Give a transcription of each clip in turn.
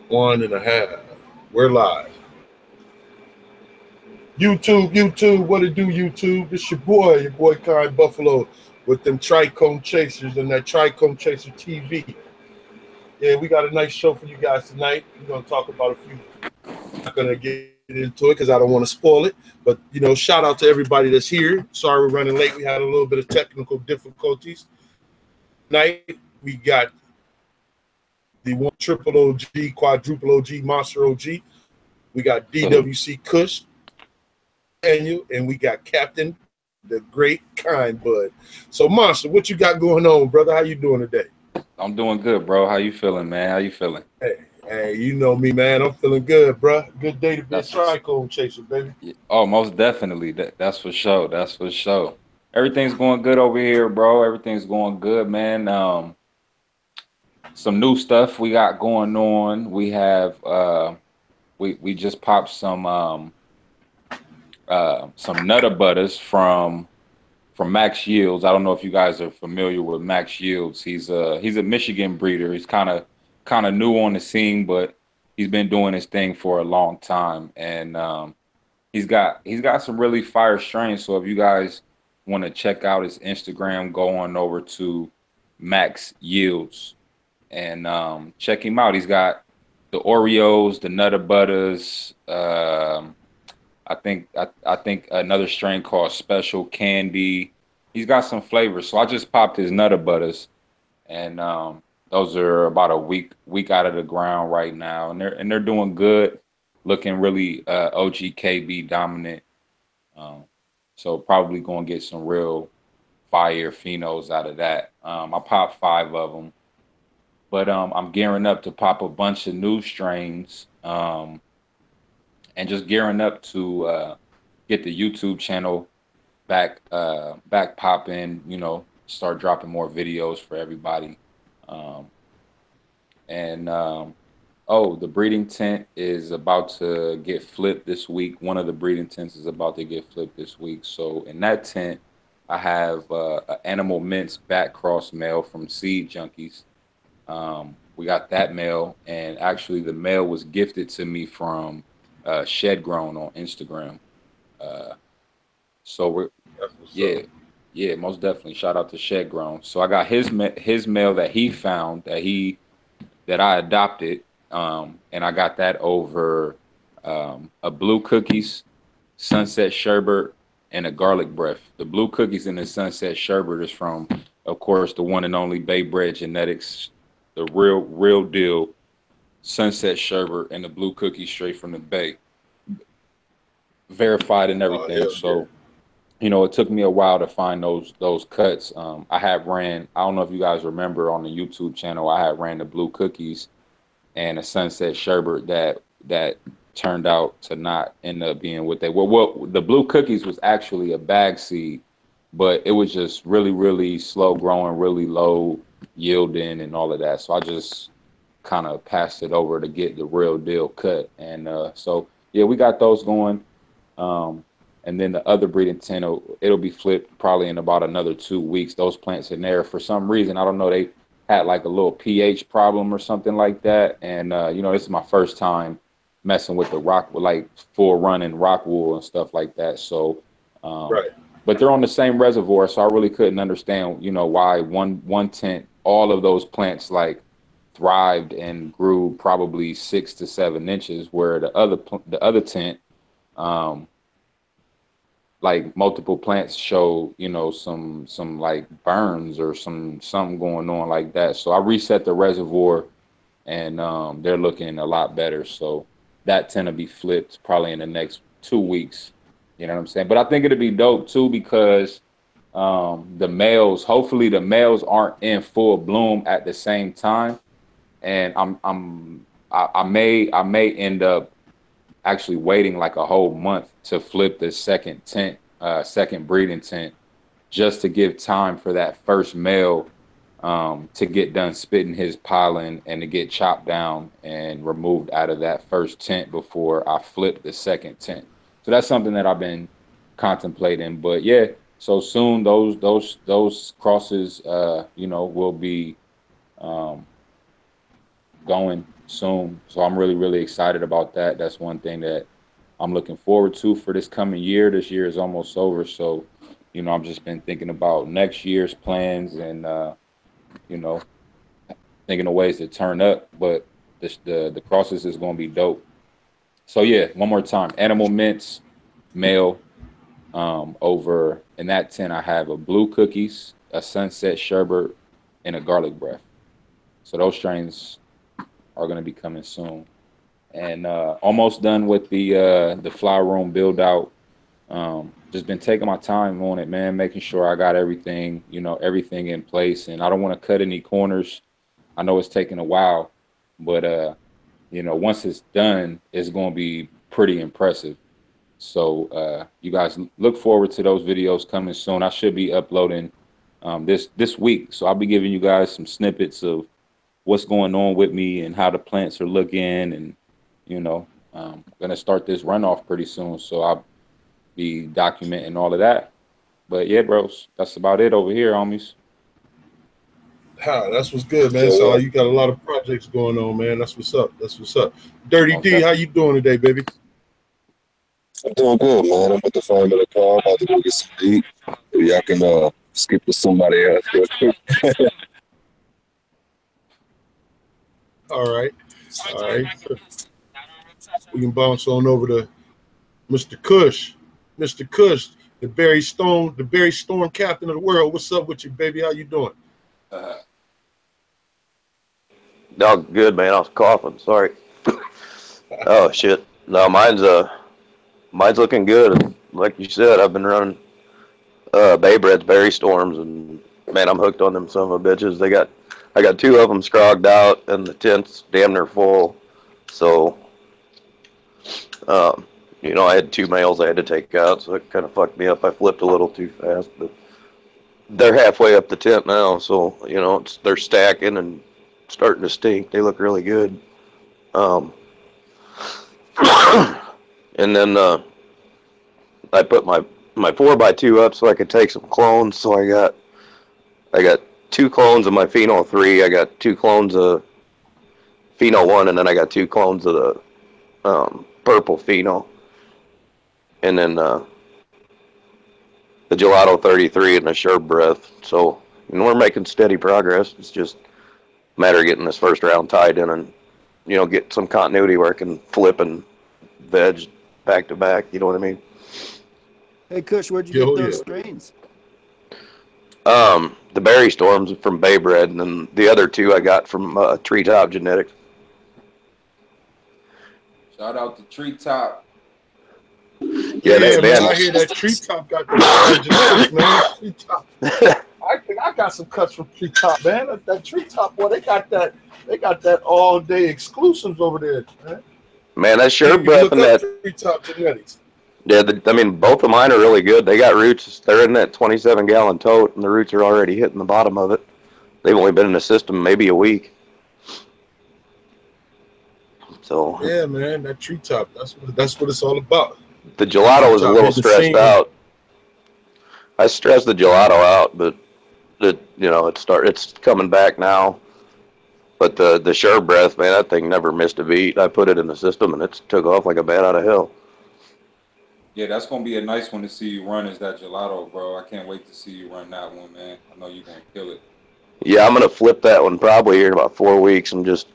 One and a half. We're live. YouTube, what it do, YouTube? This your boy Kai Buffalo with them Trichome Chasers and that Trichome Chaser TV. Yeah, we got a nice show for you guys tonight. We're gonna talk about a few. Not gonna get into it because I don't want to spoil it. But shout out to everybody that's here. Sorry we're running late. We had a little bit of technical difficulties. Tonight we got the one triple OG, quadruple OG, monster OG. We got DWC Kush, Daniel, and we got Captain, the great kind bud. So, Monster, what you got going on, brother? How you doing today? I'm doing good, bro. How you feeling, man? How you feeling? Hey, you know me, man. I'm feeling good, bro. Good day to be a That's what's, trichome chaser, baby. oh, most definitely. That's for sure. That's for sure. Everything's going good over here, bro. Everything's going good, man. Some new stuff we got going on. We have we just popped some Nutter Butters from Max Yields. I don't know if you guys are familiar with Max Yields. He's a Michigan breeder. He's kind of new on the scene, but he's been doing his thing for a long time, and he's got some really fire strains. So if you guys want to check out his Instagram, go on over to Max Yields and check him out. He's got the Oreos, the Nutter Butters. I think another strain called Special Candy. He's got some flavors. So I just popped his Nutter Butters, and those are about a week out of the ground right now, and they're doing good, looking really OGKB dominant. Um, so probably gonna get some real fire phenos out of that. I popped 5 of them, but I'm gearing up to pop a bunch of new strains. And just gearing up to get the YouTube channel back popping, start dropping more videos for everybody. Um, and oh, the breeding tent is about to get flipped this week. One of the breeding tents is about to get flipped this week. So in that tent, I have an Animal Mints back cross male from Seed Junkies. We got that male, and actually the male was gifted to me from Shed Grown on Instagram. Uh, so we're That's what's up. yeah, yeah, most definitely. Shout out to Shed Grown. So I got his male that he found that I adopted, and I got that over a blue cookies, sunset sherbet, and a garlic breath. The blue cookies and the sunset sherbet is from, of course, the one and only Bay Bread Genetics, the real deal sunset sherbet and the blue cookies straight from the Bay, verified and Oh, everything. hell yeah. So it took me a while to find those cuts. I had ran. I don't know if you guys remember on the YouTube channel. I had ran the blue cookies and a sunset sherbet that turned out to not end up being what they were. Well, the blue cookies was actually a bag seed, but it was just really slow growing, really low yielding, and all of that. So I just kind of passed it over to get the real deal cut, and so yeah, we got those going. Um, and then the other breeding tent, it'll be flipped probably in about another 2 weeks. Those plants in there, for some reason, I don't know, they had like a little pH problem or something like that. And this is my first time messing with the rock, with like full running rock wool and stuff like that. So, um, Right. but they're on the same reservoir, so I really couldn't understand, why one tent, all of those plants like thrived and grew probably 6 to 7 inches, where the other tent, um, like multiple plants show, some like burns or something going on like that. So I reset the reservoir, and they're looking a lot better. So that tend to be flipped probably in the next 2 weeks. You know what I'm saying? But I think it'd be dope too, because the males, hopefully the males aren't in full bloom at the same time. And I may end up actually waiting like a whole month to flip the second tent, second breeding tent, just to give time for that first male to get done spitting his pollen and to get chopped down and removed out of that first tent before I flip the second tent. So that's something that I've been contemplating. But yeah, so soon those crosses, will be um, going. soon. So I'm really, really excited about that. That's one thing that I'm looking forward to for this coming year. This year is almost over. So, I've just been thinking about next year's plans and, you know, thinking of ways to turn up. But the process is going to be dope. So, yeah, one more time Animal Mints, male. Over in that 10, I have a blue cookies, a sunset sherbet, and a garlic breath. So those strains are going to be coming soon. And almost done with the flower room build out. Just been taking my time on it, man, making sure I got everything, everything in place. And I don't want to cut any corners. I know it's taking a while, but once it's done, it's going to be pretty impressive. So you guys look forward to those videos coming soon. I should be uploading this week. So I'll be giving you guys some snippets of what's going on with me and how the plants are looking. And, I'm going to start this runoff pretty soon. So I'll be documenting all of that. But yeah, bros, that's about it over here, homies. That's what's good, man. So you got a lot of projects going on, man. That's what's up. That's what's up. Dirty D, how you doing today, baby? I'm doing good, man. I'm at the phone in the car, about to go get some meat. Maybe y'all can skip to somebody else real quick. All right. All right. We can bounce on over to Mr. Kush. Mr. Kush, the Barry Storm captain of the world. What's up with you, baby? How you doing? No, good, man. I was coughing. Sorry. Oh shit. No, mine's looking good. Like you said, I've been running Babe Red's berry storms, and man, I'm hooked on them son of a bitches. I got two of them scrogged out, and the tent's damn near full. So, I had two males I had to take out, so it kind of fucked me up. I flipped a little too fast, but they're halfway up the tent now, so they're stacking and starting to stink. They look really good. And then I put my 4x2 up so I could take some clones. So I got two clones of my Pheno 3. I got two clones of Pheno 1, and then I got two clones of the purple Pheno, and then the Gelato 33 and the Sherb Breath. So we're making steady progress. It's just a matter of getting this first round tied in and get some continuity where I can flip and veg back to back. You know what I mean? Hey, Kush, where'd you get those strains? The berry storms from Babe Red, and then the other two I got from Treetop Genetics. Shout out to Treetop. Yeah, man, I hear that Treetop got the genetics, man. Treetop. I think I got some cuts from Treetop, man. That Treetop, boy, they got that all day exclusives over there, man. Man, that Sherb Breath and that Treetop Genetics. Yeah, both of mine are really good. They got roots. They're in that 27-gallon tote, and the roots are already hitting the bottom of it. They've only been in the system maybe a week. So yeah, man, that Treetop. That's what it's all about. The gelato was a little stressed out. I stressed the gelato out, but it's coming back now. But the Sherb Breath, man, that thing never missed a beat. I put it in the system, and it took off like a bat out of hell. Yeah, that's going to be a nice one to see you run, is that gelato, bro. I can't wait to see you run that one, man. I know you're going to kill it. Yeah, I'm going to flip that one probably here in about 4 weeks and just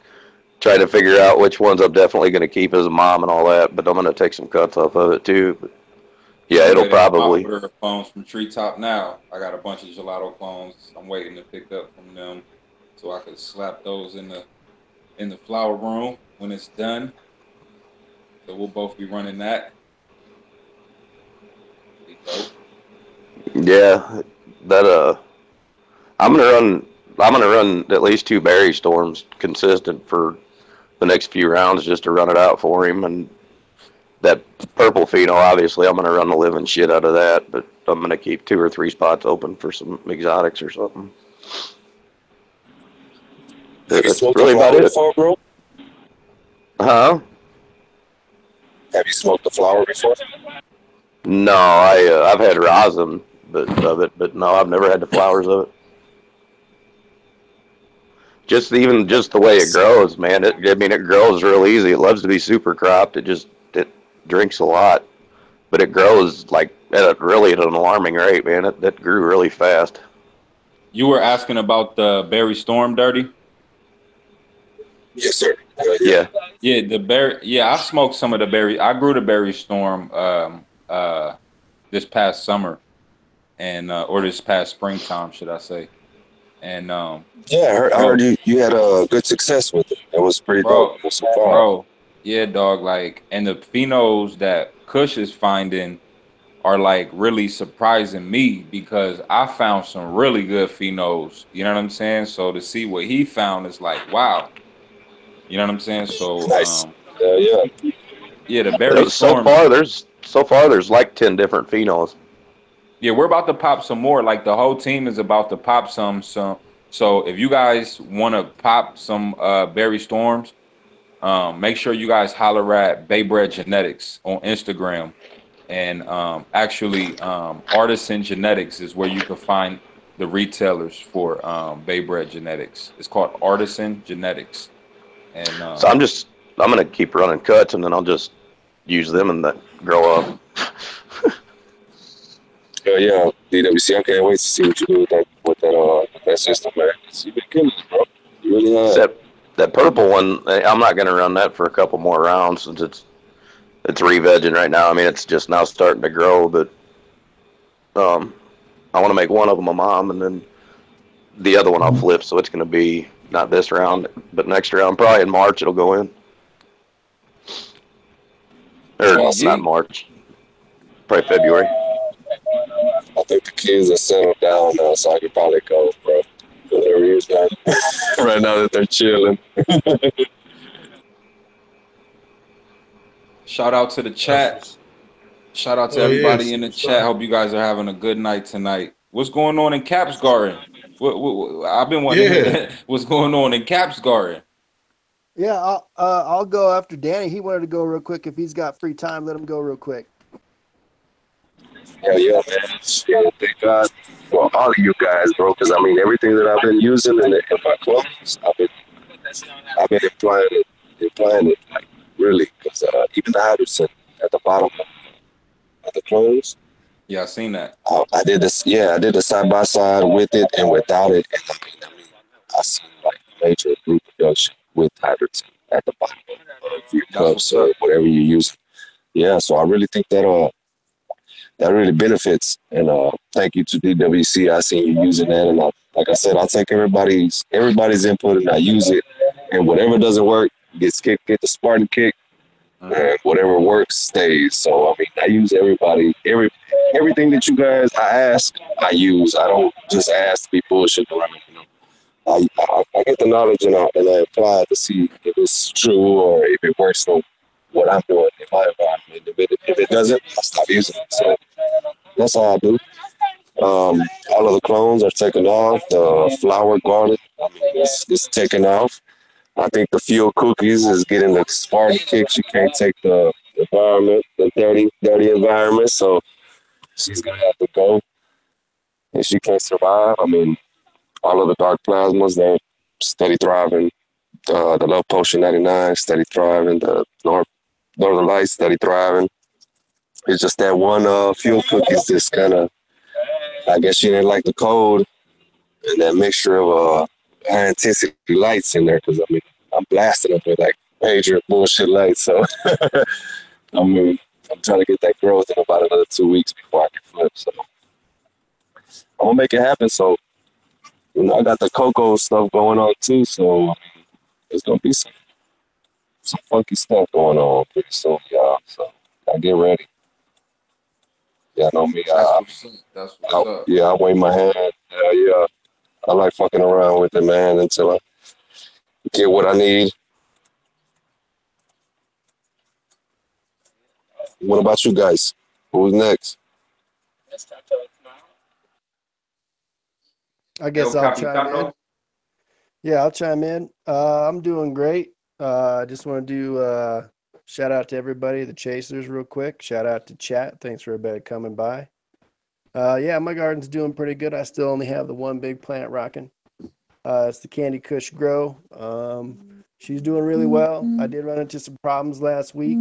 try to figure out which ones I'm definitely going to keep as a mom and all that, but I'm going to take some cuts off of it too. But yeah, it'll probably. I order clones from Treetop now. I got a bunch of gelato clones I'm waiting to pick up from them so I could slap those in the flower room when it's done. So we'll both be running that. Yeah, that I'm gonna run at least 2 berry storms consistent for the next few rounds just to run it out for him. And that purple Pheno, obviously, I'm gonna run the living shit out of that, but I'm gonna keep 2 or 3 spots open for some exotics or something. That's really about it. Before, bro? Huh? Have you smoked the flower before? No, I've had rosin but no, I've never had the flowers of it. just the way it grows, man. It grows real easy. It loves to be super cropped. It drinks a lot, but it grows like at an alarming rate, man. It grew really fast. You were asking about the berry storm, Dirty? Yes, sir. Yeah. Yeah, the berry. Yeah, I smoked some of the berry. I grew the berry storm this past summer, and or this past springtime, should I say? And Yeah, I heard bro, you had good success with it. It was pretty dope. bro, It was so far. bro, yeah, dog. Like, and the phenos that Kush is finding are like really surprising me because I found some really good phenos. You know what I'm saying? So to see what he found is like, wow. You know what I'm saying? So Nice. Yeah. yeah, the berry So storm. far, there's like 10 different phenols. Yeah, we're about to pop some more. Like the whole team is about to pop some. So if you guys want to pop some berry storms, make sure you guys holler at Baybred Genetics on Instagram. And Artisan Genetics is where you can find the retailers for Baybred Genetics. It's called Artisan Genetics. And So I'm gonna keep running cuts, and then I'll just use them and then grow up. Yeah, DWC. I can't wait to see what you do with that system, man. 'Cause you've been killing it, bro. You really have. Except that purple one, I'm not gonna run that for a couple more rounds since it's re-vegging right now. I mean, it's just now starting to grow, but I want to make one of them a mom, and then the other one I'll flip. So it's gonna be not this round, but next round, probably in March it'll go in, or not March, probably February. I think the kids are settled down now, so I could probably go, bro. Whatever it is, man. Right now that they're chilling. shout out to the chat. Shout out to everybody in the chat. Hope you guys are having a good night tonight. What's going on in Caps Garden? I've been wanting to hear what's going on in Caps Garden. Yeah, I'll go after Danny. He wanted to go real quick. If he's got free time, let him go real quick. Yeah, man. Yeah, thank God for all of you guys, bro. Because I mean, everything that I've been using in my clothes, I've been applying it like really. Because even the hydrogen at the bottom of the clothes. Yeah, I seen that. I did this. Yeah, I did the side by side with it and without it. And I seen like major reproduction with hydrogen at the bottom of your cups or whatever you use. Yeah, so I really think that really benefits. And thank you to DWC. I seen you using that, and like I said, I'll take everybody's input and I use it. And whatever doesn't work, get the Spartan kick, and whatever works stays. So I mean, I use everything that you guys I ask, I use. I don't just ask to be bullshit around. You know, I get the knowledge and I apply to see if it's true or if it works for what I'm doing in my environment. If it doesn't, I stop using it. So that's all I do. All of the clones are taking off. The flower garlic, I mean, it's taking off. I think the fuel cookies is getting the Spartan kick. She can't take the environment, the dirty environment. So she's gonna have to go, and she can't survive. I mean, all of the dark plasmas, they're steady thriving. The Love Potion 99, steady thriving. The Northern Lights, steady thriving. It's just that one fuel cookies that's kind of, I guess she didn't like the cold and that mixture of high intensity lights in there. Because I mean, I'm blasting up with like major bullshit lights. So I mean, I'm trying to get that growth in about another 2 weeks before I can flip. So I'm gonna make it happen. So you know, I got the cocoa stuff going on too. So there's gonna be some funky stuff going on pretty soon, y'all. So I get ready. Yeah, know me. That's what's up. Yeah, I wave my hand. Yeah. I like fucking around with it, man, until I get what I need. What about you guys? Who's next? I guess I'll chime in. Yeah, I'll chime in. I'm doing great. I just want to do shout out to everybody, the Chasers, real quick. Shout out to chat. Thanks for everybody coming by. Yeah, my garden's doing pretty good. I still only have the one big plant rocking. It's the Candy Kush Grow. She's doing really well. I did run into some problems last week,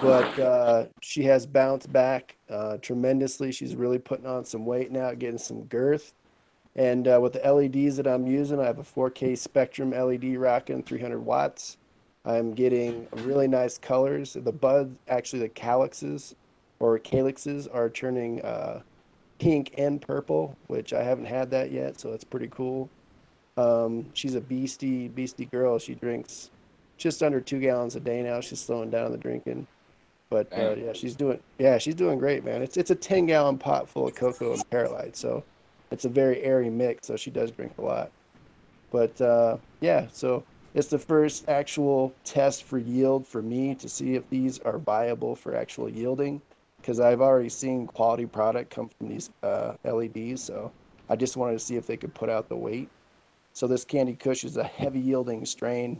but she has bounced back tremendously. She's really putting on some weight now, getting some girth. And with the LEDs that I'm using, I have a 4K Spectrum LED rocking 300 watts. I'm getting really nice colors. The buds, actually the calyxes or calyxes are turning pink and purple, which I haven't had that yet, so it's pretty cool. She's a beastie girl. She drinks just under 2 gallons a day now. She's slowing down the drinking. But Dang. she's doing great, man. It's a 10-gallon pot full of cocoa and perlite, so it's a very airy mix. So she does drink a lot. But yeah, so it's the first actual test for yield for me to see if these are viable for actual yielding, because I've already seen quality product come from these LEDs. So I just wanted to see if they could put out the weight. So this Candy Kush is a heavy yielding strain,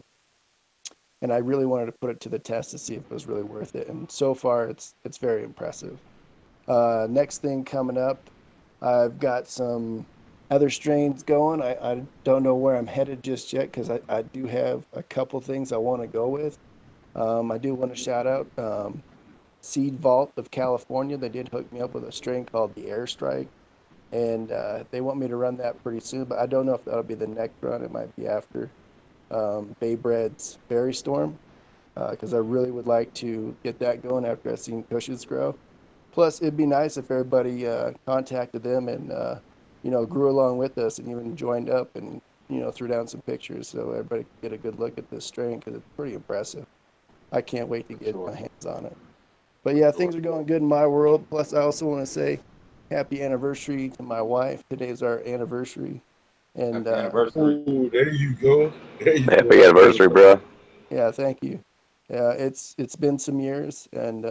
and I really wanted to put it to the test to see if it was really worth it. And so far, it's very impressive. Next thing coming up, I've got some other strains going. I don't know where I'm headed just yet because I do have a couple things I want to go with. I do want to shout out Seed Vault of California. They did hook me up with a strain called the Airstrike, and they want me to run that pretty soon, but I don't know if that'll be the next run. It might be after Bay Bread's Berry Storm, because I really would like to get that going after I've seen Cushes grow. Plus, it'd be nice if everybody contacted them and grew along with us and even joined up and threw down some pictures so everybody could get a good look at this strain because it's pretty impressive. I can't wait to get my hands on it. But yeah, things are going good in my world. Plus, I also want to say happy anniversary to my wife. Today's our anniversary, and Happy anniversary. Oh, there you go. There you Happy go. anniversary, bro. yeah, thank you. Yeah, it's been some years, and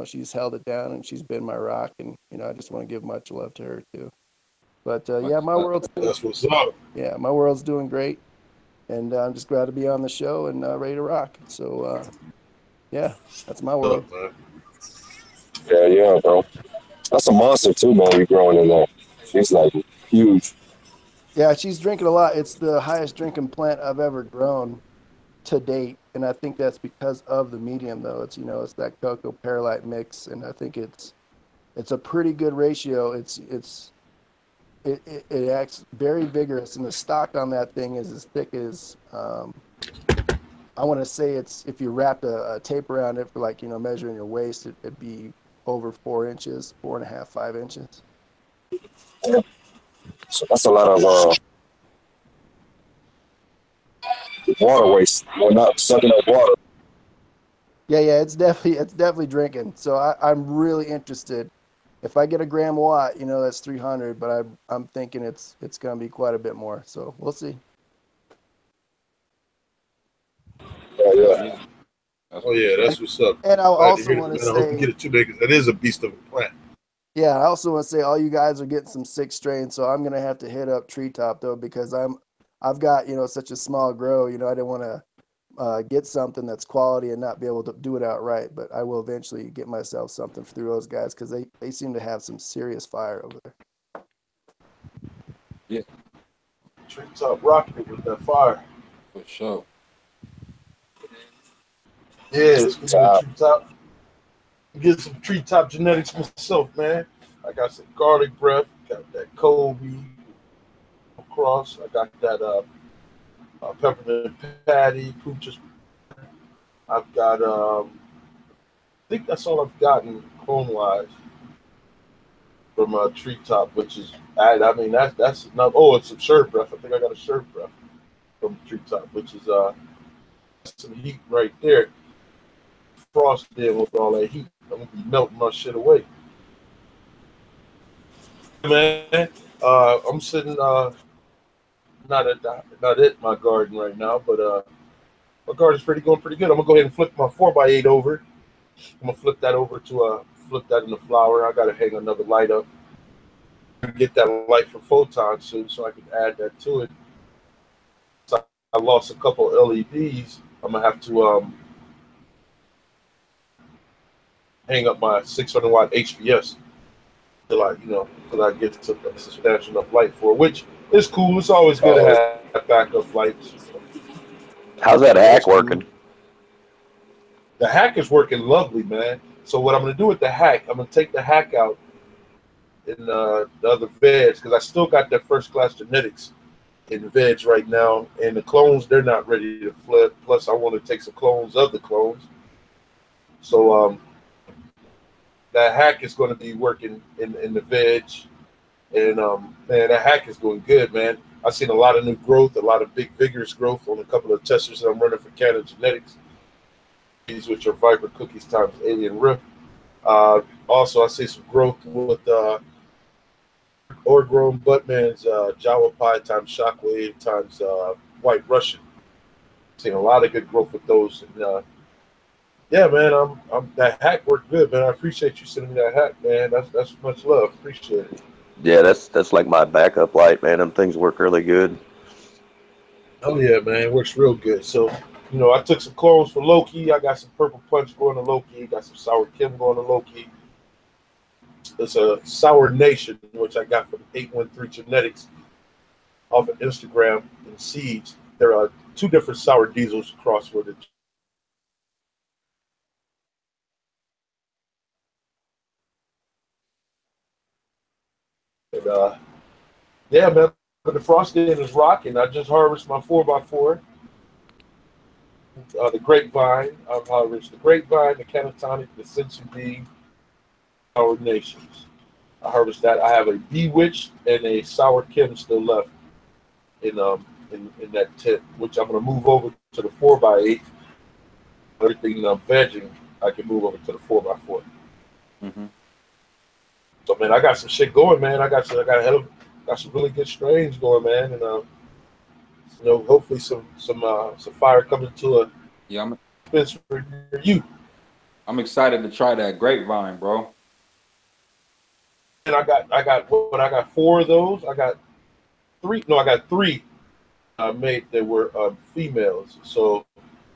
she's held it down, and she's been my rock, and I just want to give much love to her too. But Much yeah, my love. world's That's what's up. my world's doing great, and I'm just glad to be on the show and ready to rock. So yeah, that's my world. Up, man. Yeah, bro. That's a monster too, man. You growing in there. She's like huge. Yeah, she's drinking a lot. It's the highest drinking plant I've ever grown to date, and I think that's because of the medium, though. It's that cocoa perlite mix, and I think it's a pretty good ratio. It acts very vigorous, and the stock on that thing is as thick as I want to say it's if you wrapped a tape around it for measuring your waist, it'd be over 4 inches, 4.5, 5 inches. So that's a lot of water waste. Well, not sucking up water. Yeah, it's definitely drinking. So I'm really interested. If I get a gram watt, that's 300, but I'm thinking it's gonna be quite a bit more. So we'll see. Yeah. That's Oh yeah, what's that's what's up. And I Glad to also hear that, want to man. I hope you say, get it too big because that is a beast of a plant. yeah, I also want to say all you guys are getting some sick strains. So I'm gonna have to hit up Treetop though because I've got such a small grow. I didn't want to get something that's quality and not be able to do it outright. But I will eventually get myself something through those guys because they seem to have some serious fire over there. Yeah, Treetop rocking it with that fire. for sure. Yeah, it's gonna be a Top. treetop. Get some treetop genetics myself, man. I got some garlic breath, got that Kobe cross. I got that peppermint patty, pooches. I've got I think that's all I've gotten clone wise from treetop, which is I mean that's not it's some shirt breath. I think I got a shirt breath from treetop, which is some heat right there. Frost there with all that heat. I'm gonna be melting my shit away. Man, I'm sitting not at my garden right now, but my garden's going pretty good. I'm gonna go ahead and flip my 4x8 over. I'm gonna flip that over to flip that in the flower. I gotta hang another light up. Get that light from Photon soon, so I can add that to it. So I lost a couple LEDs. I'm gonna have to hang up my 600 watt HPS till I get to a substantial enough light for it, which It's cool. It's always good to have backup flights. How's that hack working? The hack is working lovely, man. So what I'm going to do with the hack, I'm going to take the hack out in the other veg because I still got that first class genetics in veg right now, and the clones, they're not ready to flip. Plus, I want to take some clones of the clones. So that hack is going to be working in the veg, and man, that hack is going good, man. I've seen a lot of new growth, a lot of big vigorous growth on a couple of testers that I'm running for Canada Genetics. These which are Viper Cookies times Alien Rift. Also, I see some growth with Overgrown Buttman's Jawa Pie times Shockwave times White Russian. Seen a lot of good growth with those. And yeah, man, that hack worked good, man. I appreciate you sending me that hack, man. That's much love. Appreciate it. Yeah, that's like my backup light, man. Them things work really good. Oh yeah, man, it works real good. So, you know, I took some clones for Loki. I got some Purple Punch going to Loki. Got some Sour Kim going to Loki. It's a Sour Nation, which I got from 813 Genetics off of Instagram and Seeds. There are two different sour diesels crossed with it. And yeah, man, but the frosting is rocking. I just harvested my 4x4. The grapevine. I've harvested the grapevine, the catatonic, the sensu bean, Sour Nations. I harvest that. I have a Bewitched and a Sour Kim still left in that tip, which I'm gonna move over to the 4x8. Everything I'm vegging, I can move over to the 4x4. Mm-hmm. So man, I got some shit going, man. I got some really good strains going, man, and you know, hopefully some fire coming to a dispensary near you. I'm excited to try that grapevine, bro. And I got 4 of those. I got 3 made that were females. So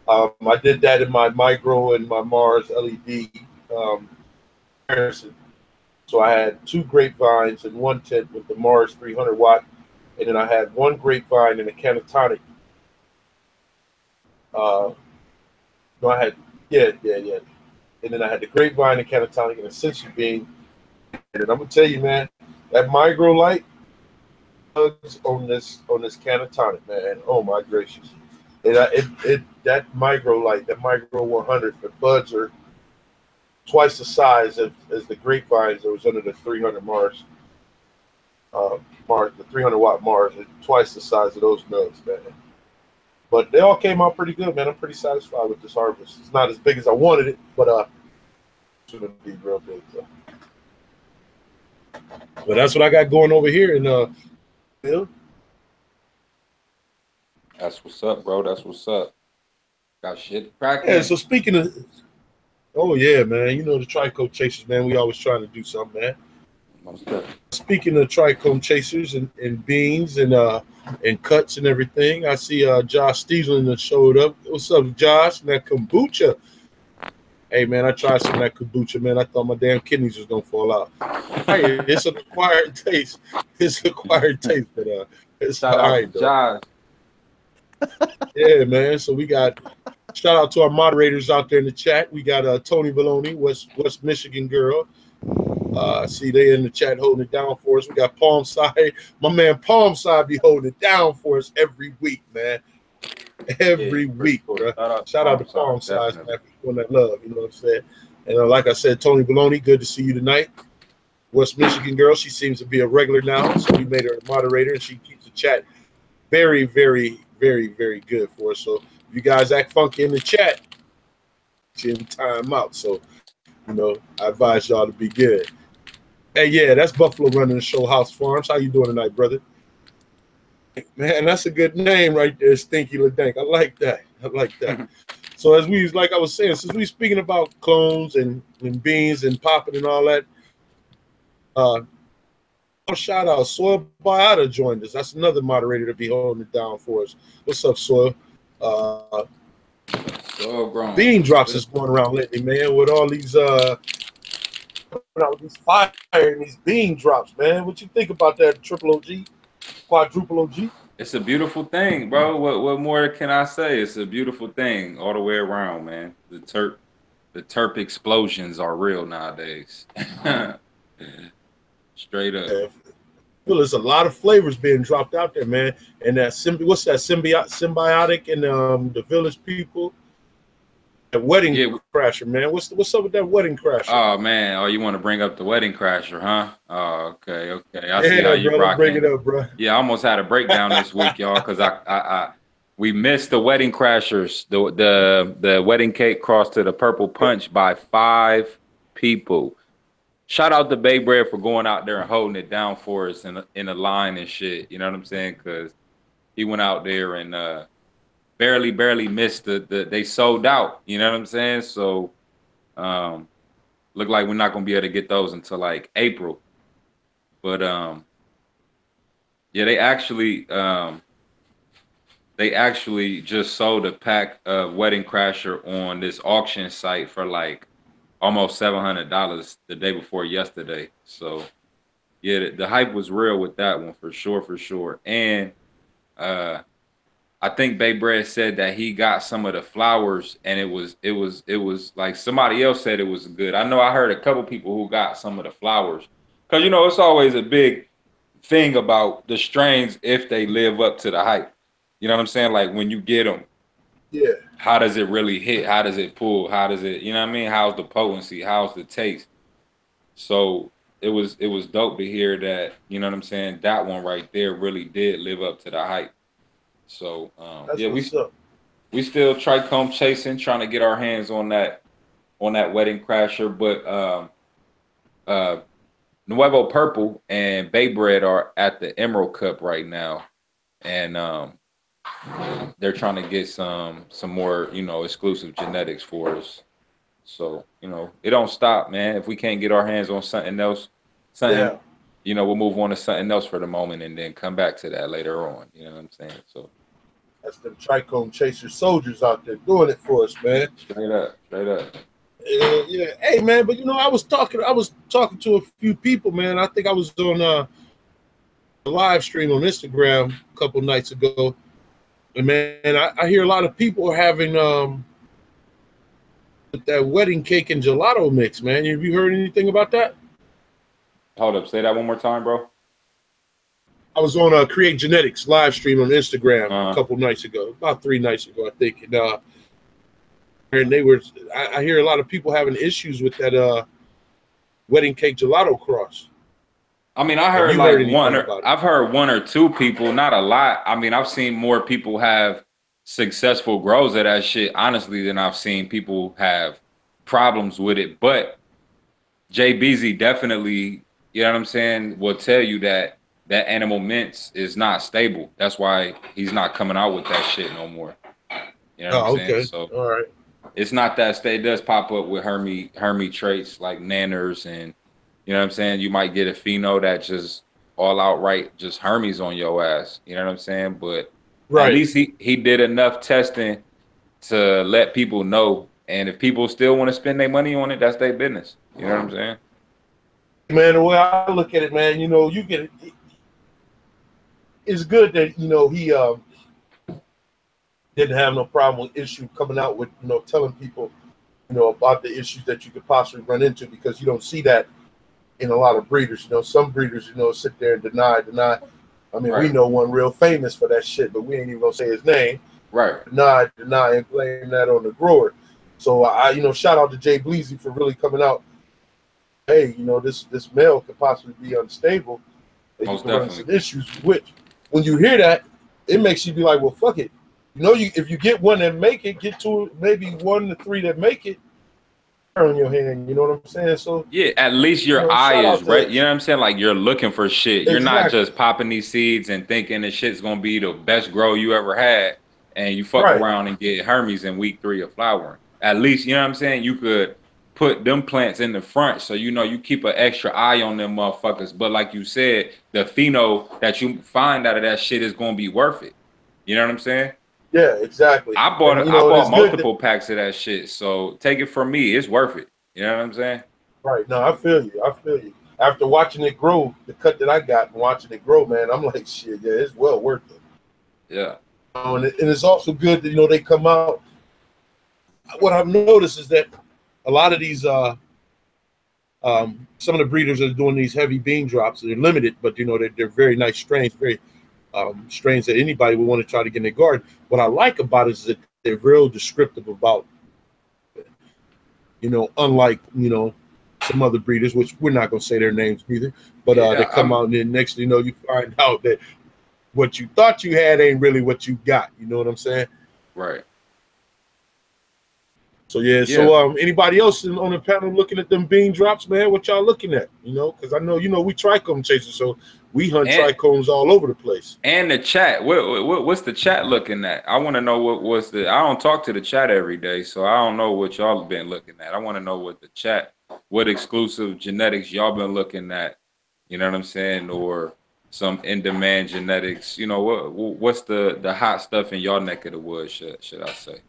I did that in my Micro and my Mars LED comparison. So I had 2 grapevines and 1 tent with the Mars 300 watt, and then I had 1 grapevine and a catatonic. No, I had yeah. And then I had the grapevine and catatonic and a sensu bean. And I'm gonna tell you, man, that micro light on this catatonic, man. Oh my gracious! And that micro light, that micro 100, the buds are twice the size as the grapevines that was under the 300 Mars. The 300 watt Mars, twice the size of those nugs, man. But they all came out pretty good, man. I'm pretty satisfied with this harvest. It's not as big as I wanted it, but it's gonna be real big. So. But that's what I got going over here in Bill. That's what's up, bro. That's what's up. Got shit cracking. Yeah, so speaking of, oh yeah, man, you know the Trichome Chasers, man. We always trying to do something, man. Speaking of Trichome Chasers and beans and cuts and everything, I see Josh Steesland showed up. What's up, Josh? And that kombucha. Hey man, I tried some of that kombucha, man. I thought my damn kidneys was gonna fall out. Hey, it's an acquired taste. It's an acquired taste, but it's all right, though. Josh. Yeah, man. So we got shout out to our moderators out there in the chat. We got Tony Baloney, West Michigan girl. See they in the chat holding it down for us. We got Palm Side. My man Palm Side be holding it down for us every week, man. Every week, bro. Shout out to Palm Side, man, for showing that love. You know what I'm saying? And like I said, Tony Baloney, good to see you tonight. West Michigan girl, she seems to be a regular now, so we made her a moderator, and she keeps the chat very, very, very, very good for us. So if you guys act funky in the chat, she in time out. So you know, I advise y'all to be good. Hey, yeah, that's Buffalo running the show, House Farms. How you doing tonight, brother? Man, that's a good name right there, Stinky LaDank. I like that. I like that. So as we, like I was saying, since we speaking about clones and beans and popping and all that, shout out Soil Biata joined us. That's another moderator to be holding it down for us. What's up, Soil? Bean drops is going around lately, man, with all these these fire and these bean drops, man. What you think about that, Triple OG? quadruple OG. It's a beautiful thing, bro. What more can I say? It's a beautiful thing all the way around, man. The terp explosions are real nowadays. Straight up. Yeah. Well, there's a lot of flavors being dropped out there, man. And that what's that symbiotic and the village people? That wedding crasher, man. What's up with that wedding crasher? Oh man, you want to bring up the wedding crasher, huh? Oh, okay. I see how you brother, rocking. bring it up, bro. Yeah, I almost had a breakdown this week, y'all, because we missed the wedding crashers. The wedding cake crossed to the purple punch by 5 people. Shout out to Bay Bread for going out there and holding it down for us in a line and shit. You know what I'm saying? Because he went out there and barely missed they sold out. You know what I'm saying? So look like we're not gonna be able to get those until like April. But yeah, they actually just sold a pack of Wedding Crasher on this auction site for like almost $700 the day before yesterday. So yeah, the hype was real with that one for sure. And I think Bay Bread said that he got some of the flowers and it was like somebody else said it was good. I know I heard a couple people who got some of the flowers, because you know it's always a big thing about the strains if they live up to the hype. You know what I'm saying? Like when you get them, yeah, how does it really hit? How does it pull? How does it, you know what I mean? How's the potency? How's the taste? So it was dope to hear that, you know what I'm saying? That one right there really did live up to the hype. So yeah, we still trichome chasing, trying to get our hands on that wedding crasher. But Nuevo Purple and Bay Bread are at the Emerald Cup right now, and they're trying to get some more, you know, exclusive genetics for us. So, you know, it don't stop, man. If we can't get our hands on something else, you know, we'll move on to something else for the moment and then come back to that later on. You know what I'm saying? So that's the Trichome Chaser soldiers out there doing it for us, man. Straight up. Yeah. Hey, man, but you know, I was talking to a few people, man. I think I was on a live stream on Instagram a couple nights ago. And man, I hear a lot of people are having that wedding cake and gelato mix, man. Have you heard anything about that? Hold up, say that one more time, bro. I was on a Create Genetics live stream on Instagram a couple nights ago, about 3 nights ago, I think. And they were, I hear a lot of people having issues with that wedding cake gelato cross. I mean, I heard I've heard 1 or 2 people, not a lot. I mean, I've seen more people have successful grows of that shit, honestly, than I've seen people have problems with it. But JBZ definitely, you know what I'm saying, will tell you that animal mints is not stable. That's why he's not coming out with that shit no more. You know what I'm saying? So all right. It's not that it does pop up with Hermy traits like nanners, and you know what I'm saying? You might get a pheno that just all outright just Hermes on your ass. You know what I'm saying? But at least he did enough testing to let people know. And if people still want to spend their money on it, that's their business. You know what I'm saying? Man, the way I look at it, man, you know, it's good that, you know, he didn't have no problem with issue coming out with, you know, telling people, you know, about the issues that you could possibly run into, because you don't see that in a lot of breeders. You know, some breeders, you know, sit there and deny. I mean, we know one real famous for that shit, but we ain't even gonna say his name. Right. Deny and blame that on the grower. So I, you know, shout out to Jay Bleezy for really coming out. Hey, you know, this male could possibly be unstable. Most definitely. Some issues, which when you hear that, it makes you be like, well, fuck it. You know, if you get one that make it, get to maybe 1 to 3 that make it on your hand. You know what I'm saying? So yeah, at least your eye is right. You know what I'm saying? Like you're looking for shit. Exactly. You're not just popping these seeds and thinking the shit's gonna be the best grow you ever had, and you fuck around and get Hermes in week 3 of flowering. At least, you know what I'm saying? You could put them plants in the front, so you know you keep an extra eye on them motherfuckers. But like you said, the pheno that you find out of that shit is gonna be worth it. You know what I'm saying? Yeah, exactly. I bought multiple packs of that shit, so take it from me, it's worth it. You know what I'm saying? Right. No, I feel you. after watching it grow, the cut that I got and watching it grow, man, I'm like, shit, yeah, it's well worth it. Yeah. And it's also good that, you know, they come out. What I've noticed is that a lot of these, some of the breeders are doing these heavy bean drops. They're limited, but, you know, they're very nice strains, very strains that anybody would want to try to get in their garden. What I like about it is that they're real descriptive about, you know, unlike, you know, some other breeders, which we're not going to say their names either, but they come out and then next thing you know, you find out that what you thought you had ain't really what you got. You know what I'm saying? Right. So yeah. So anybody else on the panel looking at them bean drops, man? What y'all looking at? You know, because I know, you know, we trichome chasers, so we hunt trichomes all over the place. And the chat, what's the chat looking at? I want to know what's the. I don't talk to the chat every day, so I don't know what y'all been looking at. I want to know what the chat, what exclusive genetics y'all been looking at. You know what I'm saying? Or some in-demand genetics. You know what's the hot stuff in y'all neck of the woods? Should I say?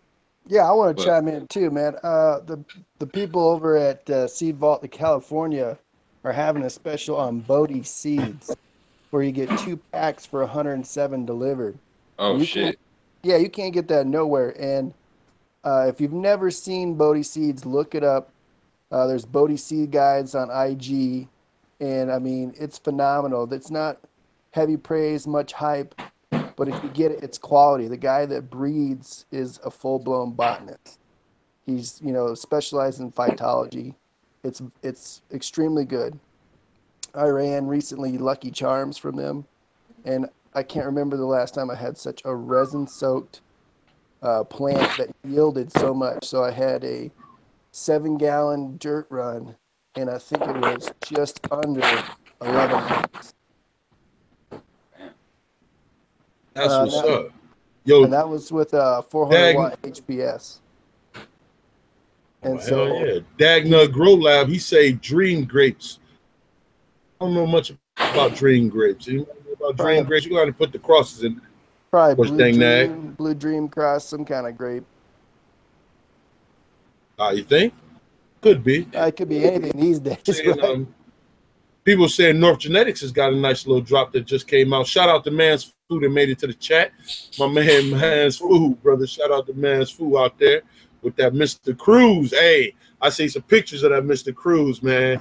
Yeah, I want to chime in too, man. The people over at Seed Vault in California are having a special on Bodhi seeds, where you get 2 packs for 107 delivered. Oh shit! You can't get that nowhere. And if you've never seen Bodhi seeds, look it up. There's Bodhi seed guides on IG, and I mean it's phenomenal. It's not heavy praise, much hype. But if you get it, it's quality. The guy that breeds is a full-blown botanist. He's, you know, specialized in phytology. It's extremely good. I ran recently Lucky Charms from them, and I can't remember the last time I had such a resin-soaked plant that yielded so much. So I had a 7-gallon dirt run, and I think it was just under 11 ounces. That's what's up. Yo, and that was with a 400-watt HPS. And so, yeah, Dagnut Growlife, he say dream grapes. I don't know much about dream grapes. You know about dream grapes? You got to put the crosses in. Probably blue dream cross, some kind of grape. You think? Could be. It could be anything these days. Saying, people saying North Genetics has got a nice little drop that just came out. Shout out to Man's Food that made it to the chat. My man, Man's Food, brother. Shout out to Man's Food out there with that Mr. Cruz. Hey, I see some pictures of that Mr. Cruz, man.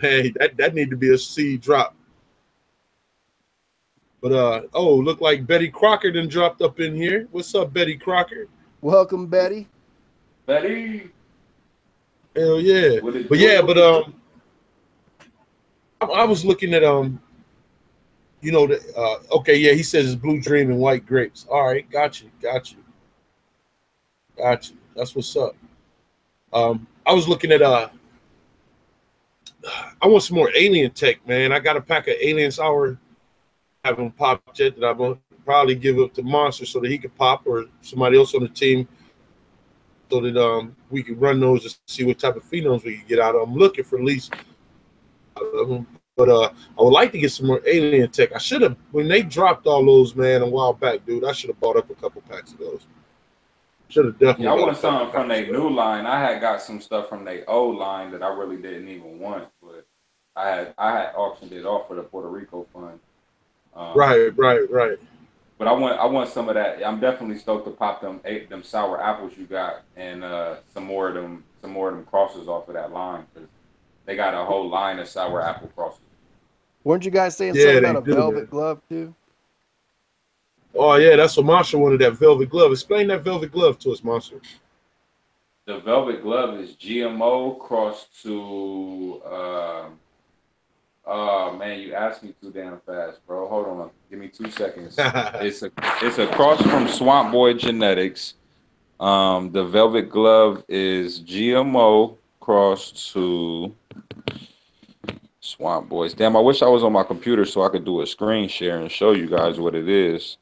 Man, that need to be a seed drop. But look like Betty Crocker done dropped up in here. What's up, Betty Crocker? Welcome, Betty. Betty. Hell yeah. I was looking at you know, okay, yeah, he says it's Blue Dream and White Grapes. All right, got you. That's what's up. I was looking at I want some more alien tech, man. I got a pack of alien sour. I haven't popped yet that I'm gonna probably give up to Monster so that he could pop, or somebody else on the team, so that we can run those to see what type of phenoms we can get out of them. I'm looking for at least but I would like to get some more alien tech. I should have, when they dropped all those, man, a while back, dude, I should have bought up a couple packs of those. Should have definitely. Yeah, I want something from their new line. I had got some stuff from their old line that I really didn't even want, but I had auctioned it off for the Puerto Rico fund. Right. But I want some of that. I'm definitely stoked to pop them sour apples you got, and some more of them crosses off of that line, because they got a whole line of sour apple crosses. Weren't you guys saying something about a velvet glove too? Oh yeah, that's what Marshall wanted, that velvet glove. Explain that velvet glove to us, Marshall. The velvet glove is GMO crossed to oh man, you asked me too damn fast, bro. Hold on, give me 2 seconds. It's a cross from Swamp Boy Genetics. The velvet glove is GMO crossed to Swamp Boys. Damn, I wish I was on my computer so I could do a screen share and show you guys what it is.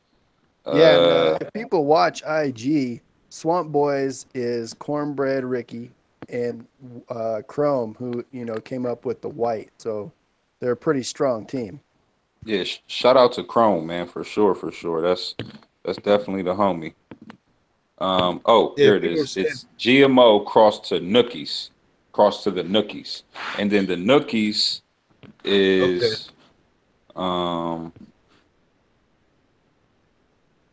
Yeah, and if people watch IG, Swamp Boys is Cornbread Ricky and Chrome, who, you know, came up with the white. So they're a pretty strong team. Yeah, shout out to Chrome, man, for sure. That's definitely the homie. Here it is. It's GMO crossed to Nookies, crossed to the Nookies, and then the Nookies is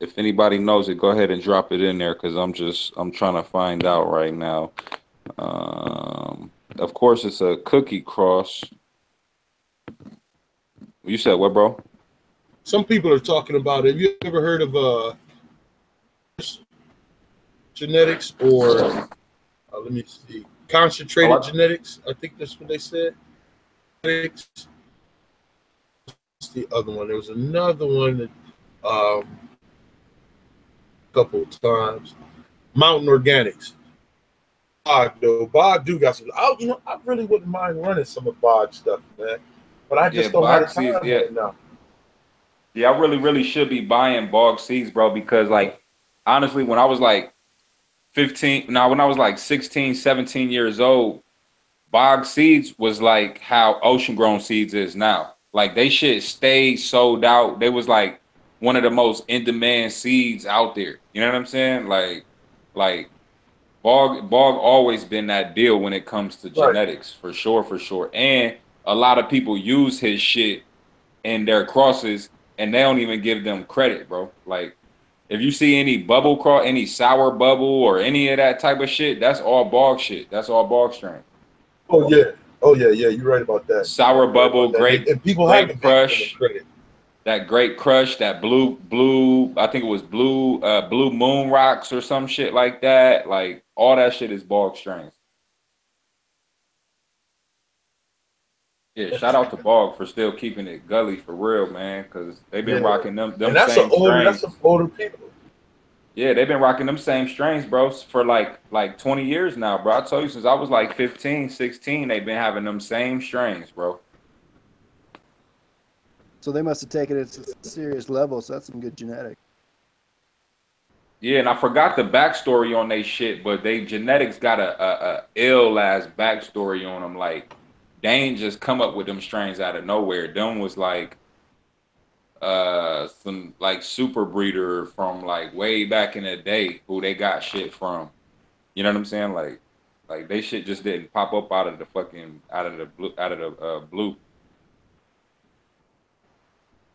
if anybody knows it, go ahead and drop it in there because I'm trying to find out right now. Of course, it's a cookie cross. You said what, bro? Some people are talking about it. Have you ever heard of genetics or let me see, concentrated genetics? I think that's what they said. Genetics. What's the other one? There was another one that a couple of times. Mountain Organics. Bog do got some. I really wouldn't mind running some of Bog stuff, man. But I just don't have the time right now. Yeah, I really should be buying Bog seeds, bro, because like honestly, when I was like 15, when I was like 16, 17 years old, Bog seeds was like how ocean grown seeds is now. Like they shit stayed sold out. They was like one of the most in demand seeds out there. You know what I'm saying? Like Bog always been that deal when it comes to genetics, for sure. And a lot of people use his shit in their crosses and they don't even give them credit, bro. Like if you see any bubble cross, any sour bubble or any of that type of shit, that's all Bog shit. That's all Bog strain. Oh yeah. You're right about that. Sour bubble, grape, and people grape crush, credit. That grape crush, that blue. I think it was blue moon rocks or some shit like that. Like all that shit is Bog strains. Yeah, shout out to Bog for still keeping it gully for real, man. Because they've been rocking them and that's same strains. That's some older people. Yeah, they've been rocking them same strains, bro, for like 20 years now, bro. I told you since I was like 15, 16, they've been having them same strains, bro. So they must have taken it to a serious level. So that's some good genetics. Yeah, and I forgot the backstory on they shit, but they genetics got a ill ass backstory on them. Like, they ain't just come up with them strains out of nowhere. Them was like some like super breeder from like way back in the day who they got shit from. You know what I'm saying? Like they shit just didn't pop up out of the blue.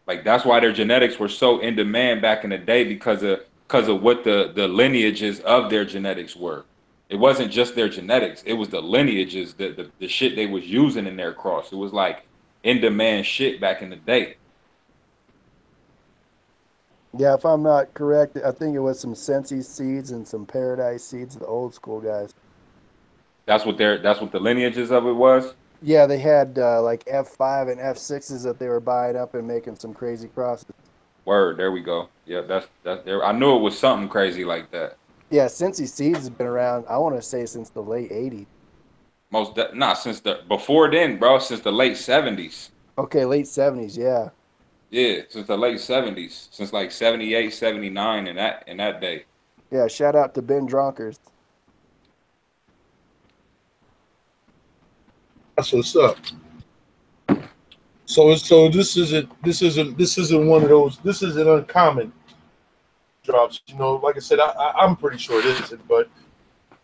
Like that's why their genetics were so in demand back in the day because of what the lineages of their genetics were. It wasn't just their genetics; it was the lineages, the shit they was using in their cross. It was like in demand shit back in the day. Yeah, if I'm not correct, I think it was some Sensi seeds and some Paradise seeds, the old school guys. That's what the lineages of it was. Yeah, they had like F5 and F6s that they were buying up and making some crazy crosses. Word, there we go. Yeah, that's there. I knew it was something crazy like that. Yeah, Sensi seeds has been around, I want to say, since the late 80s. Since before then, bro, since the late 70s. Okay, late 70s, yeah. Yeah, since the late 70s, since like 78, 79 in that day. Yeah, shout out to Ben Dronkers. That's what's up. So this isn't one of those. This isn't uncommon drops. You know, like I said, I'm pretty sure it isn't, but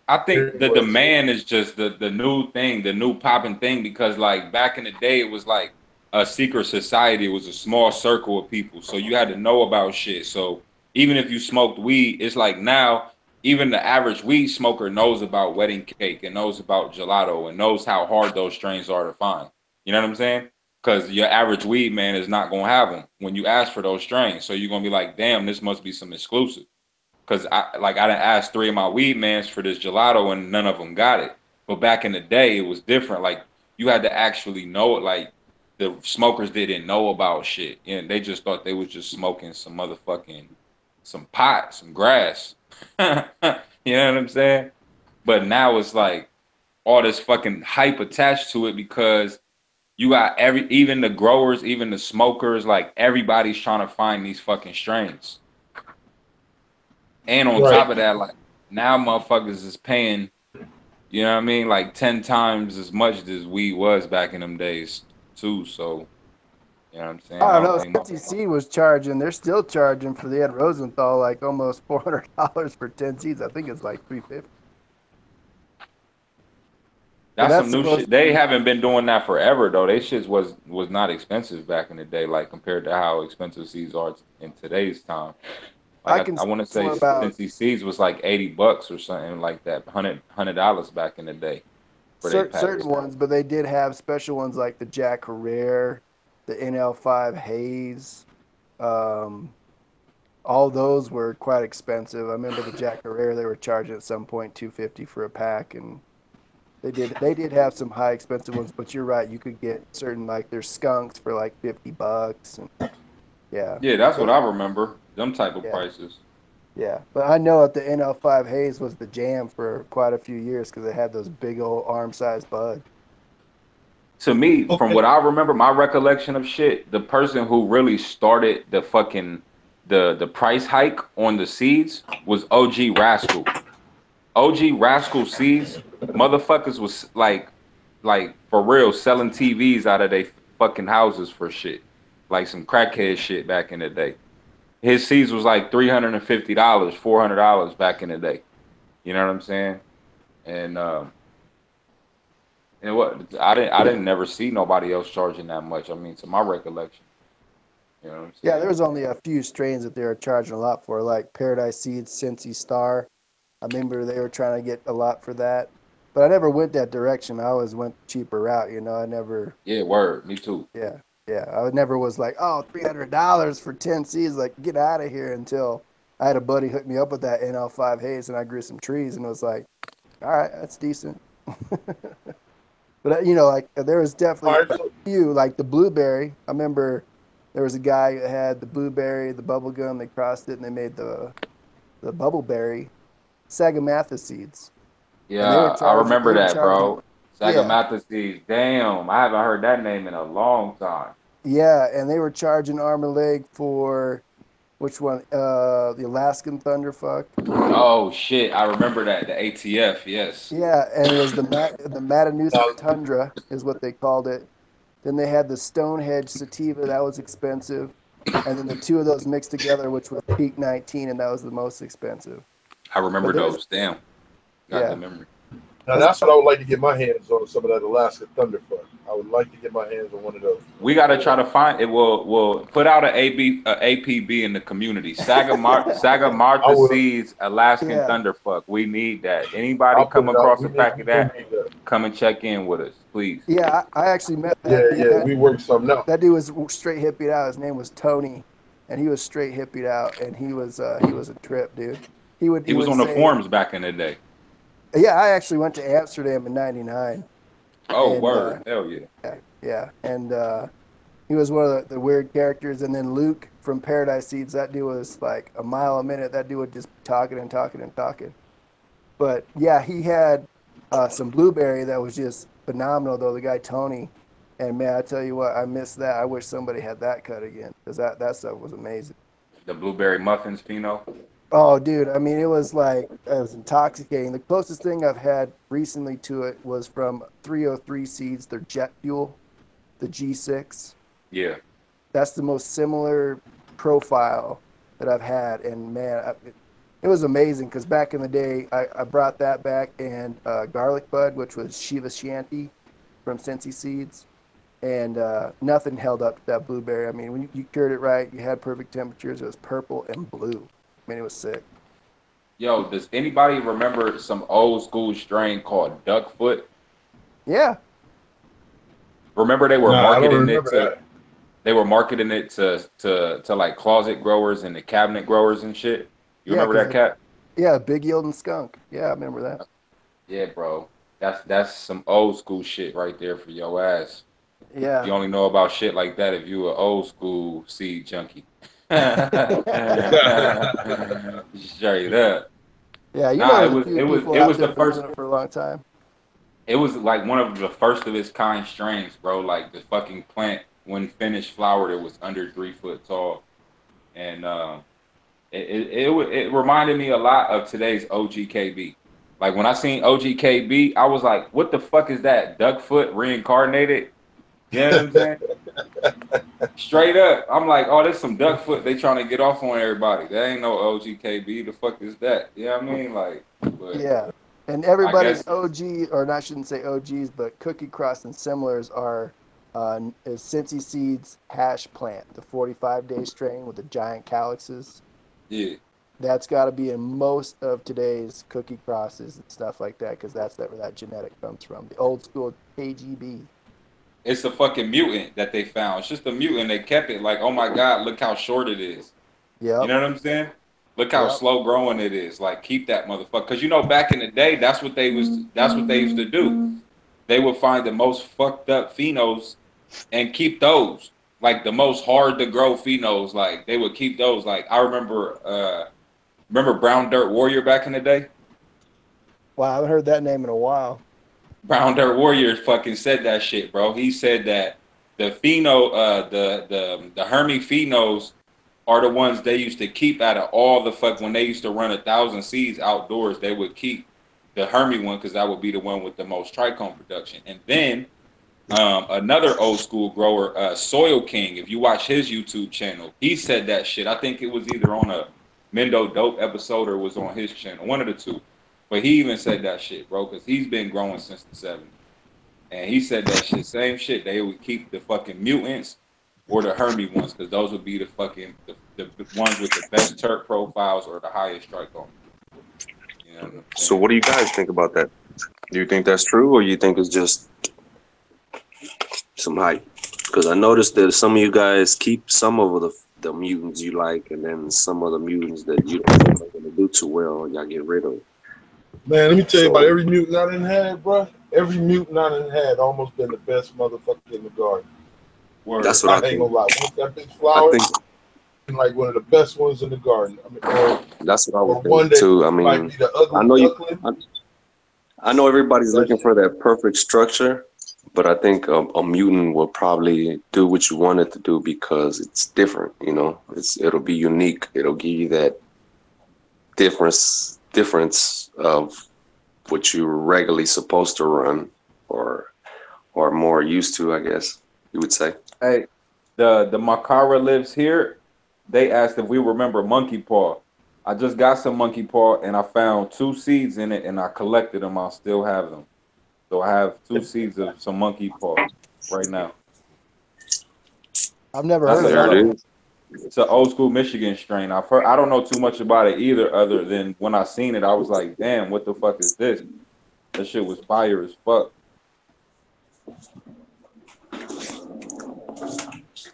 I think the demand is just the new thing, the new popping thing, because like back in the day, it was like a secret society. It was a small circle of people, so you had to know about shit. So even if you smoked weed, it's like now even the average weed smoker knows about wedding cake and knows about gelato and knows how hard those strains are to find. You know what I'm saying? Because your average weed man is not gonna have them when you ask for those strains. So you're gonna be like, damn, this must be some exclusive. Cause I done asked 3 of my weed mans for this gelato and none of them got it. But back in the day, it was different. Like you had to actually know it. Like the smokers didn't know about shit, and they just thought they was just smoking some pot, some grass. You know what I'm saying? But now it's like all this fucking hype attached to it because you got even the growers, even the smokers, like everybody's trying to find these fucking strains. And on top of that, like now motherfuckers is paying, you know what I mean, like 10 times as much as weed was back in them days too. So, you know what I'm saying? I don't know. SEC was charging. They're still charging for the Ed Rosenthal like almost $400 for 10 seeds. I think it's like $350. That's some new shit. They haven't been doing that forever though. They shit was not expensive back in the day, like compared to how expensive seeds are in today's time. Like I want to say Cincy seeds was like $80 or something like that, $100 back in the day. Certain ones, but they did have special ones like the Jack Herrera, the NL5 Haze. All those were quite expensive. I remember the Jack Herrera, they were charging at some point $250 for a pack, and they did have some high expensive ones. But you're right, you could get certain like their skunks for like $50. And, yeah. Yeah, that's what I remember. Them type of prices. Yeah, but I know that the NL5 Haze was the jam for quite a few years because it had those big old arm-sized buds. To me, from what I remember, my recollection of shit, the person who really started the fucking the price hike on the seeds was OG Rascal. OG Rascal seeds, motherfuckers was like for real selling TVs out of their fucking houses for shit, like some crackhead shit back in the day. His seeds was like $350, $400 back in the day. You know what I'm saying? And what I didn't never see nobody else charging that much. I mean, to my recollection. You know what I'm saying? Yeah, there was only a few strains that they were charging a lot for, like Paradise Seeds, Cincy Star. I remember they were trying to get a lot for that. But I never went that direction. I always went the cheaper route, you know. I never. Yeah, word. Me too. Yeah. I never was like, oh, $300 for 10 seeds. Like, get out of here, until I had a buddy hook me up with that NL5 Haze, and I grew some trees, and it was like, all right, that's decent. But, you know, like, there was definitely a few, like the blueberry. I remember there was a guy who had the blueberry, the bubble gum. They crossed it, and they made the bubbleberry Sagamatha seeds. Yeah, I remember that, bro. Sagamatha seeds. Damn, I haven't heard that name in a long time. Yeah, and they were charging arm and leg for which one? The Alaskan Thunderfuck. Oh shit, I remember that. The ATF, yes. Yeah, and it was the Matanuska Tundra is what they called it. Then they had the Stonehenge Sativa, that was expensive. And then the two of those mixed together, which was Peak 19, and that was the most expensive. I remember those. Damn. Got the memory. Now that's what I would like to get my hands on, some of that Alaska Thunderfuck. I would like to get my hands on one of those. We got to try to find it. We'll put out an APB in the community. Sagamartha Seeds Alaskan Thunderfuck. We need that. Anybody come across a pack of that, come and check in with us, please. Yeah, I actually met that. Yeah, we worked something out. That dude was straight hippied out. His name was Tony, and he was straight hippied out, and he was a trip, dude. He was on the forums back in the day. Yeah, I actually went to Amsterdam in '99. Oh, and, word. Hell yeah. Yeah. And he was one of the weird characters. And then Luke from Paradise Seeds, that dude was like a mile a minute. That dude would just talking and talking and talking. But yeah, he had some blueberry that was just phenomenal, though, the guy Tony. And man, I tell you what, I missed that. I wish somebody had that cut again, because that stuff was amazing. The blueberry muffins, Pino? Oh, dude, I mean, it was intoxicating. The closest thing I've had recently to it was from 303 Seeds, their jet fuel, the G6. Yeah. That's the most similar profile that I've had. And, man, it was amazing, because back in the day, I brought that back, and Garlic Bud, which was Shiva Shanti from Cincy Seeds. And nothing held up to that blueberry. I mean, when you cured it right, you had perfect temperatures. It was purple and blue. I mean, it was sick. Yo, does anybody remember some old school strain called Duckfoot? Yeah. Remember they were marketing it to they were marketing it to like closet growers and the cabinet growers and shit. You remember that cat? Yeah, Big Yield and Skunk. Yeah, I remember that. Yeah, bro. That's some old school shit right there for your ass. Yeah. You only know about shit like that if you an old school seed junkie. Straight up. Yeah, you know, it was the first for a long time. It was like one of the first of its kind strains, bro. Like the fucking plant, when finished flowered, it was under 3 foot tall, and it reminded me a lot of today's OGKB. Like when I seen OGKB, I was like, "What the fuck is that? Duckfoot reincarnated?" You know what I'm saying? Straight up, I'm like, "Oh, there's some Duckfoot. They trying to get off on everybody. That ain't no OGKB. The fuck is that?" You know what I mean? Like, but, yeah. And I everybody's guess OG, or I shouldn't say OGs, but cookie cross and similars are is Cincy Seeds hash plant, the 45-day strain with the giant calyxes. yeah. That's got to be in most of today's cookie crosses and stuff like that, because that's where that genetic comes from. The old school KGB. It's a fucking mutant that they found. It's just a mutant. They kept it like, oh my god, look how short it is. You Yep. know what I'm saying? Look how Yep. slow growing it is. Like, keep that motherfucker. Because you know, back in the day, that's what they used to do. They would find the most fucked up phenos and keep those. Like the most hard to grow phenos. Like they would keep those. Like I remember Brown Dirt Warrior back in the day. Wow, I haven't heard that name in a while. Brown Dirt Warrior fucking said that shit, bro. He said that the pheno, the Hermie phenos are the ones they used to keep out of all the fuck when they used to run 1,000 seeds outdoors. They would keep the Hermie one because that would be the one with the most trichome production. And then another old school grower, Soil King. If you watch his YouTube channel, he said that shit. I think it was either on a Mendo Dope episode or was on his channel, one of the two. But he even said that shit, bro, because he's been growing since the 70s. And he said that shit, same shit. They would keep the fucking mutants or the Hermie ones, because those would be the fucking the ones with the best turf profiles or the highest trichome. You know what I'm So saying? what do you guys think about that? Do you think that's true, or you think it's just some hype? Because I noticed that some of you guys keep some of the mutants you like, and then some of the mutants that you don't think are going to do too well, y'all get rid of. Man, let me tell you about So every mutant I done had, bro. Every mutant I done had almost been the best motherfucker in the garden. that's Word. what I I ain't think. gonna lie. Once that bitch I flowered, think like one of the best ones in the garden. I mean, that's what I or would one think that too. I might mean, be the I ugly know you. duckling. I know everybody's That's looking for that perfect structure, but I think a mutant will probably do what you want it to do because it's different. You know, it'll be unique. It'll give you that difference of what you're regularly supposed to run or more used to, I guess you would say. Hey, the Makara lives here. They asked if we remember monkey paw. I just got some monkey paw and I found 2 seeds in it and I collected them. I still have them. So I have 2 seeds of some monkey paw right now. I've never That's heard of There that it one. is. it's an old school Michigan strain. I've heard, I don't know too much about it either, other than when I seen it, I was like, damn, what the fuck is this? That shit was fire as fuck.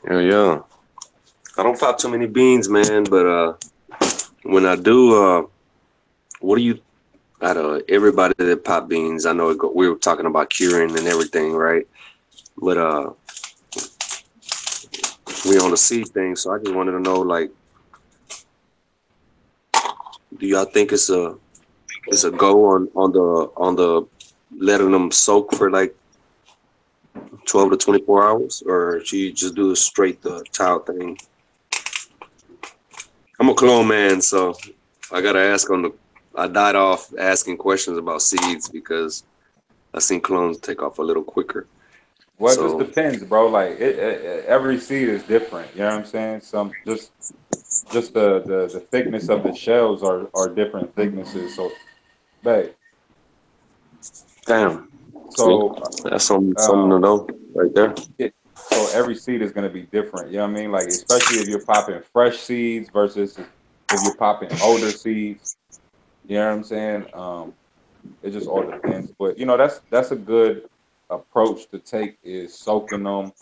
Yeah. I don't pop too many beans, man, but when I do, what do you out of everybody that pop beans? I know we were talking about curing and everything, right? But we on the seed thing, so I just wanted to know, like, do y'all think it's a go on the letting them soak for like 12 to 24 hours, or should you just do straight the towel thing? I'm a clone man, so I gotta ask I died off asking questions about seeds because I seen clones take off a little quicker. Well, it just So depends, bro. Like every seed is different. You know what I'm saying? Some just the thickness of the shells are different thicknesses. So, babe, damn, see, so that's something to um, know right there. so every seed is going to be different. You know what I mean? Like especially if you're popping fresh seeds versus if you're popping older seeds. You know what I'm saying? It just all depends. But you know, that's a good approach to take is soaking them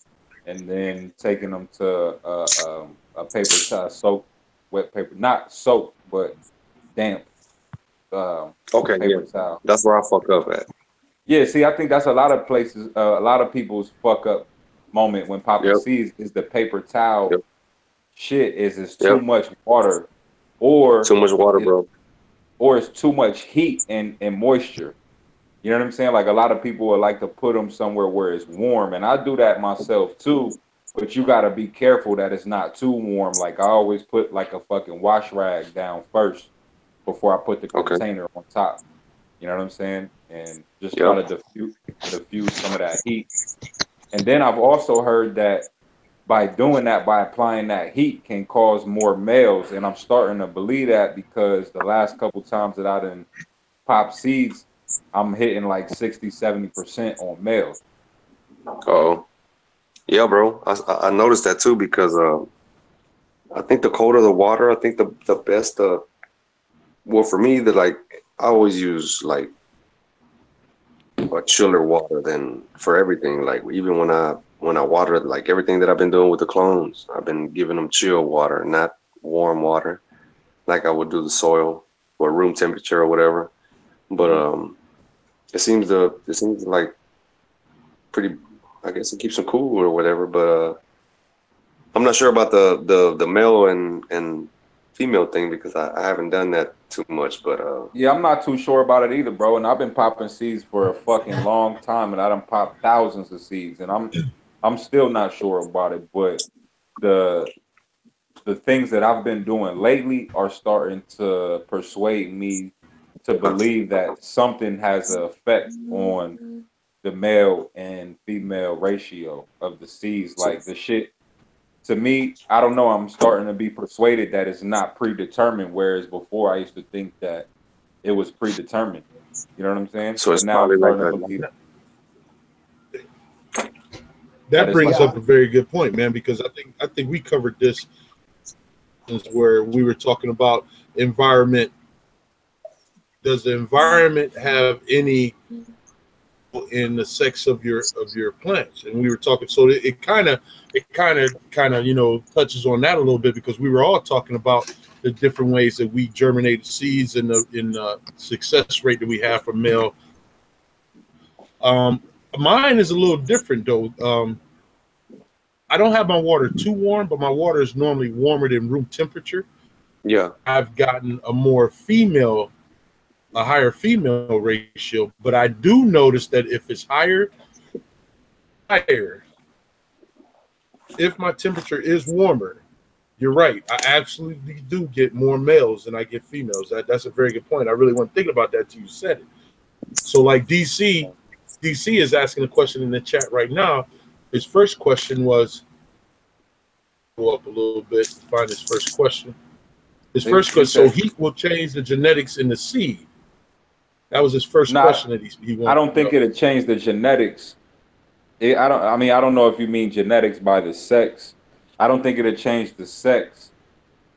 and then taking them to a paper towel, soak wet paper, not soaked, but damp Okay, yeah, paper towel. that's where I fuck up at. Yeah, see, I think that's a lot of places, a lot of people's fuck up moment when popping Yep, seeds is the paper towel yep, shit is it's too yep. much water or Too much water, it bro. or it's too much heat and moisture. You know what I'm saying? Like a lot of people would like to put them somewhere where it's warm, and I do that myself too. But you got to be careful that it's not too warm. Like I always put like a fucking wash rag down first before I put the Okay, container on top. You know what I'm saying? And just try yep. to diffuse some of that heat. And then I've also heard that by doing that, by applying that heat, can cause more males. And I'm starting to believe that because the last couple times that I done pop seeds, I'm hitting like 60-70% on male. Oh, yeah, bro. I noticed that too because I think the colder the water, I think the best. Well, for me, I always use like a chiller water than for everything. Like even when I water, like everything that I've been doing with the clones, I've been giving them chill water, not warm water, like I would do the soil or room temperature or whatever. But it seems like pretty. I guess it keeps them cool or whatever. But I'm not sure about the male and female thing because I haven't done that too much. But Yeah, I'm not too sure about it either, bro. And I've been popping seeds for a fucking long time, and I done popped thousands of seeds, and I'm still not sure about it. But the the things that I've been doing lately are starting to persuade me to believe that something has an effect on the male and female ratio of the seeds. Like the shit, to me, I don't know. I'm starting to be persuaded that it's not predetermined, whereas before I used to think that it was predetermined. You know what I'm saying? so it's But now I'm probably like starting to a believe that That it's brings like, up a very good point, man, because I think we covered this where we were talking about environment. Does the environment have any in the sex of your plants? And we were talking, so it kind of touches on that a little bit because we were all talking about the different ways that we germinate seeds and the success rate that we have for male. Mine is a little different though. I don't have my water too warm, but my water is normally warmer than room temperature. yeah. I've gotten a higher female ratio, but I do notice that if it's higher, if my temperature is warmer, you're right. I absolutely do get more males than I get females. That's a very good point. I really wasn't thinking about that till you said it. So like DC is asking a question in the chat right now. His first question was, go up a little bit to find his first question. His first question, so heat will change the genetics in the seed. That was his first question that he wanted. I don't think it'd change the genetics. I mean, I don't know if you mean genetics by the sex. I don't think it'd change the sex,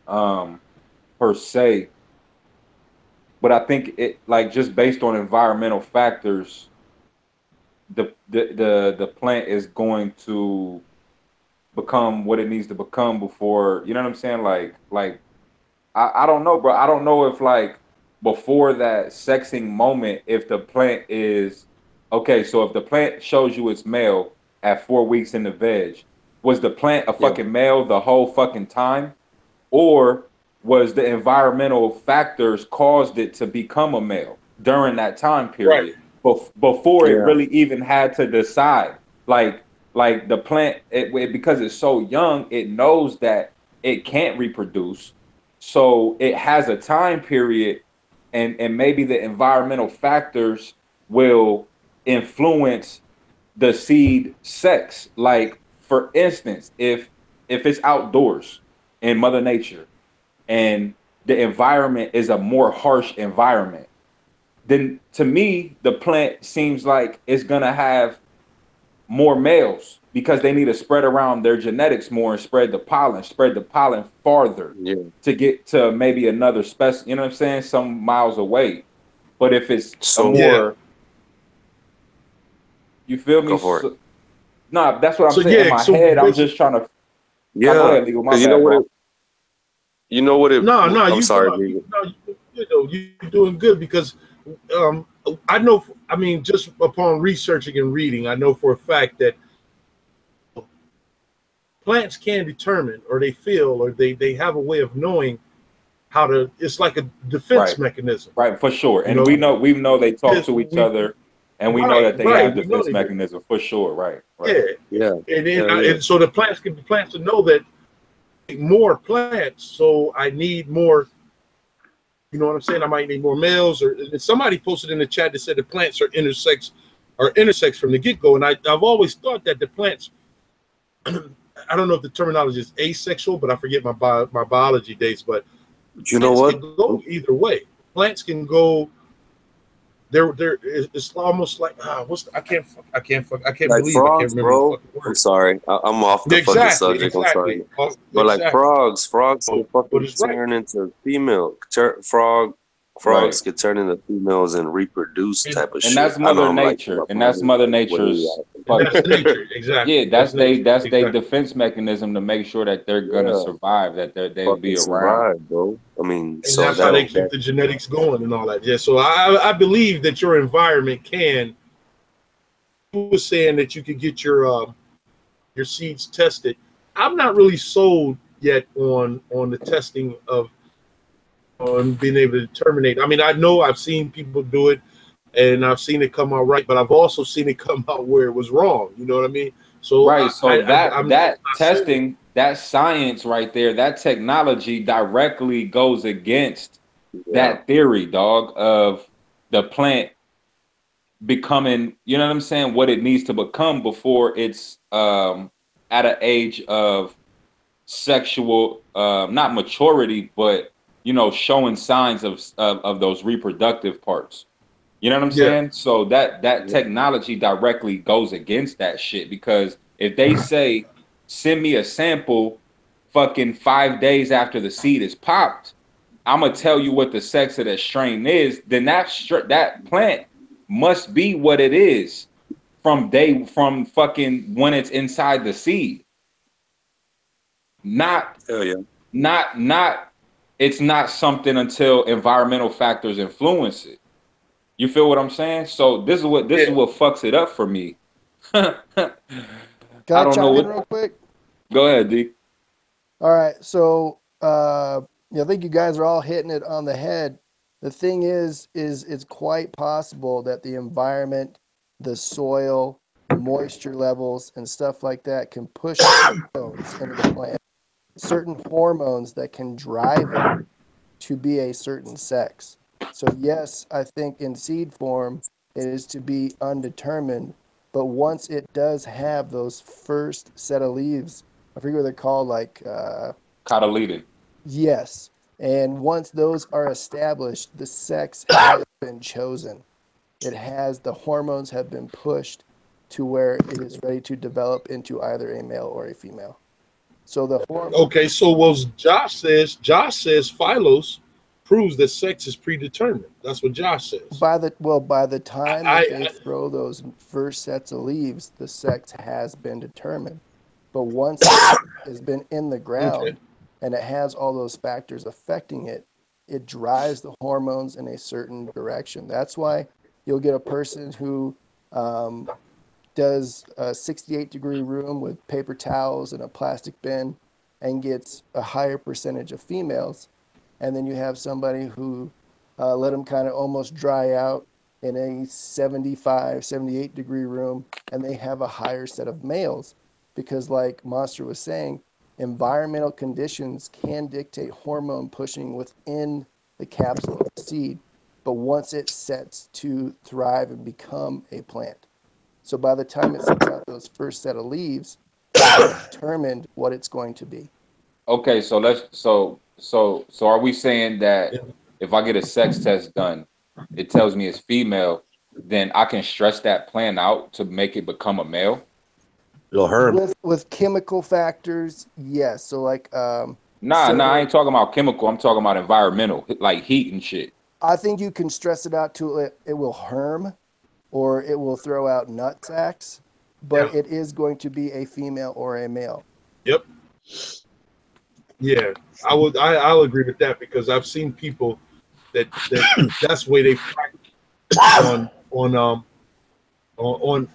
per se. But I think it, like, just based on environmental factors, the plant is going to become what it needs to become before. You know what I'm saying? I don't know, bro. I don't know if like before that sexing moment, if the plant is okay. So if the plant shows you it's male at 4 weeks in the veg, was the plant a fucking male the whole fucking time, or was the environmental factors caused it to become a male during that time period? Before it really even had to decide, like the plant, because it's so young, it knows that it can't reproduce, so it has a time period, and maybe the environmental factors will influence the seed sex. Like for instance, if it's outdoors in Mother Nature and the environment is a more harsh environment, then to me the plant seems like it's gonna have more males because they need to spread around their genetics more and spread the pollen farther to get to maybe another species, you know what I'm saying, some miles away. But if it's you feel me? Go for it. Nah, that's what I'm saying. In my head, I'm just trying to. Yeah. Go ahead, Legal. My you bad, know what bro. No, I'm you sorry. you're doing good because I know. I mean, just upon researching and reading, I know for a fact that plants can determine, or they feel, or they have a way of knowing how to. It's like a defense mechanism, right? For sure. And know? we know they talk to each other, and we know that they have defense mechanism for sure. Right. Yeah. And so the plants to know that more plants, so I need more. You know what I'm saying? I might need more males. Or somebody posted in the chat that said the plants are intersex from the get-go. And I've always thought that the plants, I don't know if the terminology is asexual, but I forget my biology days. But you know what? can go either way. Plants can go it's almost like I can't Like believe I can't frogs, remember the bro. fucking I'm word. sorry. I'm off the fucking subject. I'm sorry. But like Exactly. frogs Oh, can but fucking it's right. turn into female. Right. Frogs can turn into females and reproduce And, type of And shit. that's I know Mother I'm like Nature. up And my that's head, Mother like way Nature's and that's out. fucking nature. yeah, Exactly. that's Nature. they Exactly. defense mechanism to make sure that they're gonna Yeah, survive, that they'll fucking be around. survive, bro. I mean, And so that's how they that keep the genetics going and all that. Yeah. So I believe that your environment can. You were saying that you could get your seeds tested. I'm not really sold yet on the testing of on being able to determine. I mean, I know I've seen people do it, and I've seen it come out right, but I've also seen it come out where it was wrong. You know what I mean? So Right. So I'm that not sold. testing, that science right there, that technology directly goes against yeah, that theory, dog, of the plant becoming, you know what I'm saying, what it needs to become before it's at an age of sexual not maturity, but showing signs of those reproductive parts. You know what I'm Yeah. saying? So that technology directly goes against that shit, because if they say send me a sample fucking 5 days after the seed is popped, I'm gonna tell you what the sex of that strain is, then that plant must be what it is from fucking when it's inside the seed. Not hell yeah. not it's not something until environmental factors influence it. You feel what I'm saying? So this is Yeah. what fucks it up for me. I Can I don't know chime in what. real quick? Go ahead, D. All right, so I think you guys are all hitting it on the head. The thing is it's quite possible that the environment, the soil, the moisture levels, and stuff like that can push hormones into the plant. Certain hormones that can drive it to be a certain sex. So yes, I think in seed form it is to be undetermined, but once it does have those first set of leaves, I forget what they're called, like Cotyledon. yes. And once those are established, the sex has been chosen. It has the hormones have been pushed to where it is ready to develop into either a male or a female. So the hormone Okay. So was Josh says Philos proves that sex is predetermined. That's what Josh says. by the time that they I throw those first sets of leaves, the sex has been determined. But once it has been in the okay. ground and it has all those factors affecting it, it drives the hormones in a certain direction. That's why you'll get a person who um, does a 68-degree room with paper towels and a plastic bin and gets a higher percentage of females. And then you have somebody who let them kind of almost dry out in a 75, 78-degree room and they have a higher set of males. Because, like Monster was saying, environmental conditions can dictate hormone pushing within the capsule of the seed. But once it sets to thrive and become a plant, so by the time it sets out those first set of leaves, it's determined what it's going to be. Okay, so so are we saying that if I get a sex test done, it tells me it's female, then I can stress that plant out to make it become a male? Little Herm. With chemical factors, yes. So like Nah, I certain, ain't talking about chemical. I'm talking about environmental, like heat and shit. I think you can stress it out to it will herm or it will throw out nut sacs, but Yeah. it is going to be a female or a male. Yep. Yeah. I'll agree with that because I've seen people that's the way they practice on on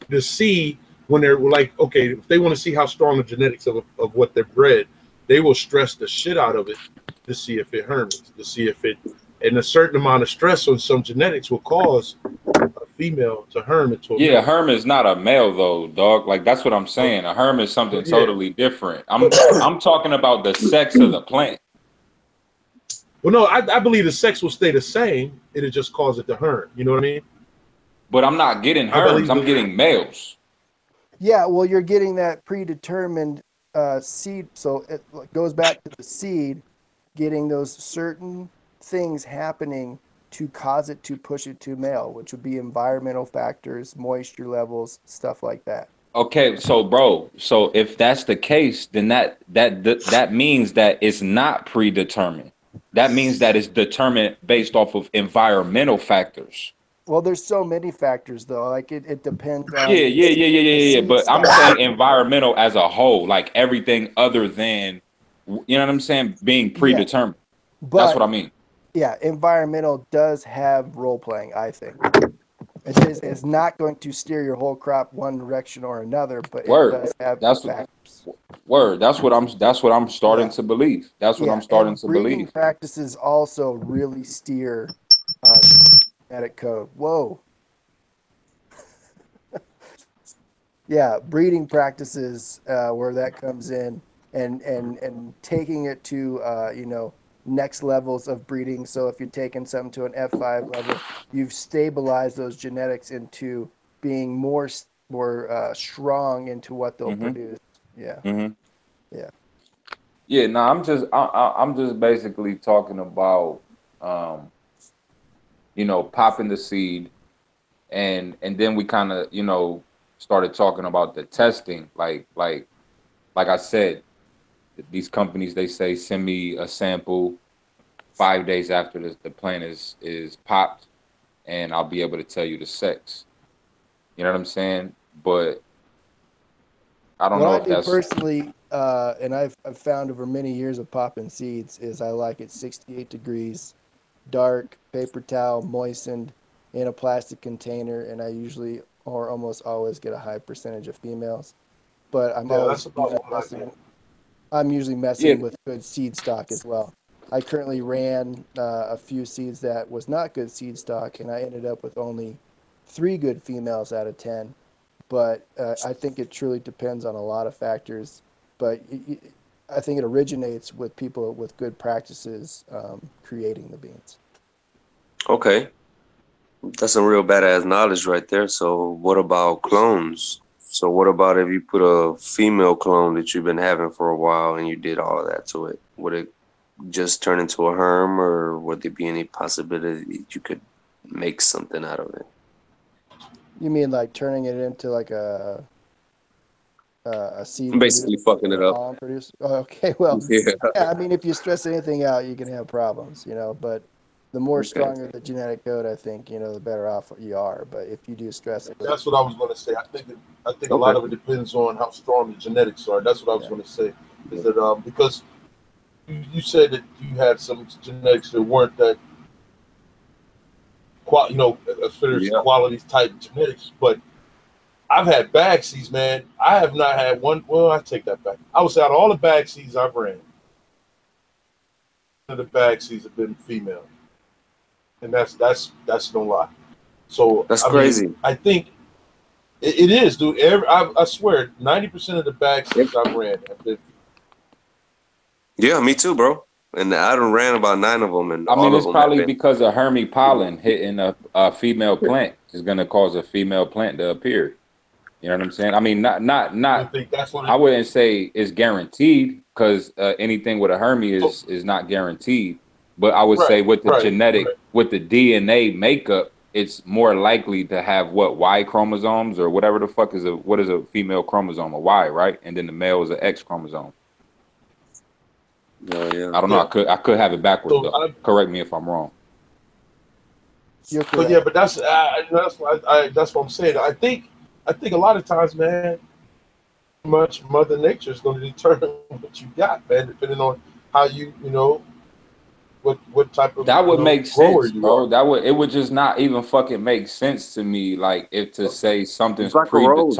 to see when they're like, okay, if they want to see how strong the genetics of what they're bred, they will stress the shit out of it to see if it hermits, to see if it, and a certain amount of stress on some genetics will cause a female to herm into a Yeah, a male. herm is not a male though, dog. Like that's what I'm But, saying. A herm is something but yeah, totally different. but I'm talking about the sex of the plant. well, no, I believe the sex will stay the same. It'll just cause it to herm. You know what I mean? But I'm not getting I herms. believe I'm that. getting males. Yeah, well, you're getting that predetermined seed. So it goes back to the seed getting those certain things happening to cause it to push it to male, which would be environmental factors, moisture levels, stuff like that. Okay, so bro, so if that's the case, then that means that it's not predetermined. That means that it's determined based off of environmental factors. Well, there's so many factors though. Like it depends on Yeah. seed But I'm stock. saying environmental as a whole, like everything other than, you know what I'm saying, being Yeah, predetermined. That's what but I mean. yeah, environmental does have role playing, I think. It's not going to steer your whole crop one direction or another, but it Word. does have That's factors. word. That's what I'm starting Yeah, to believe. That's what I'm yeah, starting and to breeding believe. practices also really steer uh, genetic code. Whoa, yeah, breeding practices where that comes in, and taking it to next levels of breeding. So if you're taking something to an F5 level, you've stabilized those genetics into being more strong into what they'll Mm-hmm. produce. Yeah, Mm-hmm. yeah, Yeah, no, I'm just basically talking about um, popping the seed, and then we kind of, started talking about the testing. Like I said, these companies, they say send me a sample 5 days after the plant is popped, and I'll be able to tell you the sex. You know what I'm saying? But I don't what know I if do that's personally, and I've found over many years of popping seeds, is I like it 68 degrees, dark, paper towel, moistened, in a plastic container, and I usually or almost always get a high percentage of females. But Yeah, that's about what I do. I'm usually yeah. messing with good seed stock as well. I currently ran a few seeds that was not good seed stock, and I ended up with only 3 good females out of 10. But I think it truly depends on a lot of factors. But I think it originates with people with good practices creating the beans. Okay, that's some real badass knowledge right there. So, what about clones? So, what about if you put a female clone that you've been having for a while and you did all of that to it? Would it just turn into a herm, or would there be any possibility that you could make something out of it? You mean like turning it into like a seed producer Basically, fucking or it a up. pollen producer? Oh, okay, well, Yeah. yeah. I mean, if you stress anything out, you can have problems, But the more Okay. stronger the genetic code, I think, the better off you are. But if you do stress it, That's what I was going to say. I think a Okay. lot of it depends on how strong the genetics are. That's what I was yeah, going to say. Is that because you said that you had some genetics that weren't that as far as Yeah. quality type genetics, but I've had bag seeds, man. I have not had one. Well, I take that back. I would say out of all the bag seeds I've ran, none of the bag seeds have been female, and that's no lie. So That's I mean, crazy. I think it is, dude. I swear, 90% of the bag seeds I've ran have been. Yeah, me too, bro. And I done ran about 9 of them, and I mean, all of it's them have probably been. because of Hermy pollen hitting a female plant is going to cause a female plant to appear. You know what I'm saying? I mean, You think that's what I it wouldn't is? say it's guaranteed because anything with a Hermy So, is not guaranteed. But I would say right, with the right, genetic, right. with the DNA makeup, it's more likely to have what Y chromosomes or whatever the fuck is what is a female chromosome, a Y, right? And then the male is an X chromosome. Oh, yeah. I don't know. Yeah. I could have it backwards So, though. Correct me if I'm wrong. you're but yeah, correct. but that's what I'm saying. I think a lot of times, man, much Mother Nature is going to determine what you got, man, depending on how what type of That would make grower sense, you are. bro. It would just not even fucking make sense to me. Like if to say It's something's like a rose.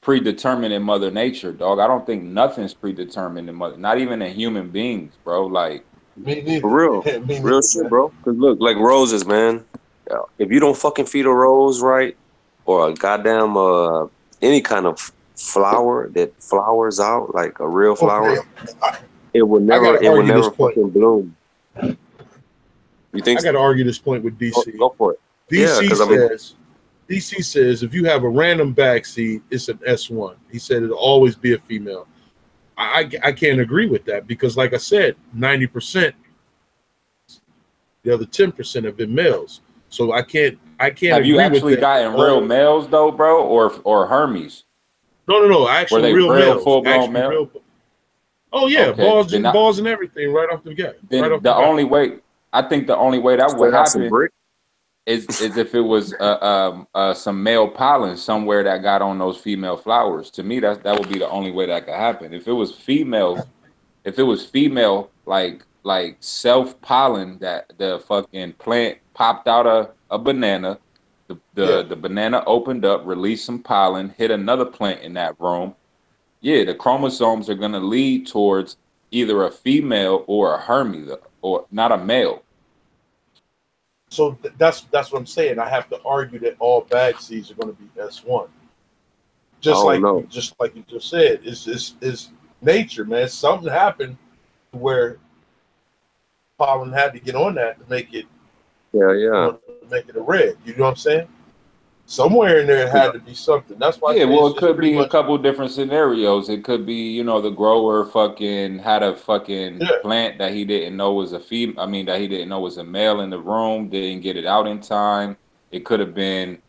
predetermined in Mother Nature, dog. I don't think nothing's predetermined in Mother, not even in human beings, bro. Like, Me For neither. real. Me Real neither, shit, man. bro. Because look, like roses, man. Yeah, if you don't fucking feed a rose right, or a goddamn any kind of flower that flowers out, like a real Okay, flower, it will I got never to it will argue this never point. fucking bloom. You think I got so? to argue this point with Go, DC. go for it. Yeah, DC because I mean, says DC says if you have a random bag seed, it's an S1. He said it'll always be a female. I can't agree with that because, like I said, 90% The other 10% have been males. So I can't Have agree you with actually that. gotten real males though, bro, or Hermes? No. Were Actual they real real males. full blown Actually males? real. Oh yeah, Okay, balls and everything right off the bat. Right then off the the bat. only way I think the only way that would Straight out some happen brick. is if it was some male pollen somewhere that got on those female flowers. To me, that would be the only way that could happen. If it was female like self pollen that the fucking plant popped out a banana, the banana opened up, released some pollen, hit another plant in that room. Yeah, the chromosomes are gonna lead towards either a female or a Hermes, or not a male. So that's what I'm saying. I have to argue that all bag seeds are going to be S1. I Just don't like know. you just said, it's nature, man. Something happened where pollen had to get on that to make it, Yeah. to make it a red. You know what I'm saying? Somewhere in there it had to be something. That's why I Yeah, say well, it it's could pretty be a much couple different scenarios. It could be, the grower fucking had a fucking plant that he didn't know was a female. I mean, that he didn't know was a male in the room. Didn't get it out in time. It could have been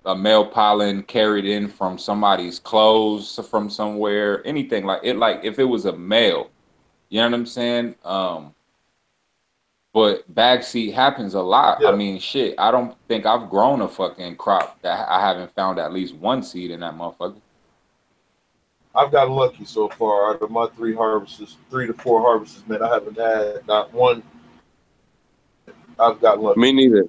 a male pollen carried in from somebody's clothes from somewhere. Anything like it. Like if it was a male, you know what I'm saying? But backseat happens a lot. I yeah. mean, shit, I don't think I've grown a fucking crop that I haven't found at least one seed in that motherfucker. I've gotten lucky so far. Out of my 3 to 4 harvests, man, I haven't had not one. I've gotten lucky. Me neither.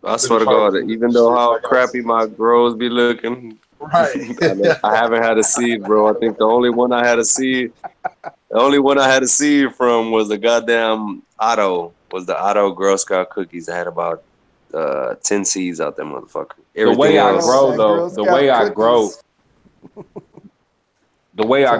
I swear to God, even though how crappy my grows be looking, right? I haven't had a seed, bro. I think the only one I had a seed from was the goddamn Otto. Was the Otto Girl Scout cookies? I had about 10 seeds out there, motherfucker. The way I else, grow, though, the way I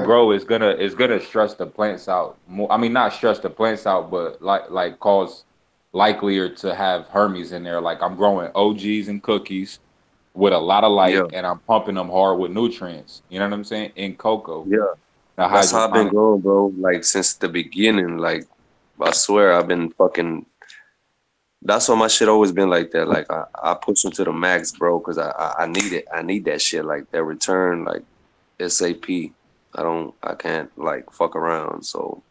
grow is gonna stress the plants out more. I mean, not stress the plants out, but like cause likelier to have Hermes in there. Like I'm growing OGs and cookies with a lot of light, and I'm pumping them hard with nutrients. You know what I'm saying? In cocoa. Yeah. Now, that's how I've been growing, bro. Like since the beginning. Like I swear I've been fucking. That's why my shit always been like that. Like I push them to the max, bro, because I need it. I need that shit. Like that return, like SAP. I can't like fuck around. So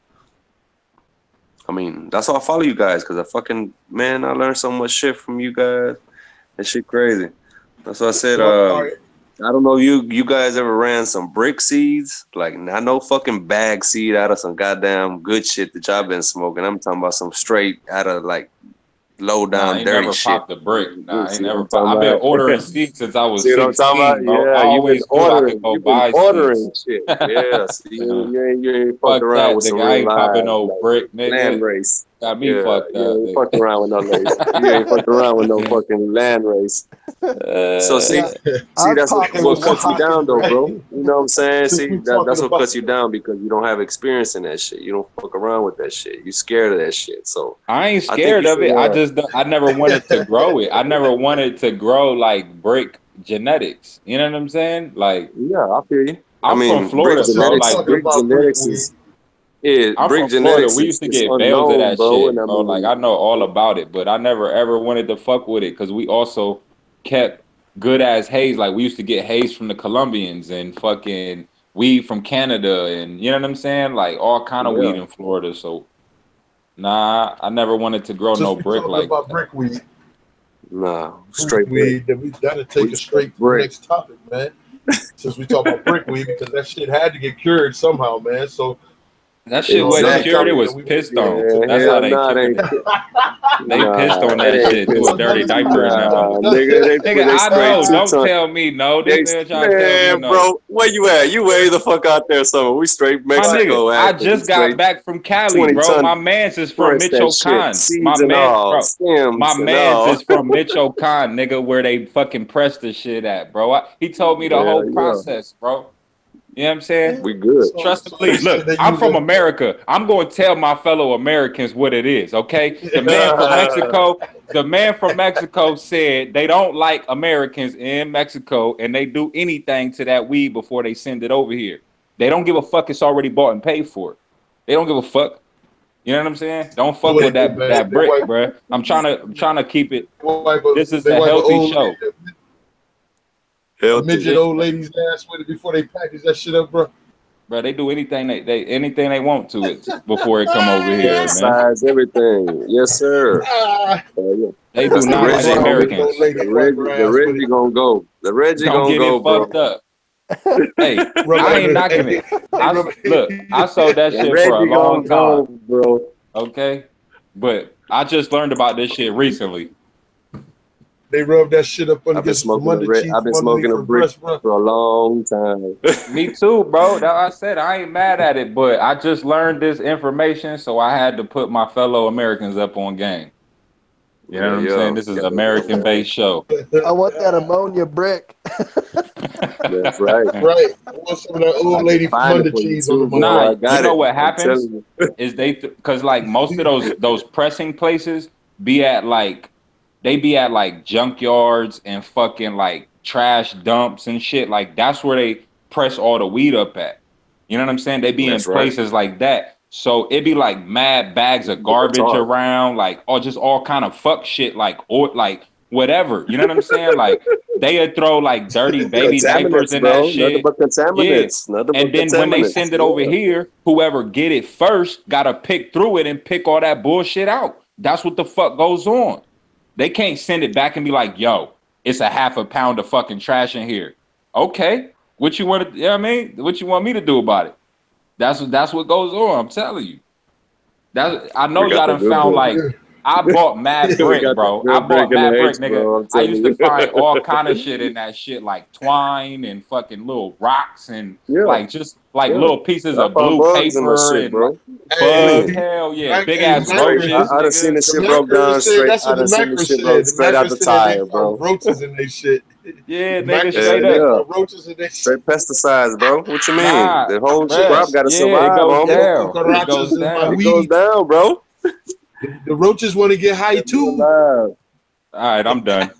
I mean, that's why I follow you guys, because I learned so much shit from you guys. That shit crazy. That's why I said, I don't know, you guys ever ran some brick seeds? Like, not no fucking bag seed out of some goddamn good shit that y'all been smoking. I'm talking about some straight out of like low down dirty shit. Popped the brick. Nah, I ain't never popped. I've been ordering seeds since I was 16, bro. Yeah, I always knew I could go buy ordering seeds. Shit. Yeah, see, you ain't fucked around with some I ain't popping live, no like, brick, nigga. land race. Got me fucked up. You ain't fucking around with no lace. You ain't fucking around with no fucking land race. So see, that's what cuts you down, though, bro. You know what I'm saying? See, that's what cuts you down, because you don't have experience in that shit. You don't fuck around with that shit. You scared of that shit. So I ain't scared of it. I never wanted to grow it. I never wanted to grow like brick genetics. You know what I'm saying? Like, yeah, I feel you. I'm from Florida, bro. Like brick genetics is. Yeah, I'm brick from Florida. genetics We used to get unknown, bales of that bro, shit, bro. Like I know all about it, but I never ever wanted to fuck with it, because we also kept good ass haze. Like we used to get haze from the Colombians and fucking weed from Canada, and you know what I'm saying? Like all kind of weed in Florida. So nah, I never wanted to grow no brick like about that. brick weed. Nah, straight weed. We gotta take it straight to the next topic, man. Since we talk about brick weed, because that shit had to get cured somehow, man. So that shit wasn't cured, it was pissed on. That's how they cured it. They pissed on that shit through a dirty diaper and that nigga, I know, don't tell me no. This nigga trying to tell me no. Bro, where you at? You way the fuck out there somewhere. We straight Mexico. My nigga, I just got back from Cali, bro. My man's is from Michoacan. My man's is from Michoacan, nigga, where they fucking press the shit at, bro. He told me the whole process, bro. You know what I'm saying? We good. Trust and believe. Look, I'm from America. I'm going to tell my fellow Americans what it is, okay? The man from Mexico said they don't like Americans in Mexico, and they do anything to that weed before they send it over here. They don't give a fuck. It's already bought and paid for. They don't give a fuck. You know what I'm saying? Don't fuck What with they do, man? that They brick, wipe, bruh. I'm trying to keep it. This is they a wipe an healthy old show, a midget Healthy. old lady's ass with it before they package that shit up, bro. bro. They do anything anything they want to it before it come over here, man. Pesticides, everything. Yes, sir. Yeah. They do That's the not That's like the Reggie, why homie. midget old Americans. lady wipe her The ass with Reggie it. gonna go. The Reggie Don't gonna get go, it bro. fucked up. Hey, Rub it I on ain't her. knocking it. They rub Look, I sold that The shit for a Reggie long gonna time. go, bro. Okay, but I just learned about this shit recently. They rub that shit up I've been against from smoking under cheek, I've been from underneath smoking a her brick breast, bro. for a long time. Me too, bro. That I said I ain't mad at it, but I just learned this information, so I had to put my fellow Americans up on game. You know what I'm saying? Yeah. This is an American-based show. I want that ammonia brick. That's right. Right. I want some of that I old can lady from find it under for you cheese on the too, bro. Nah, I motherfucker. you got know it. what I'm happens telling you. is because like most of those pressing places be at like they be at like junkyards and fucking like trash dumps and shit. Like that's where they press all the weed up at. You know what I'm saying? They be in That's right. places like that. So it be like mad bags of With the garbage tar. around, like or just all kind of fuck shit, like or like whatever. You know what I'm saying? Like they'd throw like dirty baby diapers Contaminants, in that bro. Nothing shit. but Yeah. contaminants. Nothing And but then when they contaminants. send it over Yeah. here, whoever get it first gotta pick through it and pick all that bullshit out. That's what the fuck goes on. They can't send it back and be like, yo, it's a half a pound of fucking trash in here. Okay. What you want to, you know what I mean? What you want me to do about it? That's what goes on. I'm telling you. I know We got y'all the done good found brick. like I bought mad We brick, got the bro. I good brick bought and the mad brick, hates, nigga. bro. I'm I telling used to you. find all kind of shit in that shit, like twine and fucking little rocks and Yeah. like just like Yeah. little pieces I of found blue bugs in my paper shit, and like bro. bugs. Hey, Hell yeah, big hey, ass That's right. roaches, I done seen nigga. this the shit broke Macro down said straight. that's I what the done seen this Macro shit broke said. The straight out Macro the said they tire, found bro. roaches in their shit. Yeah, The nigga, Macro Yeah, straight said they up. yeah. found roaches in their shit. Straight pesticides, bro. What you mean? Nah, The whole crop bruh. got to Yeah, it survive, goes homie. Little down. It goes cucarachas in my down. It goes weed. down, bro. The roaches want to get high Gotta be too. alive. All right, I'm done.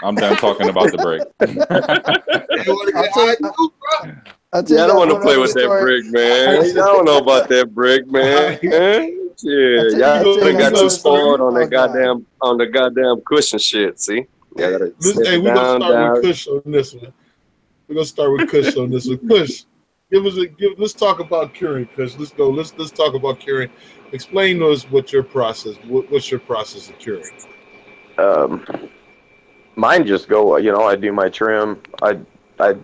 I'm done talking about the break. They want to I'll get tell high you, too, bro. I'll tell Yeah, you I don't guys want to one play other with that story. brick, man. Y'all don't know about that brick, man. Yeah, I'll y'all tell you done guys got too another story. spoiled on Oh God. the goddamn cushion shit. See, y'all gotta Listen, step hey, it we're gonna down, start with down. Kush on this one. We're gonna start with Kush on this one. Kush, let's talk about curing, Kush. Let's go. Let's talk about curing. Explain to us what's your process of curing. Mine just go. I do my trim. I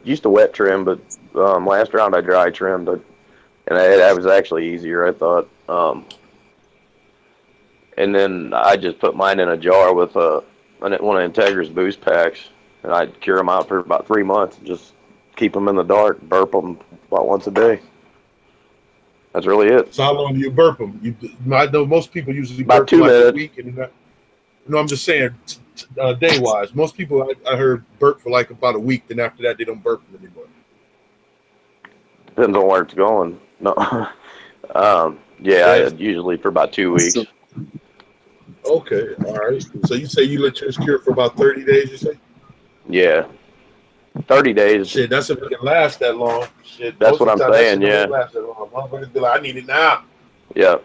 used to wet trim, but last round I dry trimmed, and that was actually easier, I thought. And then I just put mine in a jar with one of Integra's boost packs, and I'd cure them out for about 3 months. And just keep them in the dark, burp them about once a day. That's really it. So how long do you burp them? I know most people usually About burp for 2 like a minutes. week, and no, I'm just saying day wise. Most people I heard burp for like about a week, then after that they don't burp them anymore. Depends on where it's going. No, yeah, usually for about 2 weeks. Okay, all right. So you say you let yours cure for about 30 days, you say? Yeah, 30 days. Shit, that's if it can last that long. Shit, That's most what of I'm the time that saying. shit don't Yeah, even last that long. Motherfuckers be like, I need it now. yeah.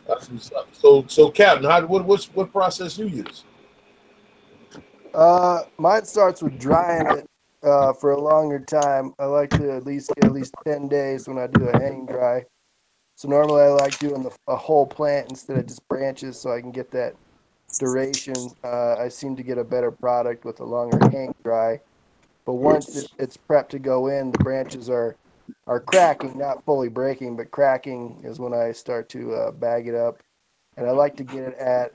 That's what's up. So Captain, what process you use? Mine starts with drying it for a longer time. I like to at least get 10 days when I do a hang dry. So normally I like doing a whole plant instead of just branches, so I can get that duration. I seem to get a better product with a longer hang dry. But once it's prepped to go in, the branches are cracking, not fully breaking, but cracking is when I start to bag it up. And I like to get it at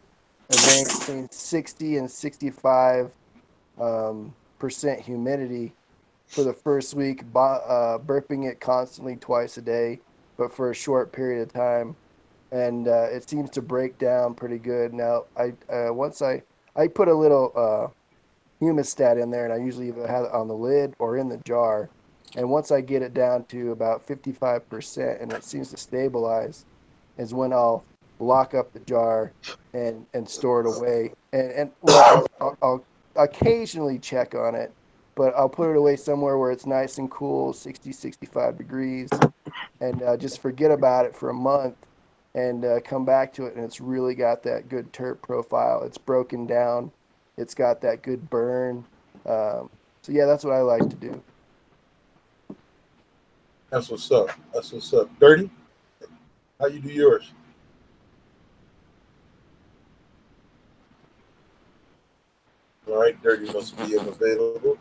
a range between 60 and 65 percent humidity for the first week, burping it constantly twice a day, but for a short period of time. And it seems to break down pretty good. Now, once I put a little humidistat in there, and I usually either have it on the lid or in the jar. And once I get it down to about 55% and it seems to stabilize, is when I'll lock up the jar and store it away. And well, I'll occasionally check on it but I'll put it away somewhere where it's nice and cool, 60, 65 degrees, and just forget about it for a month and come back to it, and it's really got that good terp profile. It's broken down. It's got that good burn. So yeah, that's what I like to do. That's what's up. That's what's up. Dirty, how you do yours? All right, Dirty must be unavailable.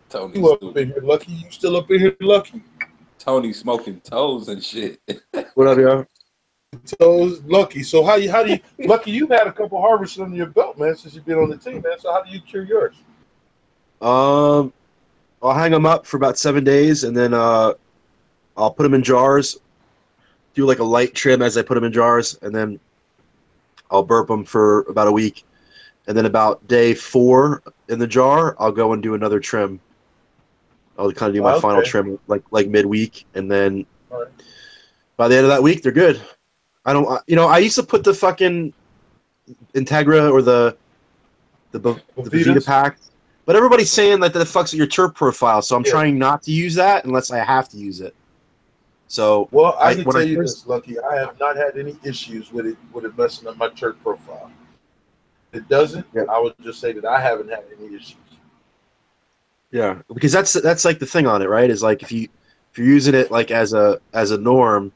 Tony, You up in here, Lucky? You still up in here, Lucky? Tony smoking toes and shit. What up, y'all? Toes, Lucky. So how do you, Lucky? You've had a couple harvests under your belt, man, since you've been on the team, man. So how do you cure yours? I'll hang them up for about 7 days, and then I'll put them in jars. Do like a light trim as I put them in jars, and then I'll burp them for about a week, and then about day 4 in the jar, I'll go and do another trim. I'll kind of do my final trim like midweek, and then by the end of that week, they're good. I used to put the fucking Integra or the Vita pack, but everybody's saying that fucks with your terp profile, so I'm trying not to use that unless I have to use it. So well, I can tell you this, Lucky. I have not had any issues with it messing up my terp profile. It doesn't. Yeah. I would just say that I haven't had any issues. Yeah, because that's like the thing on it, right? Is like if you're using it like as a norm,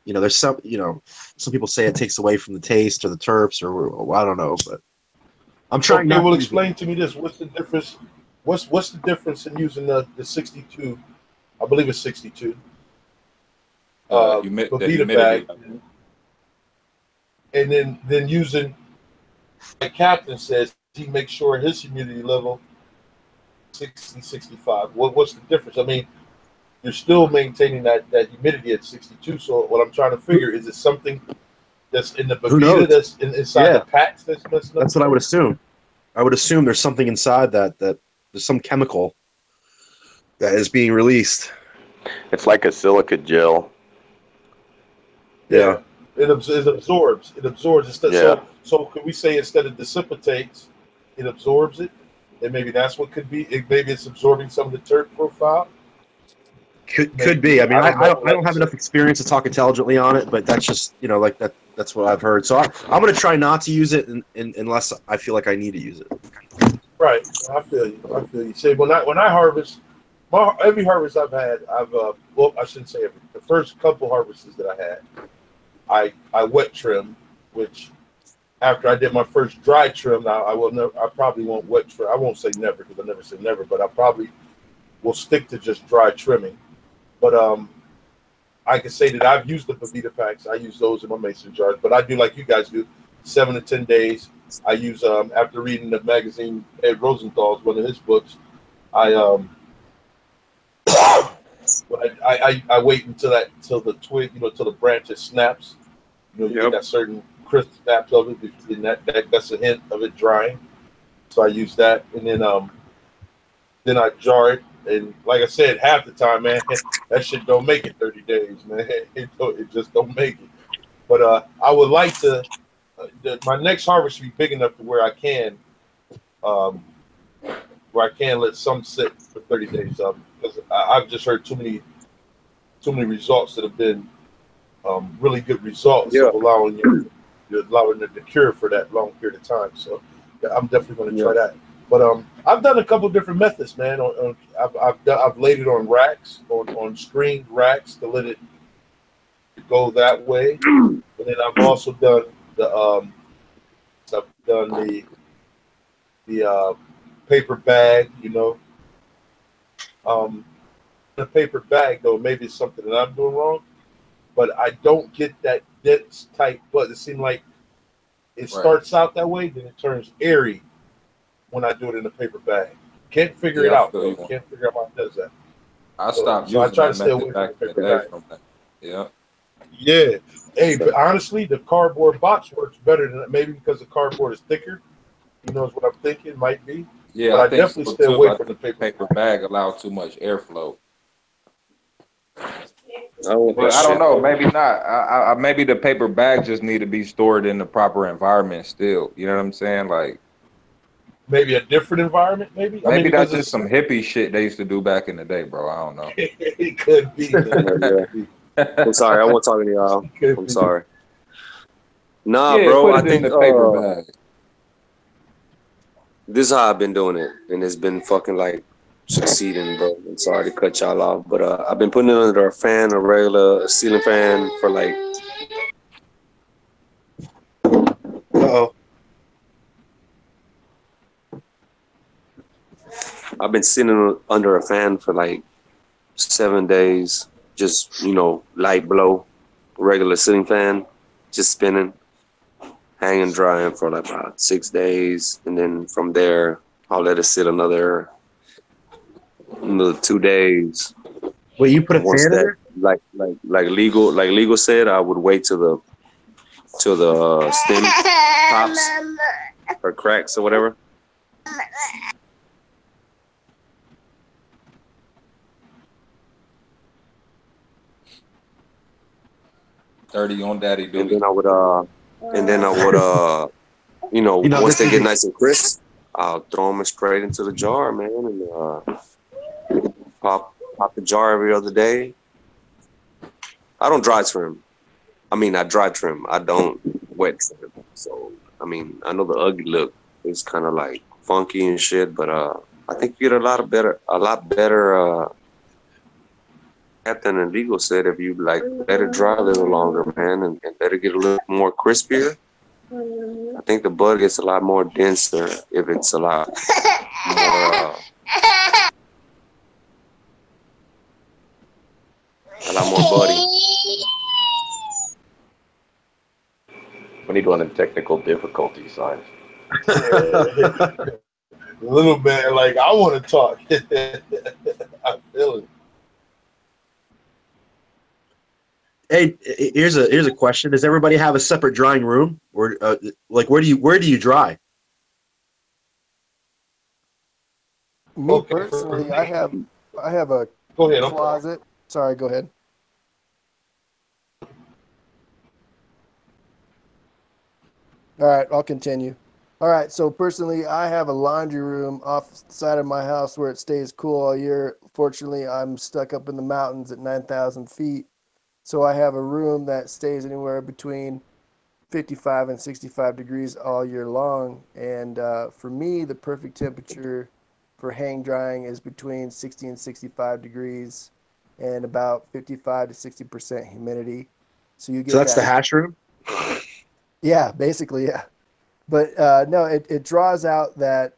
there's some people say it takes away from the taste or the terps or I don't know, but I'm trying. Okay, well, explain to me this. What's the difference? What's the difference in using the 62? I believe it's 62. Vita bag, and then using, like Captain says, he makes sure his humidity level 60, 65. What's the difference? I mean, you're still maintaining that humidity at 62. So what I'm trying to figure is it something that's in the Vita that's inside the packs that's messing up? That's what I would assume. I would assume there's something inside that there's some chemical that is being released. It's like a silica gel. Yeah. It absorbs. It absorbs instead. Yeah. So could we say instead of dissipates, it absorbs it? And maybe that's what could be. Maybe it's absorbing some of the terp profile. Could be. I mean, I don't have enough experience to talk intelligently on it, but that's just like that. That's what I've heard. So I'm going to try not to use it unless I feel like I need to use it. Right. I feel you. Say when I harvest, every harvest I've had, well, I shouldn't say every. The first couple harvests that I had, I wet trim, which after I did my first dry trim, I probably won't wet trim. I won't say never because I never say never, but I probably will stick to just dry trimming. But I can say that I've used the Vita packs. I use those in my mason jars, but I do like you guys do, 7 to 10 days. I use after reading the magazine Ed Rosenthal's one of his books, I wait until the twig, till the branches snaps. You get that certain crisp snaps of it, and that's a hint of it drying. So I use that, and then I jar it. And like I said, half the time, man, that shit don't make it 30 days, man. It just don't make it. But I would like to. My next harvest should be big enough to where I can let some sit for 30 days. Because I've just heard too many results that have been really good results of allowing the cure for that long period of time. So I'm definitely going to try that. But I've done a couple different methods, man. I've laid it on racks, on screened racks to let it go that way. And then I've also done the paper bag. The paper bag though, maybe it's something that I'm doing wrong, but I don't get that dense tight bud. It seems like it starts out that way, then it turns airy when I do it in a paper bag. Can't figure it out though. Can't figure out how it does that. I stopped using I try to stay away from the paper bag. Yeah. Yeah. Hey, but honestly, the cardboard box works better than maybe because the cardboard is thicker. Who knows what I'm thinking? It might be. Yeah, but I definitely stay away from the paper bag. Allows too much airflow. But I don't know. Maybe not. Maybe the paper bag just need to be stored in the proper environment still. You know what I'm saying? Like, maybe a different environment. Maybe Maybe that's because just some hippie shit they used to do back in the day, bro. I don't know. it could be. Man. Yeah. I'm sorry, I wasn't talking to y'all. It could I'm be. sorry. Nah, Yeah, bro, put I it in think the paper bag. this is how I've been doing it, and it's been fucking like succeeding, bro. I'm sorry to cut y'all off, but I've been putting it under a fan, a regular ceiling fan, for like Uh-oh. I've been sitting under a fan for like 7 days, just light blow, regular ceiling fan, just spinning, hanging drying for like about 6 days, and then from there I'll let it sit another 2 days. Wait, you put a Once fan in that there? legal said, I would wait till the stem pops or cracks or whatever. Dirty on daddy And duty. then I would once they get nice and crisp, I'll throw them straight into the jar, man, and pop the jar every other day. I don't dry trim. I dry trim. I don't wet trim. So I know the ugly look is kind of like funky and shit, but I think you get a lot better Captain and Legal said if you like let it dry a little longer, man, and let it get a little more crispier. I think the bud gets a lot more denser if it's a lot more buddy. We need one of the technical difficulty signs. A little bit like I want to talk. I feel it. Hey, here's a question. Does everybody have a separate drying room, or like where do you dry? Me personally, I have a Go ahead. closet. Sorry, go ahead. All right, I'll continue. All right, so personally, I have a laundry room off the side of my house where it stays cool all year. Fortunately, I'm stuck up in the mountains at 9,000 feet, so I have a room that stays anywhere between 55 and 65 degrees all year long. And for me, the perfect temperature for hang drying is between 60 and 65 degrees and about 55 to 60% humidity. So you get So that's that. the hash room? Yeah, basically, yeah. But no, it draws out that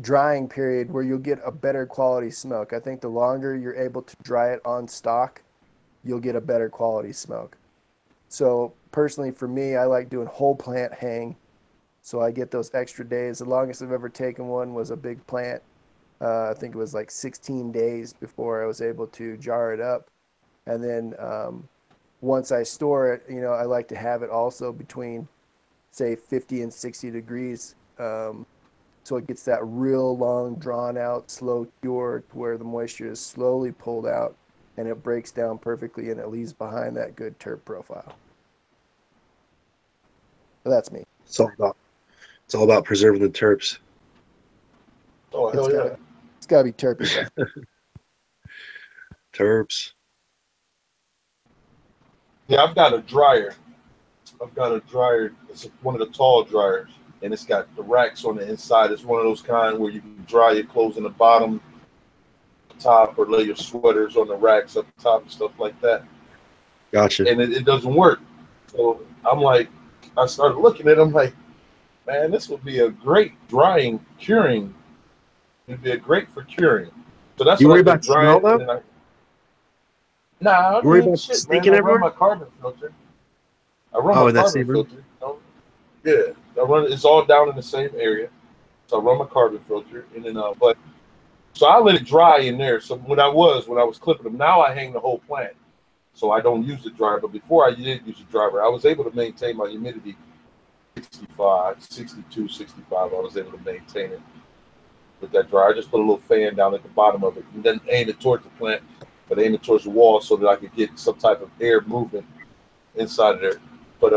drying period where you'll get a better quality smoke. I think the longer you're able to dry it on stock, you'll get a better quality smoke. So personally, for me, I like doing whole plant hang. So I get those extra days. The longest I've ever taken one was a big plant. I think it was like 16 days before I was able to jar it up. And then once I store it, I like to have it also between, say, 50 and 60 degrees. So it gets that real long, drawn out, slow cure where the moisture is slowly pulled out and it breaks down perfectly and it leaves behind that good terp profile. But that's me. It's all about preserving the terps. Oh, hell yeah. It's got to be terpy, though. Terps. Yeah, I've got a dryer. It's one of the tall dryers, and it's got the racks on the inside. It's one of those kind where you can dry your clothes in the bottom, top, or lay your sweaters on the racks up top and stuff like that. Gotcha. And it doesn't work. So I started looking at it. I'm like, man, this would be a great drying, curing. It'd be a great for curing. So that's You what worry I've been about smell, though? Nah, I Worry mean, about shit, stinking man. I everywhere? run my carbon filter. in that same room? Yeah, it's all down in the same area. So I run my carbon filter, and then so I let it dry in there. So when I was clipping them, now I hang the whole plant, so I don't use the dryer. But before I did use the dryer, I was able to maintain my humidity 65, 62, 65. I was able to maintain it with that dryer. I just put a little fan down at the bottom of it, and then aim it towards the plant, but aim it towards the wall so that I could get some type of air movement inside of there. But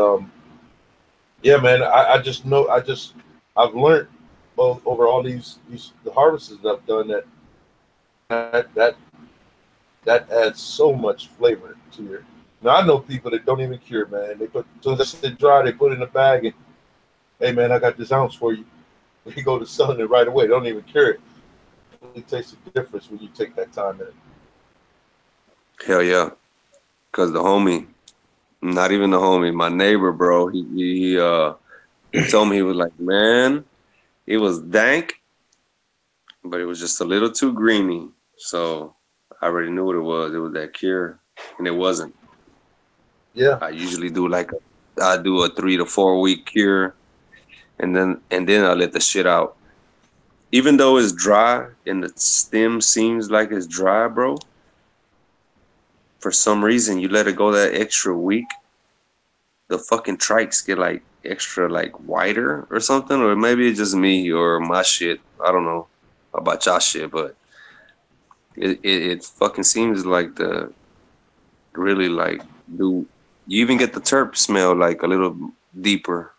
yeah, man, I've learned over all these the harvests that I've done that adds so much flavor to your. Now I know people that don't even cure, man. They put as soon as they dry, they put it in a bag and hey man, I got this ounce for you. You go to selling it right away. They don't even cure it. It really tastes the difference when you take that time in it. Hell yeah. Cause the homie, not even the homie, my neighbor, bro, he told me, he was like, man, it was dank, but it was just a little too greeny. So I already knew what it was. It was that cure, and it wasn't. Yeah. I usually do I do a 3 to 4 week cure, and then I let the shit out. Even though it's dry and the stem seems like it's dry, bro, for some reason you let it go that extra week, the fucking trikes get like extra like whiter or something, or maybe it's just me or my shit. I don't know about y'all shit, but it fucking seems like the really like do you even get the terp smell like a little deeper.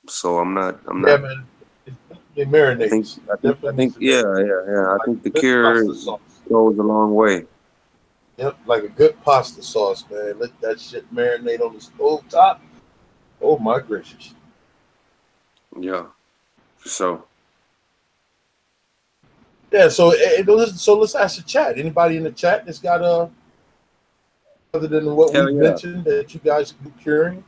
So I'm not Yeah, man. It marinates. I think yeah. I think the cure goes a long way. Yep, like a good pasta sauce, man. Let that shit marinate on the stove top. Oh my gracious. Yeah, so Yeah, so let's ask the chat. Anybody in the chat that's got other than what hell we've yeah. mentioned that you guys can be curing?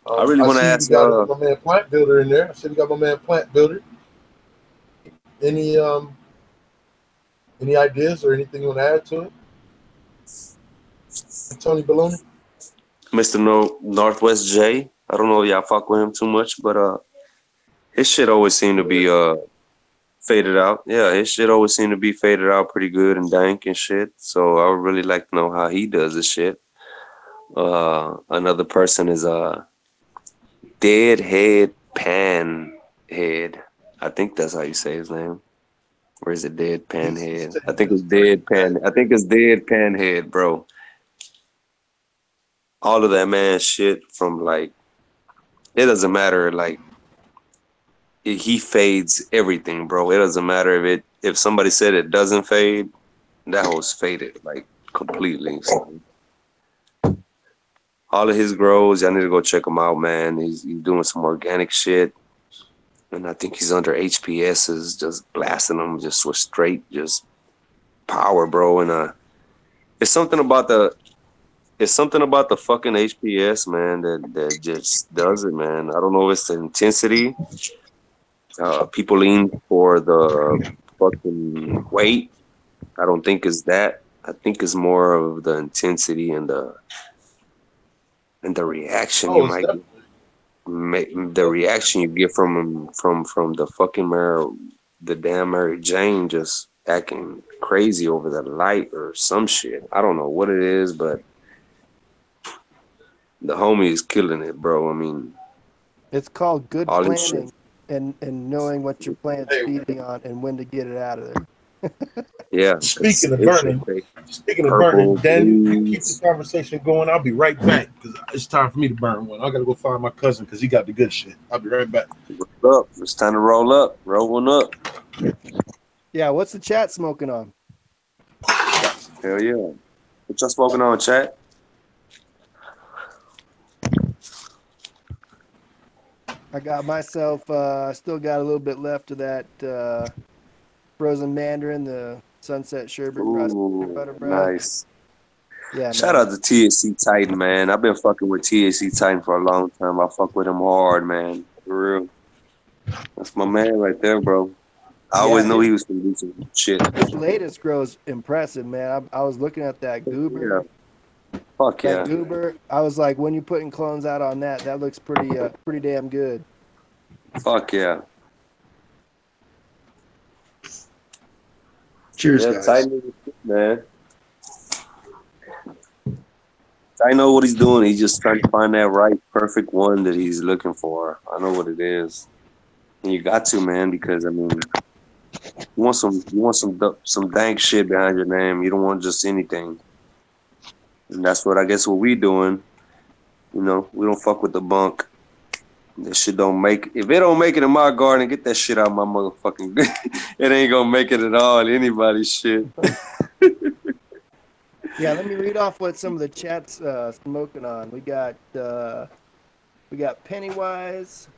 I really want to ask. We got my man Plant Builder in there. I see we got my man Plant Builder. Any ideas or anything you want to add to it? Tony Baloney? Mr. Northwest J. I don't know if y'all fuck with him too much, but his shit always seemed to be faded out. Yeah, his shit always seemed to be faded out pretty good and dank and shit. So I would really like to know how he does this shit. Another person is Deadhead Panhead. I think that's how you say his name. Or is it Dead Panhead? I think it's Dead Panhead, bro. All of that man shit from like, it doesn't matter, like he fades everything, bro. It doesn't matter if somebody said it doesn't fade, that was faded like completely. So all of his grows, y'all need to go check him out, man. He's doing some organic shit, and I think he's under HPSs, just blasting them just with straight just power, bro. And it's something about the fucking HPS, man, that just does it, man. I don't know if it's the intensity. People lean for the fucking weight. I don't think it's that. I think it's more of the intensity and the reaction you might get. The reaction you get from the fucking the damn Mary Jane just acting crazy over the light or some shit. I don't know what it is, but the homie is killing it, bro. I mean, it's called good planning and knowing what your plant's feeding on and when to get it out of there. Yeah. Speaking of burning, Dan, you keep the conversation going. I'll be right back because it's time for me to burn one. I gotta go find my cousin because he got the good shit. I'll be right back. Roll up. It's time to roll up. Roll one up. Yeah, what's the chat smoking on? Hell yeah. What y'all smoking on, chat? I got myself, still got a little bit left of that frozen mandarin, the sunset sherbet butter bread. Nice. Yeah, shout out to THC Titan, man. I've been fucking with THC Titan for a long time. I fuck with him hard, man. For real. That's my man right there, bro. I always knew he was gonna do some shit. His latest grow's impressive, man. I was looking at that goober. Yeah. Fuck yeah. That goober, I was like, when you're putting clones out on that, that looks pretty damn good. Fuck yeah. Cheers, guys. Titan, man. I know what he's doing. He's just trying to find that right, perfect one that he's looking for. I know what it is, and you got to, man, because I mean, you want some dank shit behind your name. You don't want just anything, and that's what I guess what we doing. You know, we don't fuck with the bunk. This shit don't make if it don't make it in my garden, get that shit out of my motherfucking it ain't gonna make it at all in anybody's shit. Yeah, let me read off what some of the chat's smoking on. We got Pennywise.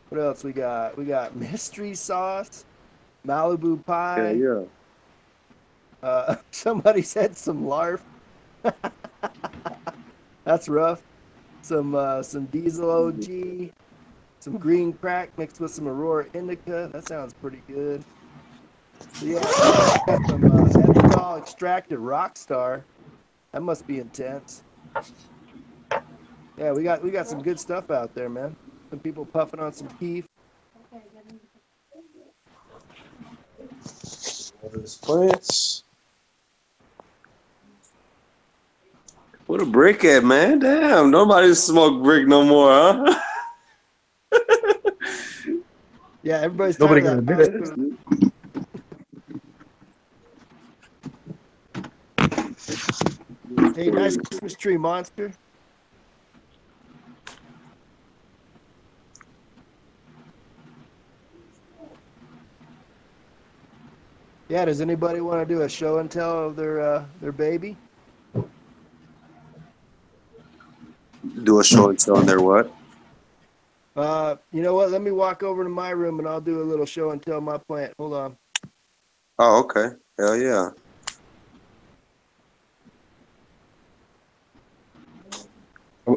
What else we got? We got mystery sauce, Malibu pie. Yeah, yeah. Somebody said some larf. That's rough. Some diesel OG, some green crack mixed with some Aurora indica. That sounds pretty good. So yeah, got some ethanol extracted Rockstar. That must be intense. Yeah, we got some good stuff out there, man. Some people puffing on some keef. There's plants. What a brick at, man. Damn, nobody smoke brick no more, huh? Yeah, everybody's Nobody tired gonna of admit that. Hey, nice Christmas tree monster. Yeah, does anybody want to do a show and tell of their baby? Do a show and tell on their what? You know what? Let me walk over to my room and I'll do a little show and tell my plant. Hold on. Oh, okay. Hell yeah.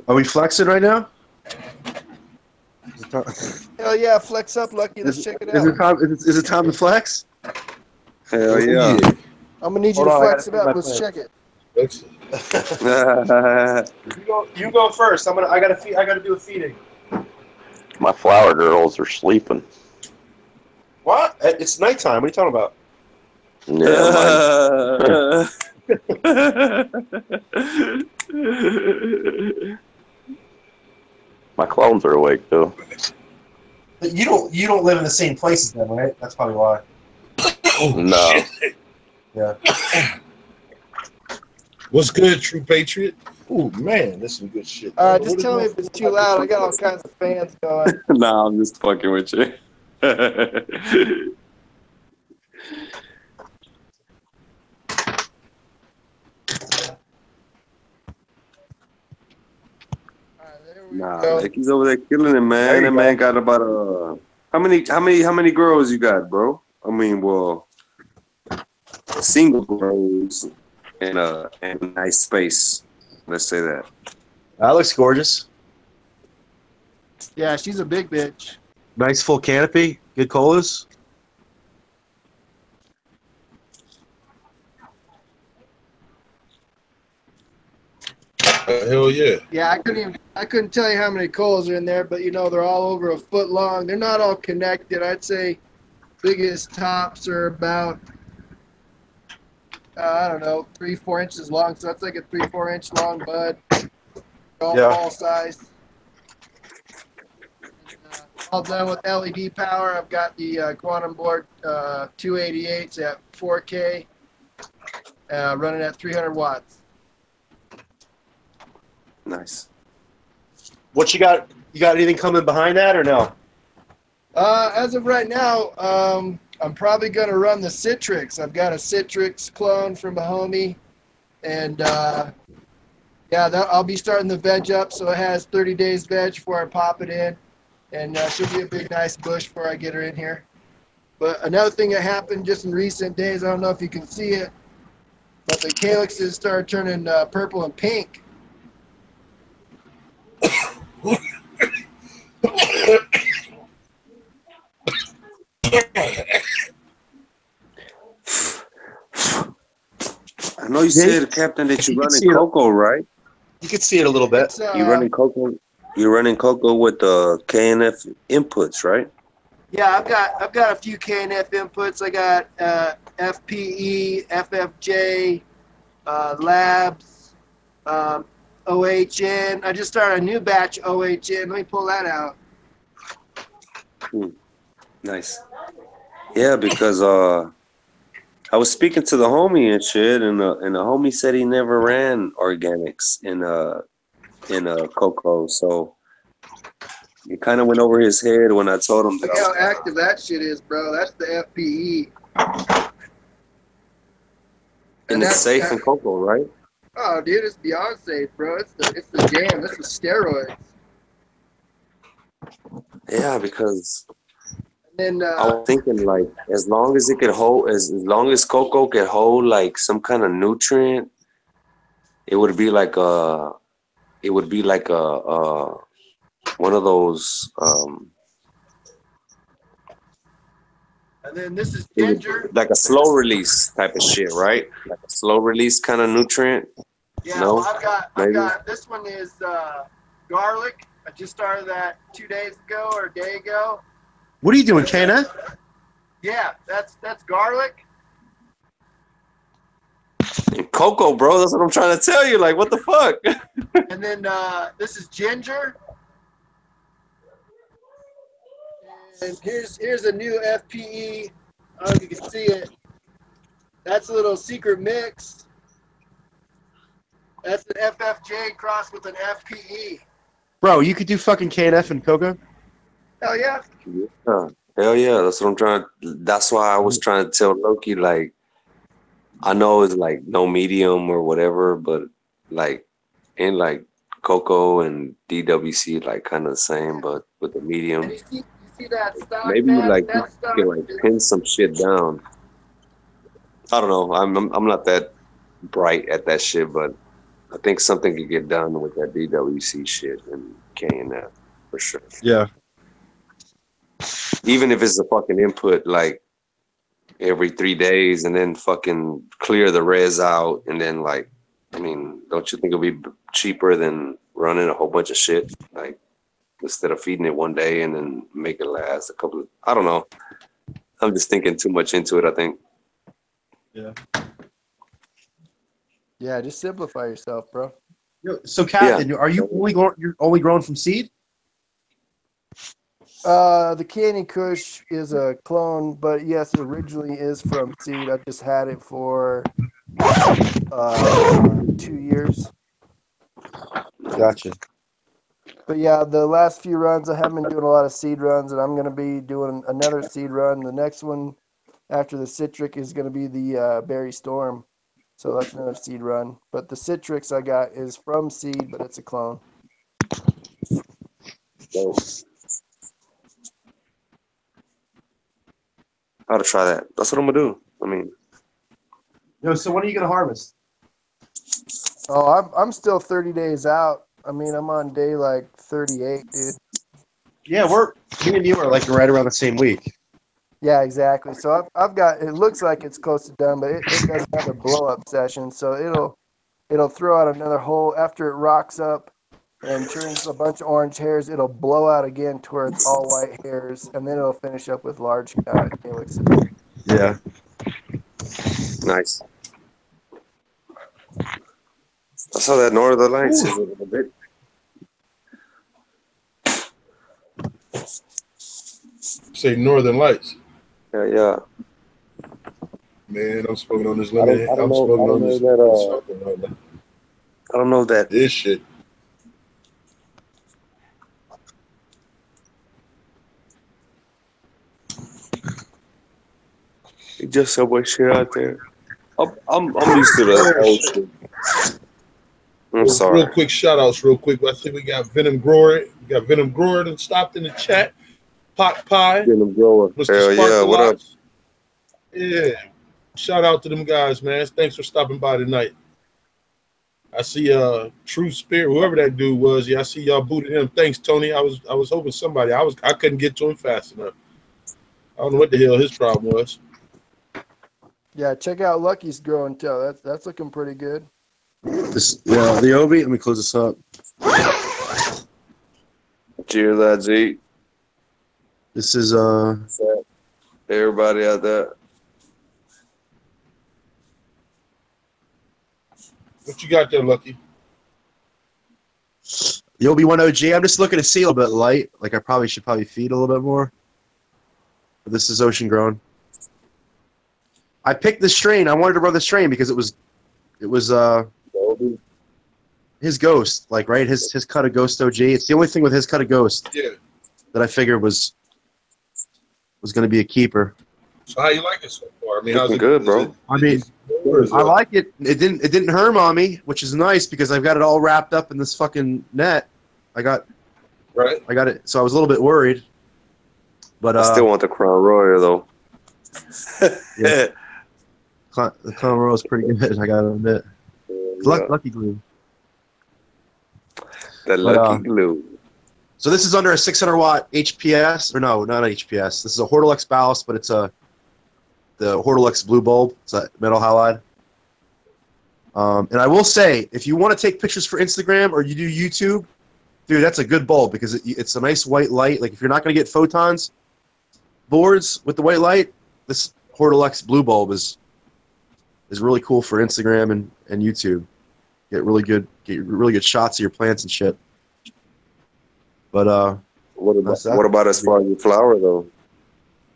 Are we flexing right now? Hell yeah, flex up, Lucky. Let's check it out. Is it time to flex? Hell yeah. I'm gonna need you Hold to on, I flex it gotta up. see Let's my check it. You go first. I gotta do a feeding. My flower girls are sleeping. What? It's nighttime. What are you talking about? Yeah, my clones are awake though. But you don't live in the same place as them, right? That's probably why. Oh, No. shit. Yeah. What's good, True Patriot? Oh, man, that's some good shit. Just tell me if it's too loud. I got all kinds of fans going. Nah, I'm just fucking with you. Nah, he's over there killing it, man. That man got about how many girls you got, bro? I mean, well, single girls in a nice space. Let's say that. That looks gorgeous. Yeah, she's a big bitch. Nice full canopy. Good colas. Hell yeah. Yeah, I couldn't tell you how many coals are in there, but you know they're all over a foot long. They're not all connected. I'd say biggest tops are about I don't know, 3-4 inches long. So that's like a 3-4 inch long bud. All ball size. All done with LED power. I've got the quantum board 288s at 4K, running at 300 watts. Nice. What you got? You got anything coming behind that or no? As of right now, I'm probably going to run the Citrix. I've got a Citrix clone from a homie, and yeah, I'll be starting the veg up, so it has 30 days veg before I pop it in, and she'll be a big, nice bush before I get her in here. But another thing that happened just in recent days, I don't know if you can see it, but the calyxes started turning purple and pink. I know you said, Captain, that you're running cocoa, right? You can see it a little bit. You're running cocoa. You're running cocoa with the KNF inputs, right? Yeah, I've got a few KNF inputs. I got FPE, FFJ, Labs, OHN. I just started a new batch OHN. Let me pull that out. Nice. Yeah, because I was speaking to the homie and shit, and the homie said he never ran organics in cocoa. So It kind of went over his head when I told him that. Look how active that shit is, bro. That's the FPE. And it's safe in cocoa, right? Oh, dude, it's beyond safe, bro. It's the jam. It's the steroids. Yeah, because And then I was thinking like as long as it could hold, as long as cocoa could hold like some kind of nutrient, it would be like a one of those. And then this is ginger. Like a slow release type of shit, right? Like a slow release kind of nutrient. Yeah, No? well, I've got this one is garlic. I just started that 2 days ago or a day ago. What are you doing, Kana? Yeah, that's garlic. And cocoa, bro. That's what I'm trying to tell you. Like, what the fuck? And then this is ginger. And here's a new FPE. I don't know if you can see it. That's a little secret mix. That's an FFJ crossed with an FPE. Bro, you could do fucking KNF and cocoa? Hell yeah. Yeah. Hell yeah. That's what I'm trying. That's why I was trying to tell Loki, like, I know it's like no medium or whatever, but like in like cocoa and DWC, like kind of the same, but with the medium. You see that stock? Maybe like you can like pin some shit down. I don't know. I'm not that bright at that shit, but I think something could get done with that DWC shit and KNF for sure. Yeah. Even if it's a fucking input like every 3 days and then fucking clear the res out and then like, I mean, don't you think it'll be cheaper than running a whole bunch of shit? Like instead of feeding it one day and then make it last a couple of, I don't know. I'm just thinking too much into it, I think. Yeah. Yeah, just simplify yourself, bro. So, Captain, are you you're only growing from seed? The Candy Kush is a clone, but yes, originally is from seed. I just had it for 2 years. Gotcha. But yeah, the last few runs I haven't been doing a lot of seed runs, and I'm gonna be doing another seed run. The next one after the citric is gonna be the berry storm, so that's another seed run. But the citrix I got is from seed, but it's a clone. I ought to try that. That's what I'm gonna do. I mean, So when are you gonna harvest? Oh, I'm still 30 days out. I mean, I'm on day like 38, dude. Yeah, me and you are like right around the same week. Yeah, exactly. So I've got, it looks like it's close to done, but it does have a blow up session. So it'll throw out another hole after it rocks up and turns a bunch of orange hairs. It'll blow out again to where it's all white hairs, and then it'll finish up with large calyxes. Yeah. nice. I saw that Northern Lights a little bit. Say Northern Lights. Yeah. Man, I'm smoking on this lemon. I don't know that. This shit. Just so much shit out there. I'm used to the old shit. I'm sorry. Real quick shout outs, real quick. I see we got Venom Grower. We got Venom Grower that stopped in the chat. Pot Pie. Venom Grower. Hell yeah, what up? Yeah. Shout out to them guys, man. Thanks for stopping by tonight. I see True Spirit, whoever that dude was. Yeah, I see y'all booted him. Thanks, Tony. I was hoping somebody. I couldn't get to him fast enough. I don't know what the hell his problem was. Yeah, check out Lucky's grow and tell. That's looking pretty good. The Obi. Let me close this up. Cheers, lads. Eat. This is everybody out there. What you got there, Lucky? the Obi-Wan OG. I'm just looking to see a little bit light. Like I should feed a little bit more. But this is ocean grown. I picked this strain. I wanted to run the strain because it was his ghost, like right, his cut of ghost OG. It's the only thing with his cut of ghost. Yeah. that I figured was going to be a keeper. So how you like it so far? I mean, how's Looking it good, bro. I mean, I like it. It didn't herm on me, which is nice because I've got it all wrapped up in this fucking net. I got it. So I was a little bit worried, but I still want the Crown Royal though. Yeah. The Crown Royal is pretty good. I gotta admit. Lucky glue. The lucky glue. So this is under a 600 watt HPS, or no, not HPS. This is a Hortilux ballast, but it's the Hortilux blue bulb. It's a metal halide. And I will say, if you want to take pictures for Instagram or you do YouTube, dude, that's a good bulb because it's a nice white light. Like if you're not going to get photons boards with the white light, this Hortilux blue bulb is really cool for Instagram and YouTube. Get really good shots of your plants and shit. But what about as far as your flower though?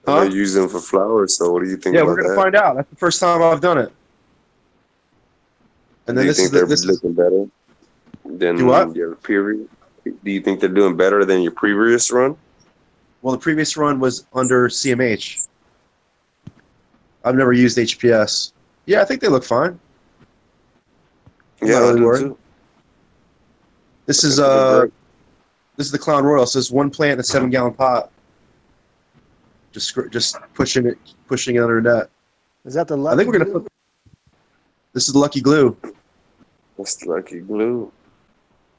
Huh? They're using them for flowers, so what do you think? Yeah, about we're gonna that? find out. That's the first time I've done it. And then do you think they're looking better than your previous? Do you think they're doing better than your previous run? Well, the previous run was under CMH. I've never used HPS. Yeah, I think they look fine. Yeah, I do too. This is the Clown Royal. So it's one plant in a 7-gallon pot. Just pushing it under net. Is that the lucky? I think we're gonna put. This is the lucky glue. That's the lucky glue.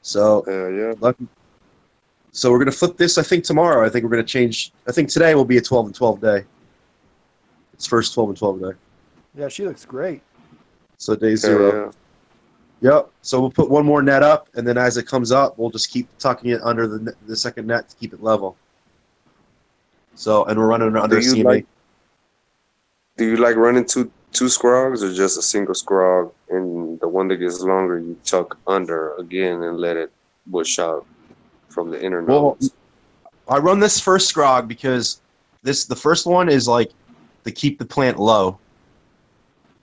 So yeah. Lucky. So we're gonna flip this. I think tomorrow. I think we're gonna change. I think today will be a 12 and 12 day. It's first 12 and 12 day. Yeah, she looks great. So day 0. Yeah. Yep. So we'll put one more net up, and then as it comes up, we'll just keep tucking it under the second net to keep it level. So, and we're running under CMA. Do you like running two scrogs or just a single scrog, and the one that gets longer you tuck under again and let it bush out from the inner nodes? I run this first scrog because the first one is like to keep the plant low.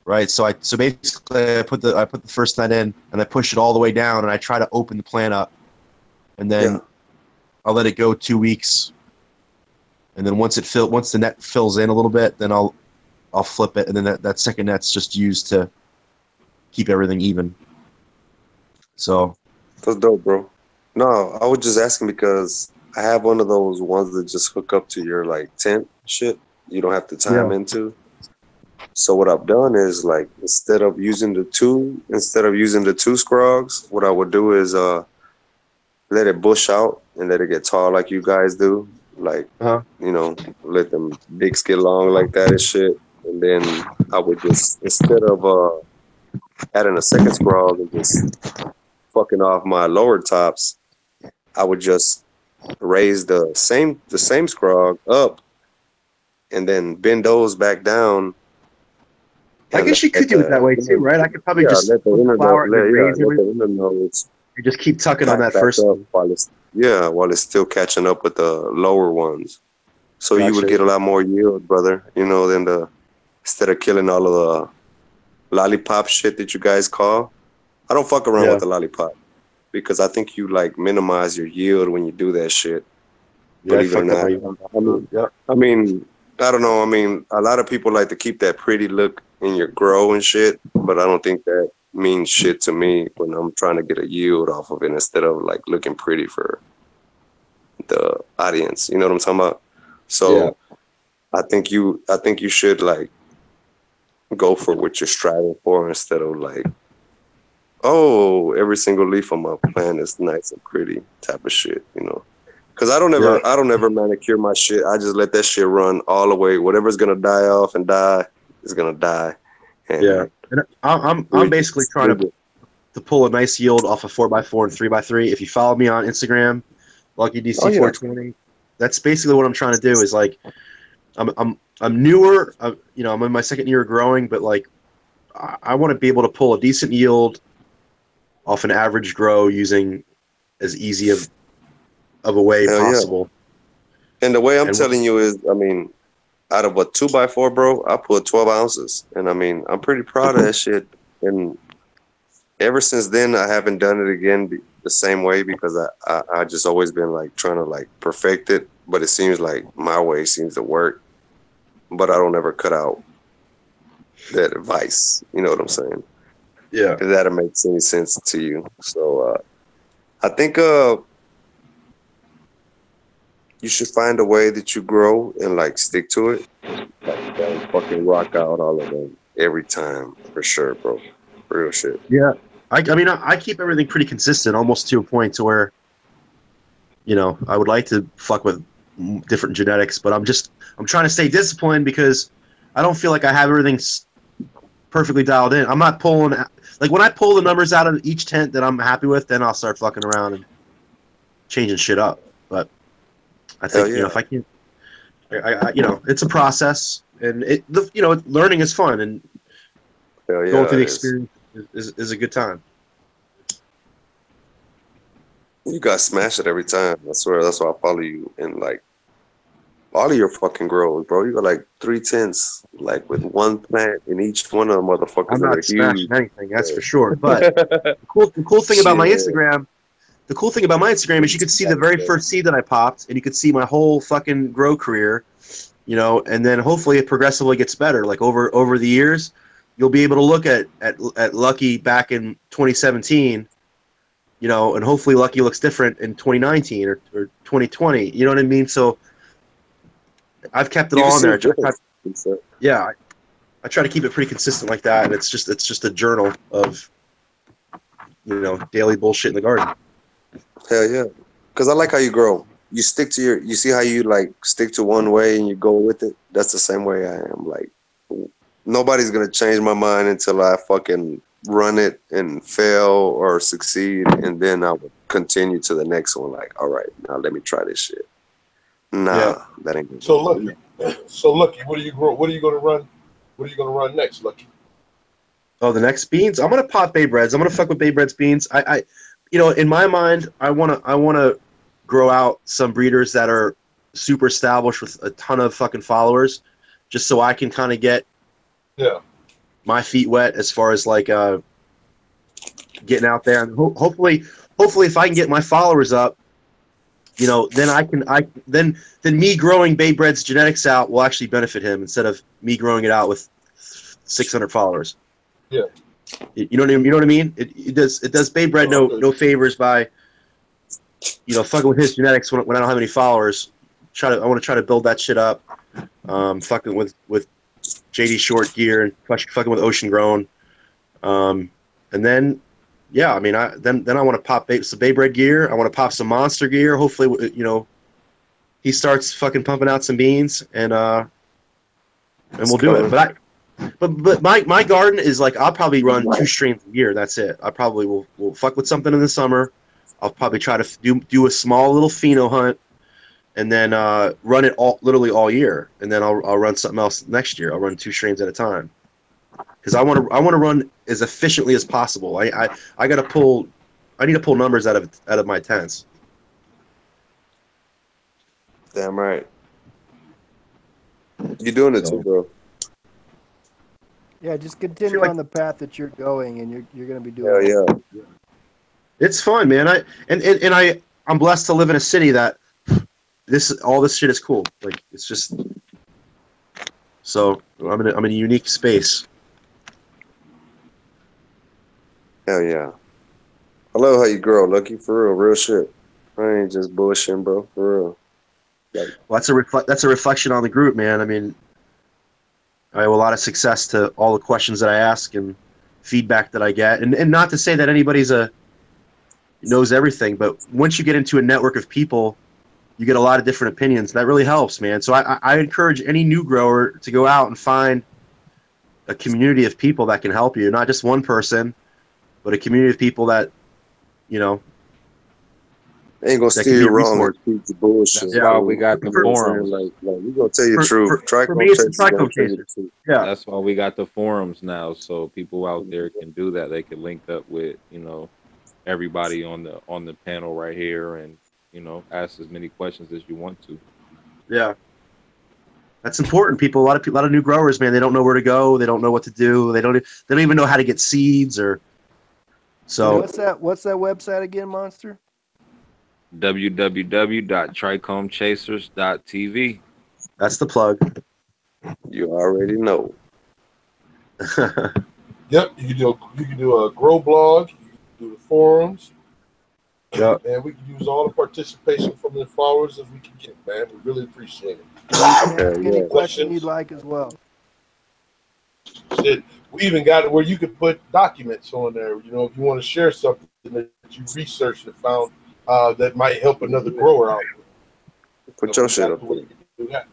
Right, so basically I put the first net in and I push it all the way down and I try to open the plant up, and then I'll let it go 2 weeks, and then once the net fills in a little bit, then I'll flip it, and then that second net's just used to keep everything even. So that's dope, bro. No, I was just asking because I have one of those ones that just hook up to your like tent shit. You don't have to tie them into. So what I've done is like instead of using the two scrogs, what I would do is let it bush out and let it get tall like you guys do. Like you know, let them dicks get long like that and shit. And then I would just instead of adding a second scrog and just fucking off my lower tops, I would just raise the same scrog up and then bend those back down. I guess you could do it that way too, right? I could probably just let the inner nodes. You just keep tucking on that first one. While it's still catching up with the lower ones. So you would get a lot more yield, brother, you know, than instead of killing all of the lollipop shit that you guys call. I don't fuck around with the lollipop because I think you like minimize your yield when you do that shit. Believe it or not. I mean, I don't know. I mean, a lot of people like to keep that pretty look in your grow and shit, but I don't think that means shit to me when I'm trying to get a yield off of it instead of like looking pretty for the audience. You know what I'm talking about? So I think you should like go for what you're striving for instead of like, oh, every single leaf on my plant is nice and pretty type of shit, you know. Cause I don't ever manicure my shit. I just let that shit run all the way. Whatever's gonna die off and die is gonna die. And and I'm basically trying to pull a nice yield off of 4x4 and 3x3. If you follow me on Instagram, LuckyDC420, that's basically what I'm trying to do. Is like, I'm newer. You know, I'm in my second year of growing, but like, I want to be able to pull a decent yield off an average grow using as easy of a way possible. And the way I'm telling you is, I mean, out of a 2x4, bro, I put 12 ounces. And I mean, I'm pretty proud of that shit. And ever since then, I haven't done it again the same way because I just always been like trying to like perfect it but it seems like my way seems to work. But I don't ever cut out that advice. You know what I'm saying? Yeah. If that makes any sense to you. So I think you should find a way that you grow and like stick to it. Like don't fucking rock out all of them every time for sure, bro. Real shit. Yeah. I mean, I keep everything pretty consistent, almost to a point to where, you know, I would like to fuck with different genetics, but I'm trying to stay disciplined because I don't feel like I have everything perfectly dialed in. I'm not pulling, like when I pull the numbers out of each tent that I'm happy with, then I'll start fucking around and changing shit up. But I think, you know, if I can, you know, it's a process, and you know, learning is fun, and going through the experience is a good time. You got smashed it every time. I swear, that's why I follow you. And like all of your fucking grows, bro. You got like 3 tents, like with one plant in each one of them motherfuckers. I'm not smashing anything, that's for sure. But the cool thing about my Instagram, is you could see the very first seed that I popped, and you could see my whole fucking grow career, you know, and then hopefully it progressively gets better. Like over the years, you'll be able to look at Lucky back in 2017. You know, and hopefully Lucky looks different in 2019 or 2020. You know what I mean? So I've kept it all on there. I try to keep it pretty consistent like that, and it's just a journal of, you know, daily bullshit in the garden. Hell yeah, because I like how you grow. You stick to you see how you like stick to one way and you go with it. That's the same way I am. Like nobody's gonna change my mind until I fucking run it and fail or succeed, and then I would continue to the next one. Like, all right, now let me try this shit. Nah, that ain't good. So Lucky, what are you gonna run? What are you gonna run next, Lucky? Oh, the next beans? I'm gonna pop Babe Reds. I'm gonna fuck with Babe Reds beans. I you know, in my mind, I wanna grow out some breeders that are super established with a ton of fucking followers, just so I can kind of get my feet wet as far as like getting out there, and hopefully if I can get my followers up, you know, then me growing Babe Red's genetics out will actually benefit him instead of me growing it out with 600 followers. Yeah. You know what I mean? It does Babe Red no favors by, you know, fucking with his genetics when I don't have any followers. I want to try to build that shit up. Fucking with JD Short gear and fucking with Ocean Grown, and then I mean I want to pop some Babe Red gear. I want to pop some Monster gear. Hopefully, you know, he starts fucking pumping out some beans, and we'll do it. But my garden is like, I'll probably run 2 strains a year. That's it. I probably will fuck with something in the summer. I'll probably try to do a small little pheno hunt, and then run it literally all year, and then I'll run something else next year. I'll run 2 strains at a time, because I want to run as efficiently as possible. I need to pull numbers out of my tents. Damn right. You're doing it too, bro. Yeah, just continue on the path that you're going, and you're going to be doing. Hell yeah. It's fun, man. I'm blessed to live in a city that all this shit is cool. Like, it's just, so I'm in a unique space. Hell yeah. I love how you grow, Lucky, for real shit. I ain't just bullshitting, bro, for real. Like, well, that's a reflection on the group, man. I mean, I owe a lot of success to all the questions that I ask and feedback that I get, and not to say that anybody's knows everything, but once you get into a network of people, you get a lot of different opinions. That really helps, man. So I encourage any new grower to go out and find a community of people that can help you, not just one person, but a community of people that, you know, ain't gonna steer you wrong or keep the bullshit. That's why we got the forums. Like we gonna tell you the truth. For me, it's the Trichomechaser. Yeah, that's why we got the forums now, so people out there can do that. They can link up with, you know, everybody on the panel right here, and, you know, ask as many questions as you want to. Yeah, that's important. A lot of new growers, man, they don't know where to go. They don't know what to do. They don't even know how to get seeds or. So what's that website again, Monster? www.trichomechasers.tv. That's the plug. You already know. Yep, you can do a grow blog, you can do the forums, Yep. and we can use all the participation from the followers as we can get, man. We really appreciate it. You can Hell ask yeah. any question you'd like as well. Shit, we even got it where you could put documents on there. You know, if you want to share something that you researched and found that might help another grower out. Put So your we shit got up the way there. you can do that.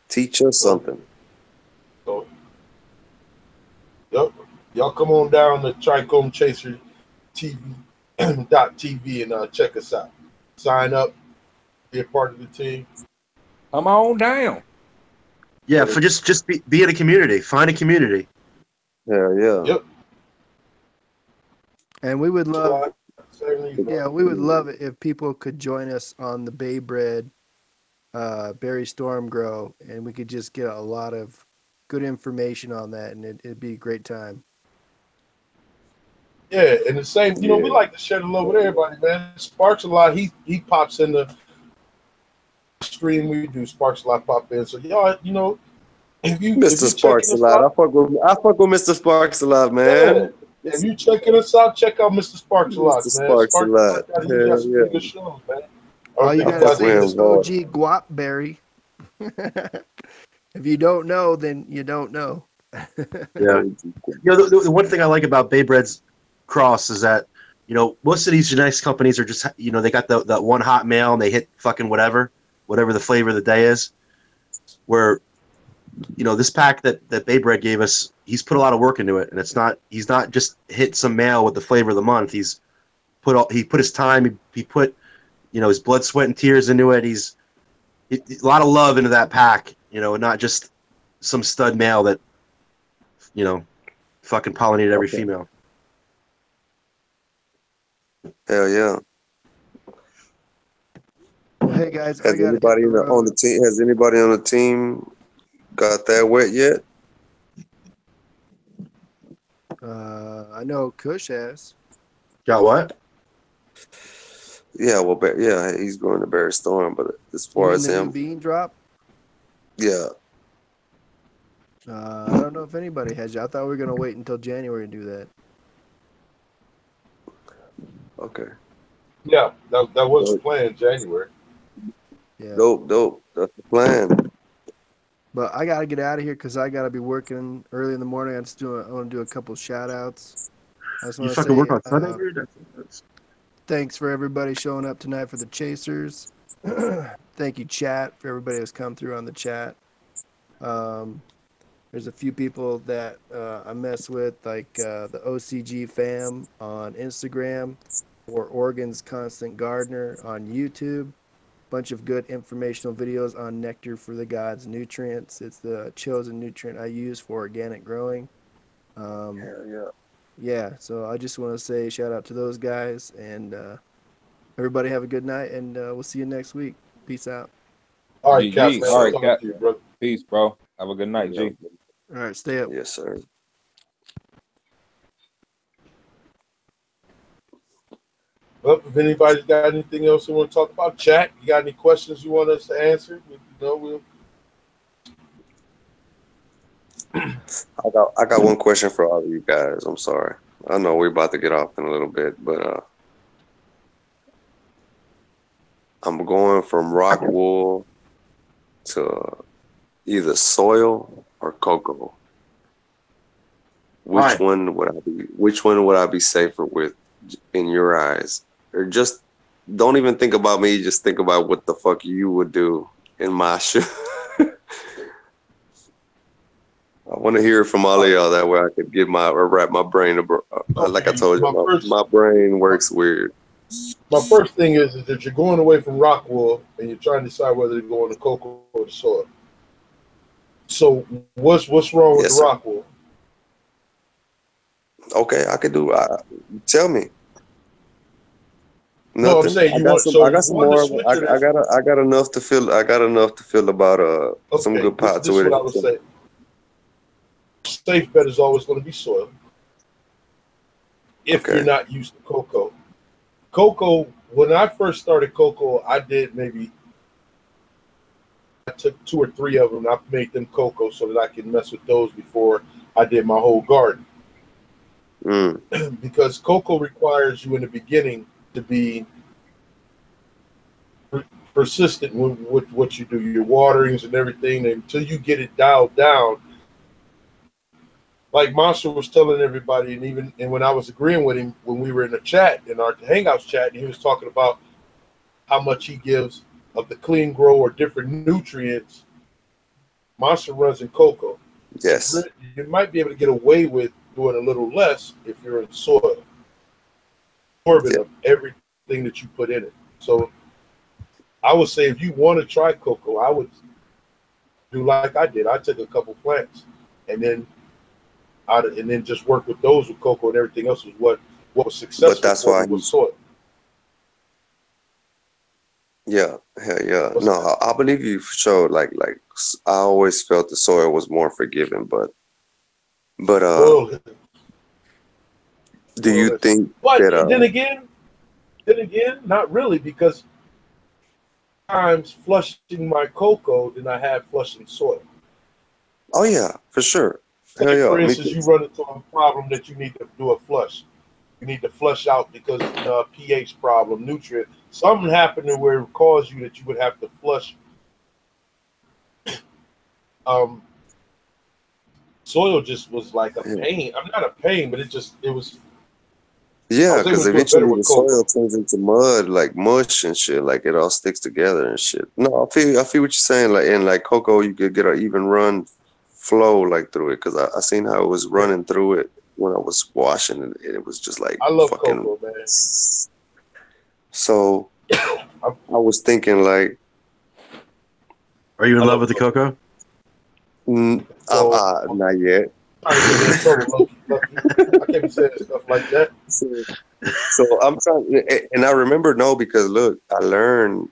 Teach us something. So, yep. Y'all come on down to Trichomechaser TV.tv and check us out. Sign up, be a part of the team. Come on down. Yeah, for just be in a community. Find a community. Hell yeah. Yep. And we would love, July 7th, yeah, we would love it if people could join us on the Bay Bread Berry Storm Grow, and we could just get a lot of good information on that, and it'd be a great time. Yeah, and the same, you know, we like to share the love with everybody, man. Sparks a lot. He pops in the stream we do. Sparks a lot pop in. So y'all, you know, if you Mr. Sparks a lot. I fuck with Mr. Sparks a lot, man. Yeah. If you checking us out, check out Mr. Sparks a lot, Mr. man. Sparks a lot. He got some pretty good shows, man. All you I gotta fuck say with is him, OG Guap Berry. If you don't know, then you don't know. Yeah. You know, the one thing I like about Bay Bread's cross is that, you know, most of these genetics companies are just, you know, they got that one hot male and they hit fucking whatever the flavor of the day is. Where, you know, this pack that Bay Bread gave us, he's put a lot of work into it, and he's not just hit some male with the flavor of the month. He put his time, he put, you know, his blood, sweat, and tears into it. A lot of love into that pack, you know, not just some stud male that, you know, fucking pollinated every female. Hell yeah. Well, hey guys, Has anybody on the team? Has anybody on the team got that wet yet? I know Kush has. Got what? Yeah, well, yeah, he's going to Bear Storm, but as far as the him, new bean drop. yeah. I don't know if anybody has yet. I thought we were gonna wait until January to do that. Okay. Yeah, that was the plan, January. Yeah. Dope. That's the plan. But I gotta get out of here because I gotta be working early in the morning. I want to do a couple shout outs. I just want to say, work on Sunday, dude? Thanks for everybody showing up tonight for the Chasers. Thank you, chat, for everybody who's come through on the chat. There's a few people that I mess with, like the OCG fam on Instagram, or Oregon's Constant Gardener on YouTube. Bunch of good informational videos on Nectar for the Gods nutrients. It's the chosen nutrient I use for organic growing. Hell yeah. Yeah, so I just want to say shout out to those guys, and everybody have a good night, and we'll see you next week. Peace out. All right, Cap. All right, Cap. To you, brother. Peace, bro. Have a good night, G. All right, stay up. Yes, sir. Well, if anybody's got anything else you want to talk about, chat. You got any questions you want us to answer? You know, we'll. I got one question for all of you guys. I'm sorry. I know we're about to get off in a little bit, but I'm going from rock wool to either soil or cocoa. Which one would I be safer with in your eyes? Or just don't even think about me, just think about what the fuck you would do in my shoe. I want to hear from all of y'all, that way I could get wrap my brain. Like I told you, my brain works weird. My first thing is that you're going away from rock wool and you're trying to decide whether to go into cocoa or the soil. So what's wrong with the rock wool? Okay, I could do. Tell me. Nothing. No, I'm saying I got some more. I got enough to feel. I got enough to feel about some good pot to it. This is what I would say. Safe bet is always going to be soil. If you're not used to cocoa. Cocoa when I first started cocoa, I took 2 or 3 of them. And I made them cocoa so that I could mess with those before I did my whole garden. Because cocoa requires you in the beginning to be persistent with what you do, your waterings and everything, until you get it dialed down. Like Monster was telling everybody, and when I was agreeing with him when we were in the chat, in our Hangouts chat, and he was talking about how much he gives of the clean grow or different nutrients. Monster runs in cocoa. Yes. You might be able to get away with doing a little less if you're in soil. Absorbent of everything that you put in it. So I would say if you want to try cocoa, I would do like I did. I took a couple plants and then just work with those with cocoa, and everything else was what was successful. But that's why was soil. Yeah, hell yeah. No, I believe you for sure. Like I always felt the soil was more forgiving, but Soil, do you think but that then again, not really, because times flushing my cocoa than I have flushing soil. Oh yeah, for sure. Hell Say, yeah. for instance, you run into a problem that you need to do a flush. You need to flush out because pH problem, nutrient. Something happened where it caused you that you would have to flush. Soil just was like a pain. I'm not a pain, but it was. Yeah, because eventually the soil turns into mud, like mush and shit. Like it all sticks together and shit. No, I feel what you're saying. Like in like cocoa, you could get an even run flow like through it. Because I seen how it was running through it when I was washing it. And it was just like I love fucking cocoa, man. So I was thinking like, are you in love with the cocoa? Not yet. I can't be saying stuff like that. So I'm trying, and I remember because look, I learned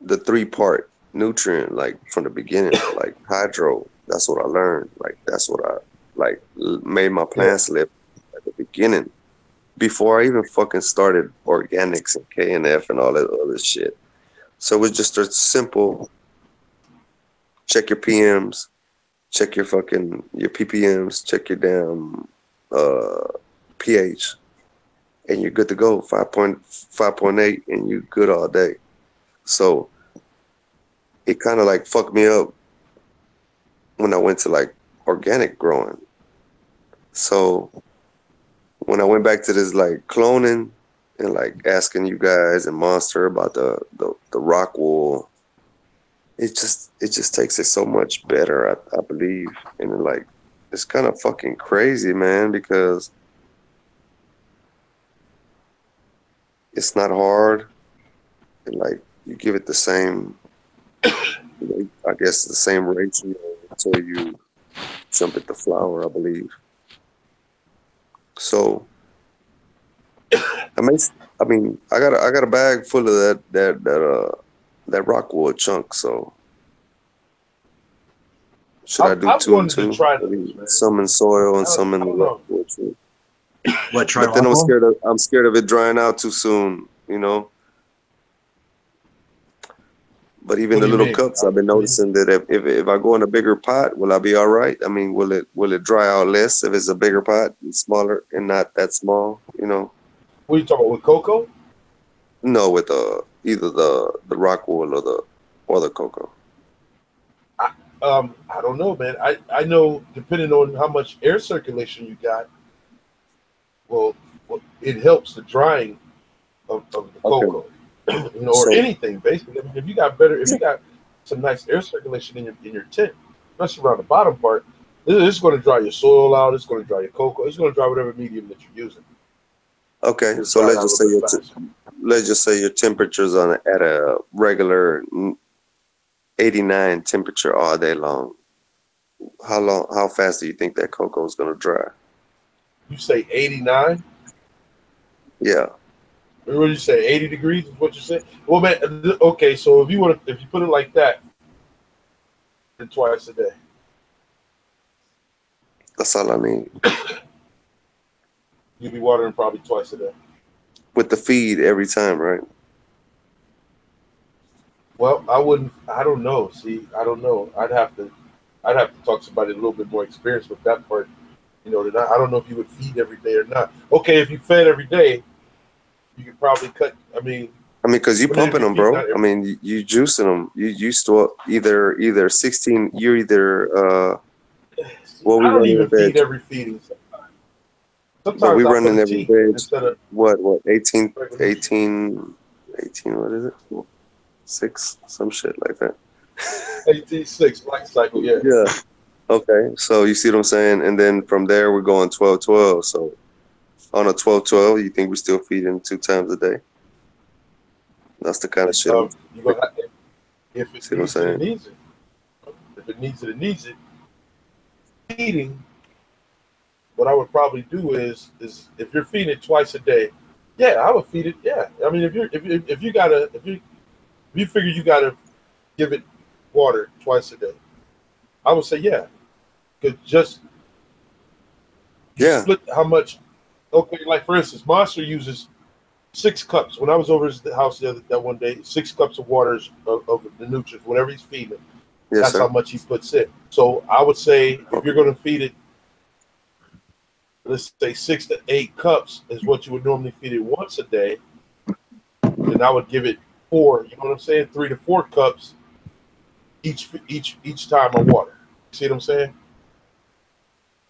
the 3-part nutrient like from the beginning, like hydro. That's what I learned. Like that's what I like made my plants live at the beginning before I even fucking started organics and KNF and all that other shit. So it was just a simple check your PMs, check your ppms, check your damn pH, and you're good to go. 5.8 and you're good all day. So it kind of like fucked me up when I went to like organic growing. So when I went back to this like cloning and like asking you guys and Monster about the rock wool, it just takes it so much better, I believe. And like it's kind of fucking crazy, man, because it's not hard. And like you give it the same, I guess the same ratio until you jump at the flower, I believe. So I got a bag full of that rockwood chunk. So should I do 2 and 2? Some in soil and some in the rockwood too. What? Try but then I'm scared of it drying out too soon. You know. But even the little cups, I've been noticing that if I go in a bigger pot, will I be all right? I mean, will it dry out less if it's a bigger pot and smaller and not that small? You know. What are you talking about with cocoa? No, with either the rockwool or the cocoa. I don't know, man. I know depending on how much air circulation you got, well it helps the drying of the cocoa. You know, or anything basically. I mean, if you got some nice air circulation in your tent, especially around the bottom part, it's going to dry your soil out. It's going to dry your cocoa. It's going to dry whatever medium that you're using. Okay, so let's just say your temperature's at a regular 89 temperature all day long. How fast do you think that cocoa is going to dry? You say 89? Yeah. What did you say? 80 degrees is what you said? Well, man, okay, so if you put it like that, twice a day. That's all I need. You'll be watering probably twice a day. with the feed every time, right? Well, I don't know. See, I don't know. I'd have to talk to somebody a little bit more experienced with that part. You know, I don't know if you would feed every day or not. Okay, if you fed every day, you could probably cut. I mean, because you what if pumping you them, feed bro. not I every? mean, you juicing them. You still either 16. You're either See, what we I don't running a even veg, feed every feeding. but we Sometimes I put running a every T veg. instead of What 18, regular. 18, 18. What is it? 6, some shit like that. 18.6 life cycle. Yeah. Yeah. Okay. So you see what I'm saying? And then from there we're going 12-12. So on a 12-12, you think we're still feeding 2 times a day? That's the kind of shit I'm. You gonna have to, if it See what I'm needs it, it saying? needs it. If it needs it, it needs it. Feeding. What I would probably do is if you're feeding it twice a day, yeah, I would feed it. Yeah, I mean if you figure you gotta give it water twice a day, I would say yeah, because just you Yeah. split how much. Okay, like for instance, Monster uses 6 cups. When I was over his house that one day, 6 cups of water of the nutrients, whatever he's feeding it, Yes, that's how sir. much he puts in. So I would say if you're going to feed it, let's say 6 to 8 cups is what you would normally feed it once a day, then I would give it 4. You know what I'm saying? 3 to 4 cups each time of water. See what I'm saying?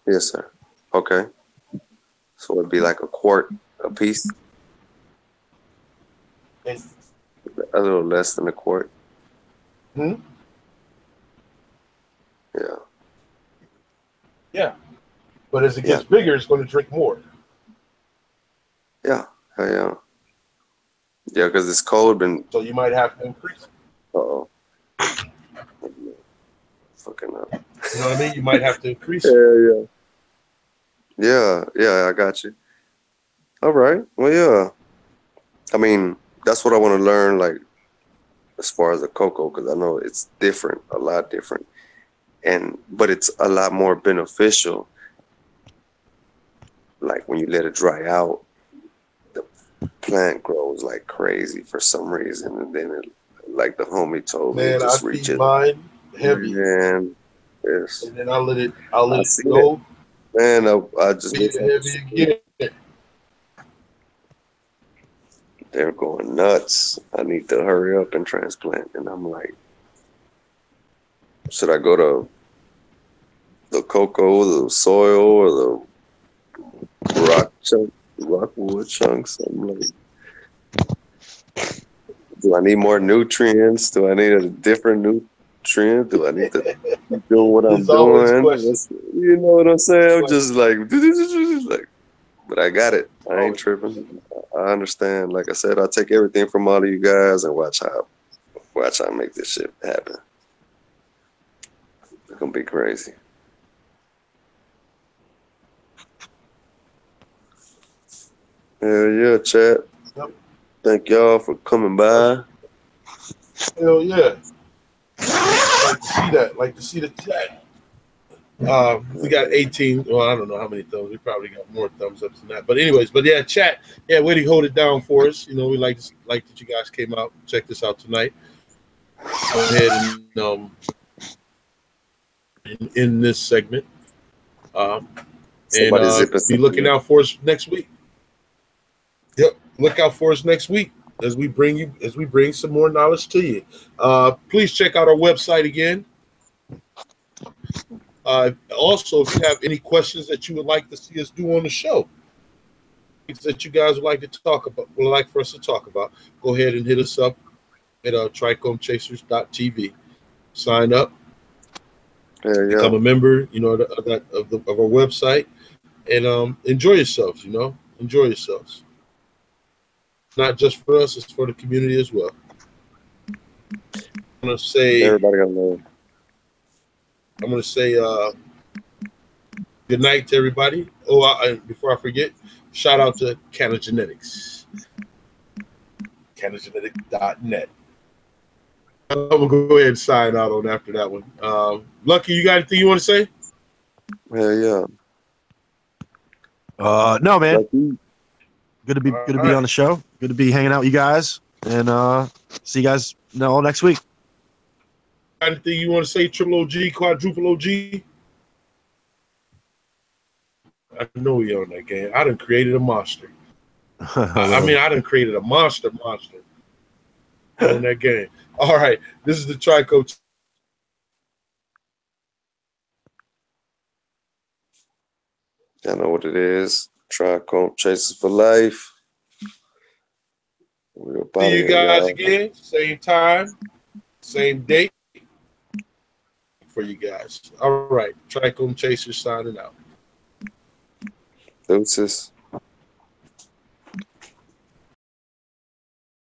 Yes, sir. Okay. So it'd be like a quart a piece, And a little less than a quart. hmm? Yeah. Yeah, but as it Yeah. gets bigger, it's going to drink more. Yeah. Hell yeah. Yeah, because it's cold. Been. So you might have to increase it. Uh-oh. Fucking up. You know what I mean? You might have to increase it. Yeah, yeah. Yeah, I got you. All right. Well, yeah. I mean, that's what I want to learn, like, as far as the cocoa, because I know it's different, a lot different. But it's a lot more beneficial, like, when you let it dry out, the plant grows like crazy for some reason. And then, like the homie told me, it Man, I just feed reaches. mine heavy, Man, yes. and then I'll let I it see that. go, Man, I just feed listen it to heavy again. they're going nuts. I need to hurry up and transplant. And I'm like, should I go to the cocoa, the soil, or the rockwood chunks? I'm like, do I need more nutrients? Do I need a different nutrient? Do I need to keep doing what I'm There's always doing? questions. You know what I'm saying? I'm just like, but I got it. I ain't tripping. I understand. Like I said, I take everything from all of you guys and watch how I make this shit happen. It's gonna be crazy. Hell yeah, chat. Yep. Thank y'all for coming by. Hell yeah. Like to see that. Like to see the chat. We got 18. Well, I don't know how many thumbs. We probably got more thumbs up than that. But anyways, yeah, chat. Yeah, way to hold it down for us. You know, we like that you guys came out. Check this out tonight. Go ahead and in this segment. Somebody zip us Be up. looking out for us next week. Yep, look out for us next week as we bring some more knowledge to you. Please check out our website again. Also, if you have any questions that you would like to see us do on the show, things that you guys would like for us to talk about, go ahead and hit us up at trichomechasers.tv. Sign up, become a member, you know, of our website, and enjoy yourselves. You know, enjoy yourselves. Not just for us; it's for the community as well. I'm gonna say Everybody got love. I'm going to say good night to everybody. Oh, before I forget, shout out to Canagenetics. Canagenetic.net. I'm going to go ahead and sign out on after that one. Lucky, you got anything you want to say? Hell yeah. No, man. Lucky. Good to be on the show. Good to be hanging out with you guys, and see you guys all next week. Anything you want to say, triple OG, quadruple OG? I know we on that game. I done created a monster. I done created a monster on that game. All right, this is the Trico. I know what it is. Trichomechaser for life. See you guys again, same time, same date for you guys. All right, Trichomechaser signing out. Deuces.